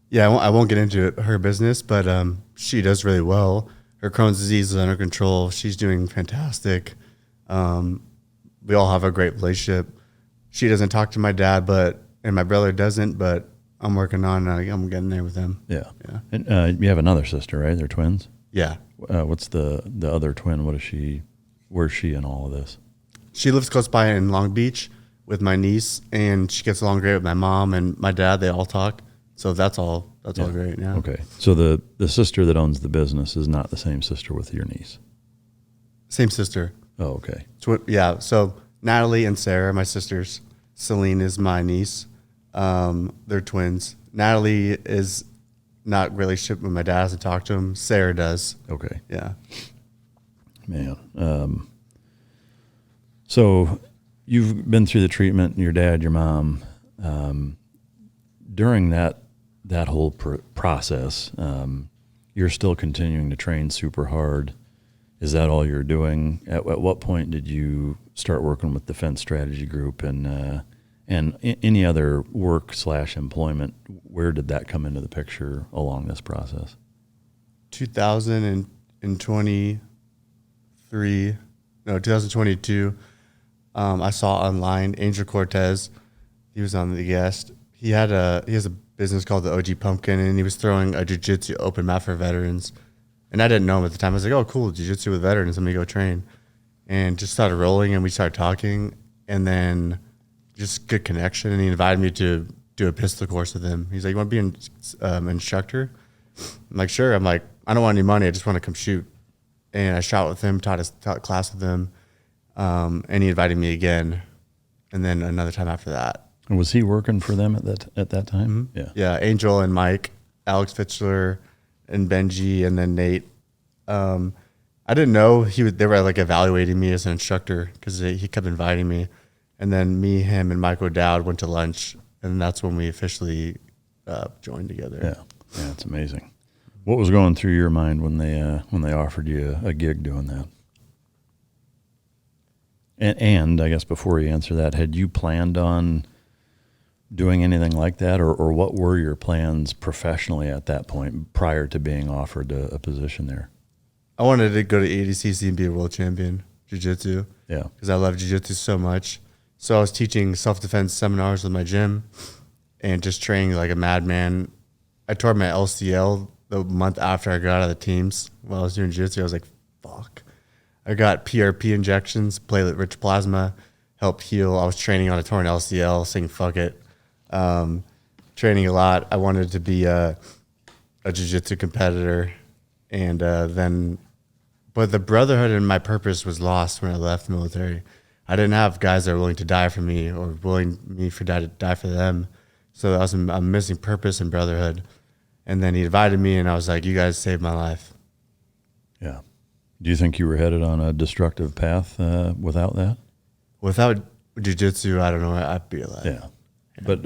Yeah, I won't get into her business, but she does really well. Her Crohn's disease is under control. She's doing fantastic. We all have a great relationship. She doesn't talk to my dad, and my brother doesn't, but I'm working on I'm getting there with them. Yeah. Yeah. And you have another sister, right? They're twins? Yeah. What's the other twin? Where's she in all of this? She lives close by in Long Beach with my niece, and she gets along great with my mom and my dad. They all talk. So that's all great now. Okay. So the sister that owns the business is not the same sister with your niece? Same sister. Oh, okay. Yeah. So Natalie and Sarah, my sisters. Celine is my niece. They're twins. Natalie is not relationship with my dad. Doesn't talk to him. Sarah does. Okay. Yeah. Man. So you've been through the treatment, your dad, your mom. During that whole process, you're still continuing to train super hard. Is that all you're doing? At what point did you start working with Defense Strategy Group and any other work/employment? Where did that come into the picture along this process? 2022. I saw online Angel Cortes. He was on the guest. He has a business called the OG Pumpkin, and he was throwing a jiu-jitsu open mat for veterans. And I didn't know him at the time. I was like, "Oh, cool, jiu-jitsu with veterans. Let me go train." And just started rolling, and we started talking, and then just good connection. And he invited me to do a pistol course with him. He's like, "You want to be an instructor?" I'm like, "Sure." I'm like, "I don't want any money. I just want to come shoot." And I shot with him, taught class with him, and he invited me again, and then another time after that. And was he working for them at that time? Mm-hmm. Yeah. Angel and Mike, Alex Fitzler, and Benji, and then Nate. I didn't know they were evaluating me as an instructor because he kept inviting me, and then me, him, and Mike O'Dowd went to lunch, and that's when we officially joined together. Yeah, it's amazing. What was going through your mind when they offered you a gig doing that? And I guess before you answer that, had you planned on doing anything like that, or what were your plans professionally at that point prior to being offered a position there? I wanted to go to ADCC and be a world champion jiu-jitsu. Yeah. Because I love jiu-jitsu so much. So I was teaching self-defense seminars with my gym and just training like a madman. I tore my LCL the month after I got out of the teams. While I was doing jiu-jitsu, I was like, fuck. I got PRP injections, platelet-rich plasma, helped heal. I was training on a torn LCL, saying fuck it. Training a lot. I wanted to be a jiu-jitsu competitor. And but the brotherhood and my purpose was lost when I left the military. I didn't have guys that were willing to die for me or willing me to die for them. So I was a missing purpose and brotherhood. And then he invited me, and I was like, you guys saved my life. Yeah. Do you think you were headed on a destructive path without that? Without jiu-jitsu, I don't know, I'd be alive. Yeah. But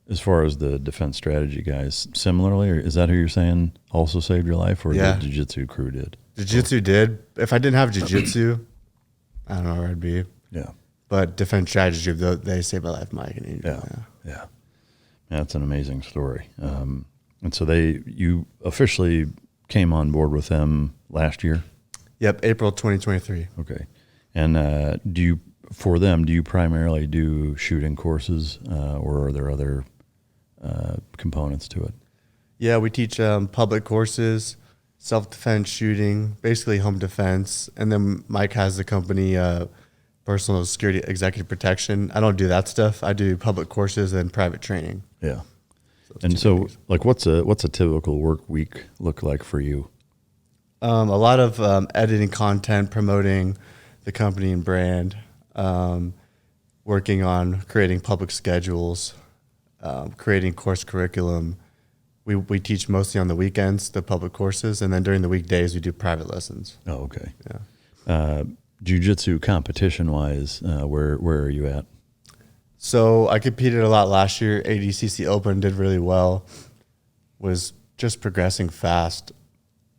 as far as the defense strategy guys, similarly, or is that who you're saying also saved your life, or the jiu-jitsu crew did? Jiu-jitsu did. If I didn't have jiu-jitsu, I don't know where I'd be. Yeah. But defense strategy, they saved my life, Mike and Angel. Yeah. That's an amazing story. And so you officially came on board with them last year? Yep, April 2023. Okay. And do you primarily do shooting courses, or are there other components to it? Yeah, we teach public courses, self-defense shooting, basically home defense. And then Mike has the company, personal security executive protection. I don't do that stuff. I do public courses and private training. Yeah. And so, like, what's a typical work week look like for you? A lot of editing content, promoting the company and brand, working on creating public schedules, creating course curriculum. We teach mostly on the weekends, the public courses, and then during the weekdays we do private lessons. Oh, okay. Yeah. Jiu-jitsu competition-wise, where are you at? So I competed a lot last year. ADCC Open did really well. Was just progressing fast.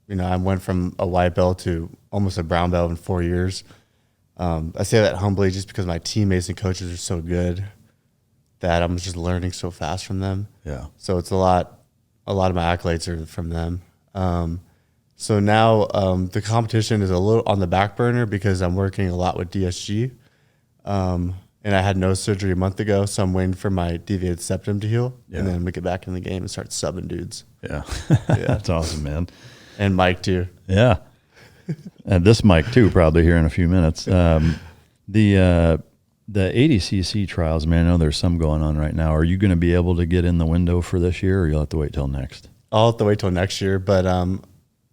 You know, I went from a white belt to almost a brown belt in 4 years. I say that humbly just because my teammates and coaches are so good that I'm just learning so fast from them. Yeah. So it's a lot of my accolades are from them. So now the competition is a little on the back burner because I'm working a lot with DSG. And I had nose surgery a month ago, so I'm waiting for my deviated septum to heal, and then we get back in the game and start subbing dudes. Yeah. That's awesome, man. And Mike too. Yeah. And this Mike too, probably here in a few minutes. The ADCC trials, man, I know there's some going on right now. Are you going to be able to get in the window for this year, or you'll have to wait till next? I'll have to wait till next year, but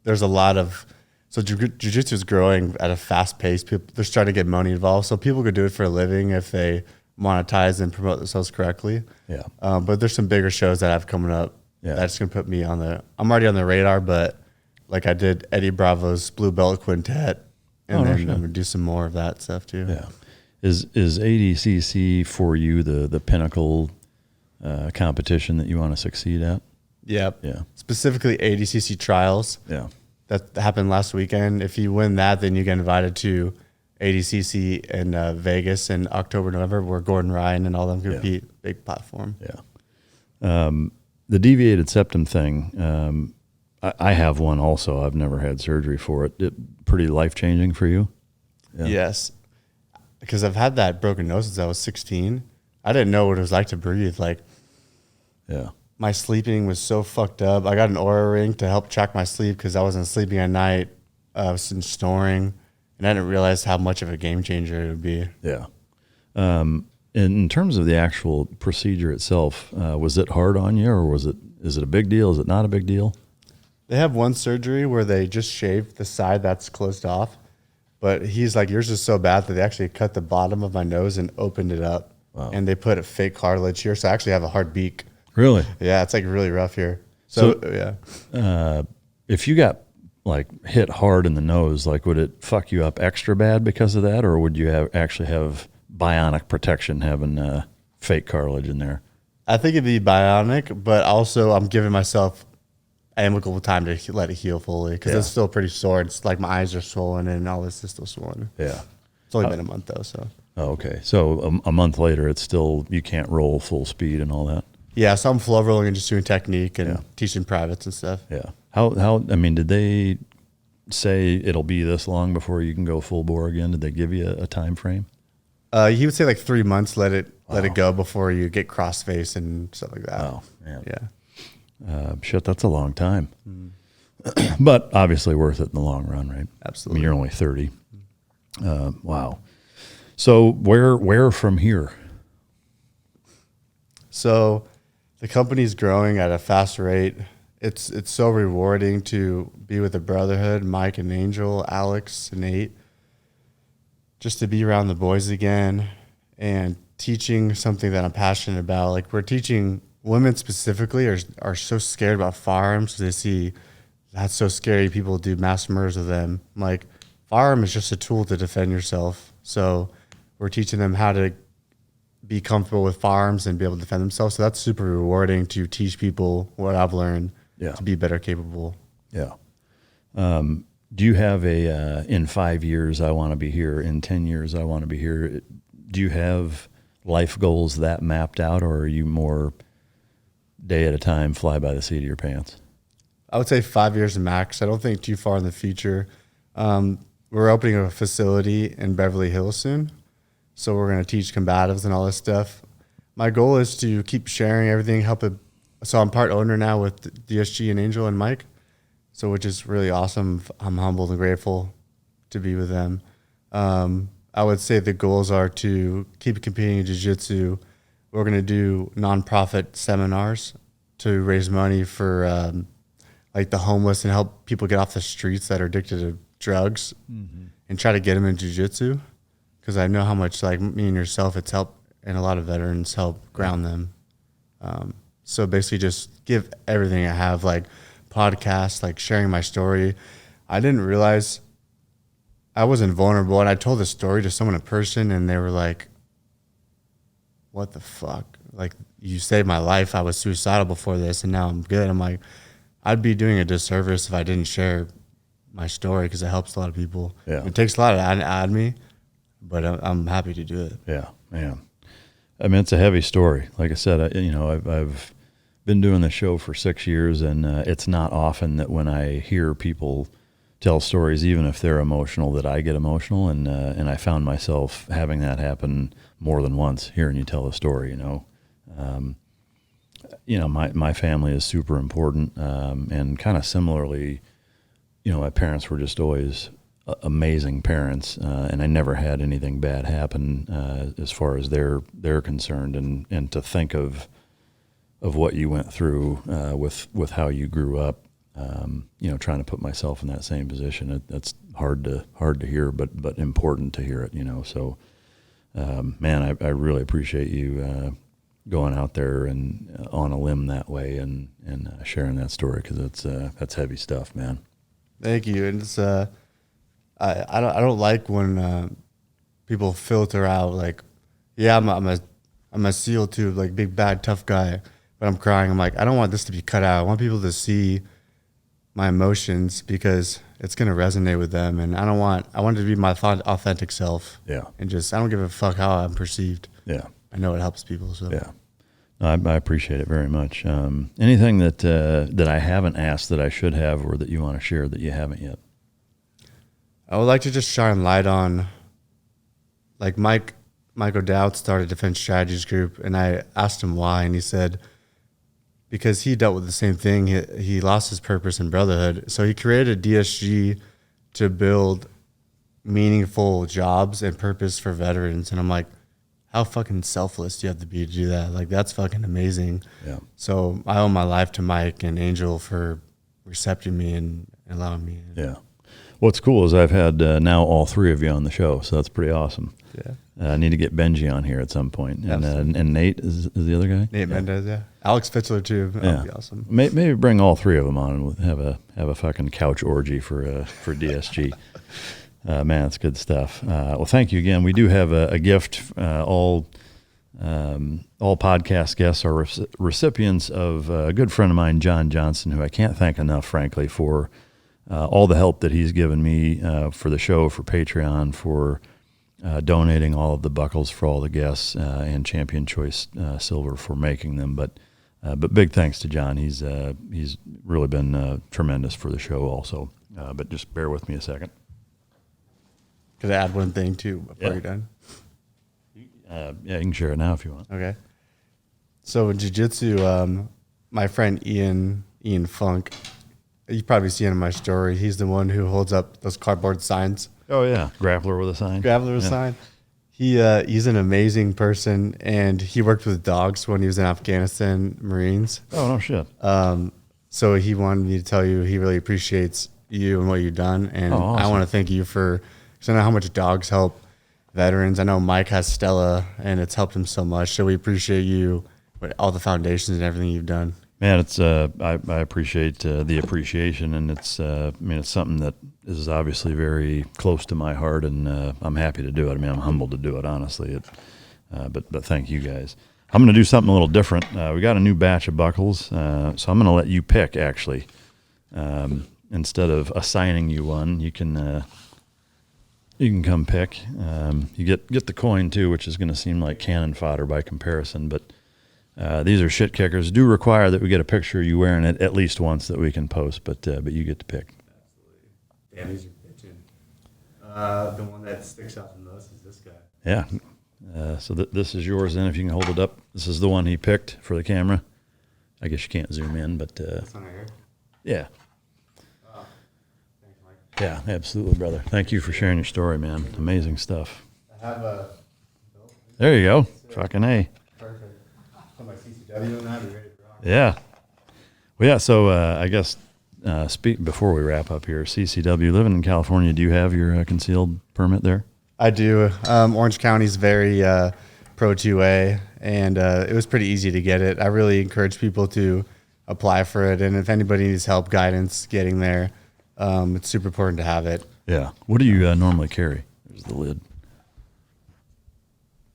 there's a lot of jiu-jitsu is growing at a fast pace. They're starting to get money involved, so people could do it for a living if they monetize and promote themselves correctly. Yeah. But there's some bigger shows that I have coming up. Yeah. That's gonna put me on I'm already on the radar, but like I did Eddie Bravo's Blue Belt Quintet, and then I'm gonna do some more of that stuff too. Yeah. Is ADCC for you the pinnacle competition that you want to succeed at? Yep. Yeah. Specifically ADCC trials. Yeah. That happened last weekend. If you win that, then you get invited to ADCC in Vegas in October, November, where Gordon Ryan and all them compete. Big platform. Yeah. The deviated septum thing, I have one also. I've never had surgery for it. Pretty life-changing for you? Yeah. Yes. Because I've had that broken nose since I was 16. I didn't know what it was like to breathe. My sleeping was so fucked up. I got an Oura ring to help track my sleep because I wasn't sleeping at night. I was snoring, and I didn't realize how much of a game changer it would be. Yeah. In terms of the actual procedure itself, was it hard on you, or is it a big deal? Is it not a big deal? They have one surgery where they just shave the side that's closed off, but he's like, yours is so bad that they actually cut the bottom of my nose and opened it up. Wow. And they put a fake cartilage here, so I actually have a hard beak. Really? Yeah, it's like really rough here. So yeah. If you got like hit hard in the nose, like would it fuck you up extra bad because of that, or would you actually have bionic protection having fake cartilage in there? I think it'd be bionic, but also I'm giving myself amicable time to let it heal fully because it's still pretty sore. It's like my eyes are swollen and all this is still swollen. Yeah. It's only been a month though, so. Oh, okay. So a month later, it's still, you can't roll full speed and all that? Yeah, so I'm flow rolling and just doing technique and teaching privates and stuff. Yeah. I mean, did they say it'll be this long before you can go full bore again? Did they give you a time frame? He would say like 3 months, let it go before you get cross face and stuff like that. Oh, man. Yeah. Shit, that's a long time. But obviously worth it in the long run, right? Absolutely. I mean, you're only 30. Wow. So where from here? So the company's growing at a fast rate. It's so rewarding to be with the brotherhood, Mike and Angel, Alex and Nate, just to be around the boys again and teaching something that I'm passionate about. Like we're teaching women specifically are so scared about firearms. They see that's so scary. People do mass murders of them. I'm like, firearm is just a tool to defend yourself. So we're teaching them how to be comfortable with firearms and be able to defend themselves. So that's super rewarding to teach people what I've learned to be better capable. Yeah. Do you have in 5 years, I want to be here, in 10 years, I want to be here? Do you have life goals that mapped out, or are you more day at a time, fly by the seat of your pants? I would say 5 years max. I don't think too far in the future. We're opening a facility in Beverly Hills soon. So we're going to teach combatives and all this stuff. My goal is to keep sharing everything, so I'm part owner now with DSG and Angel and Mike. So which is really awesome. I'm humbled and grateful to be with them. I would say the goals are to keep competing in jiu-jitsu. We're going to do nonprofit seminars to raise money for like the homeless and help people get off the streets that are addicted to drugs and try to get them in jiu-jitsu. Because I know how much, like me and yourself, it's helped, and a lot of veterans help ground them. So basically just give everything I have, like podcasts, like sharing my story. I didn't realize I wasn't vulnerable, and I told the story to someone in person, and they were like, what the fuck? Like, you saved my life. I was suicidal before this, and now I'm good. I'm like, I'd be doing a disservice if I didn't share my story, because it helps a lot of people. Yeah. It takes a lot out of me, but I'm happy to do it. Yeah, man. I mean, it's a heavy story. Like I said, I've been doing this show for 6 years, and it's not often that when I hear people tell stories, even if they're emotional, that I get emotional. And I found myself having that happen more than once, hearing you tell a story, my family is super important. And kind of similarly, my parents were just always amazing parents, and I never had anything bad happen as far as they're concerned. And to think of what you went through with how you grew up, trying to put myself in that same position, that's hard to hear, but important to hear it. So, man, I really appreciate you going out there and on a limb that way and sharing that story, because that's heavy stuff, man. Thank you. And it's I don't like when people filter out like, yeah, I'm a SEAL too, like big bad tough guy, but I'm crying. I'm like, I don't want this to be cut out. I want people to see my emotions, because it's gonna resonate with them, and I want it to be my authentic self. Yeah. And just I don't give a fuck how I'm perceived. Yeah. I know it helps people. So yeah. I appreciate it very much. Anything that I haven't asked that I should have, or that you want to share that you haven't yet? I would like to just shine light on, like Mike O'Dowd started Defense Strategies Group, and I asked him why, and he said because he dealt with the same thing. He lost his purpose in brotherhood, so he created DSG to build meaningful jobs and purpose for veterans. And I'm like, how fucking selfless do you have to be to do that? Like, that's fucking amazing. Yeah. So I owe my life to Mike and Angel for accepting me and allowing me in. Yeah. What's cool is I've had now all three of you on the show, so that's pretty awesome. Yeah. I need to get Benji on here at some point. And Nate is the other guy? Nate Mendez, yeah. Alex Fitzler, too. That'd be awesome. Maybe bring all three of them on and have a fucking couch orgy for DSG. Man, it's good stuff. Well, thank you again. We do have a gift. All podcast guests are recipients of a good friend of mine, John Johnson, who I can't thank enough, frankly, for all the help that he's given me for the show, for Patreon, for donating all of the buckles for all the guests, and Champion Choice Silver for making them. But big thanks to John. He's really been tremendous for the show also. But just bear with me a second. Could I add one thing too before you're done? Yeah, you can share it now if you want. Okay. So in jiu-jitsu, my friend Ian Funk, you probably seen in my story, he's the one who holds up those cardboard signs. Oh yeah, grappler with a sign. Grappler with a sign. He's an amazing person, and he worked with dogs when he was in Afghanistan Marines. Oh no shit. So he wanted me to tell you he really appreciates you and what you've done, and awesome. I want to thank you because I know how much dogs help veterans. I know Mike has Stella, and it's helped him so much. So we appreciate you with all the foundations and everything you've done. Man, it's I appreciate the appreciation, and it's it's something that is obviously very close to my heart, and I'm happy to do it. I mean, I'm humbled to do it, honestly. But thank you guys. I'm going to do something a little different. We got a new batch of buckles, so I'm going to let you pick. Actually, instead of assigning you one, you can come pick. You get the coin too, which is going to seem like cannon fodder by comparison, but. These are shit kickers. Do require that we get a picture of you wearing it at least once that we can post, but you get to pick. Absolutely. Damn, these are bitching. The one that sticks out the most is this guy. Yeah. So this is yours then, if you can hold it up. This is the one he picked for the camera. I guess you can't zoom in, but this one right here? Yeah. Oh, thanks, Mike. Yeah, absolutely, brother. Thank you for sharing your story, man. Amazing stuff. I have a... There you go. Fucking A. Perfect. Put my CCW on that. Be ready for rock. Yeah. Well, yeah, so I guess before we wrap up here, CCW, living in California, do you have your concealed permit there? I do. Orange County's very pro 2A, and it was pretty easy to get it. I really encourage people to apply for it, and if anybody needs help, guidance, getting there, it's super important to have it. Yeah. What do you normally carry? There's the lid.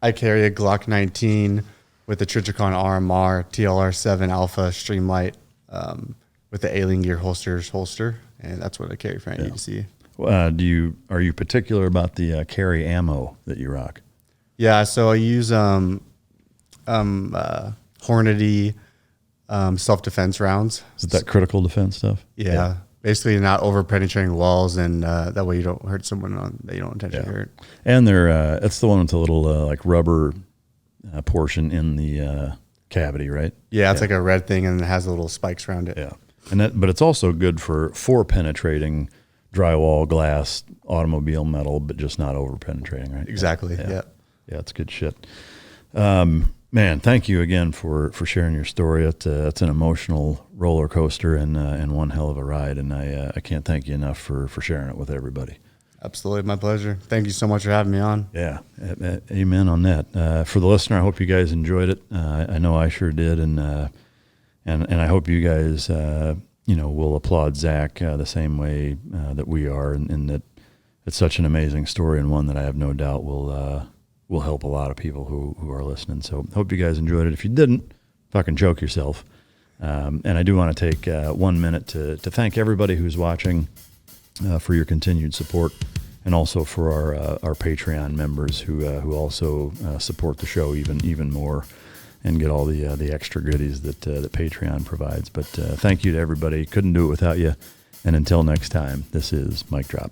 I carry a Glock 19 with the Trichicon RMR TLR7 Alpha Streamlight with the Alien Gear holster, and that's what I carry for any EDC. Are you particular about the carry ammo that you rock? Yeah, so I use Hornady self-defense rounds. Is it that critical defense stuff? Yeah. Basically not over penetrating walls, and that way you don't hurt someone that you don't intentionally hurt. And it's the one with the little like rubber portion in the cavity, right? Yeah, it's like a red thing, and it has little spikes around it. Yeah, but it's also good for penetrating drywall, glass, automobile metal, but just not over penetrating, right? Exactly. Yeah, it's good shit. Man, thank you again for sharing your story. It's an emotional roller coaster and one hell of a ride, and I can't thank you enough for sharing it with everybody. Absolutely, my pleasure. Thank you so much for having me on. Yeah, amen on that. For the listener, I hope you guys enjoyed it. I know I sure did, and I hope you guys will applaud Zack the same way that we are, and that it's such an amazing story, and one that I have no doubt will help a lot of people who are listening. So hope you guys enjoyed it. If you didn't, fucking choke yourself. And I do want to take 1 minute to thank everybody who's watching for your continued support, and also for our Patreon members who also support the show even more and get all the extra goodies that Patreon provides. But thank you to everybody. Couldn't do it without you. And until next time, this is Mic Drop.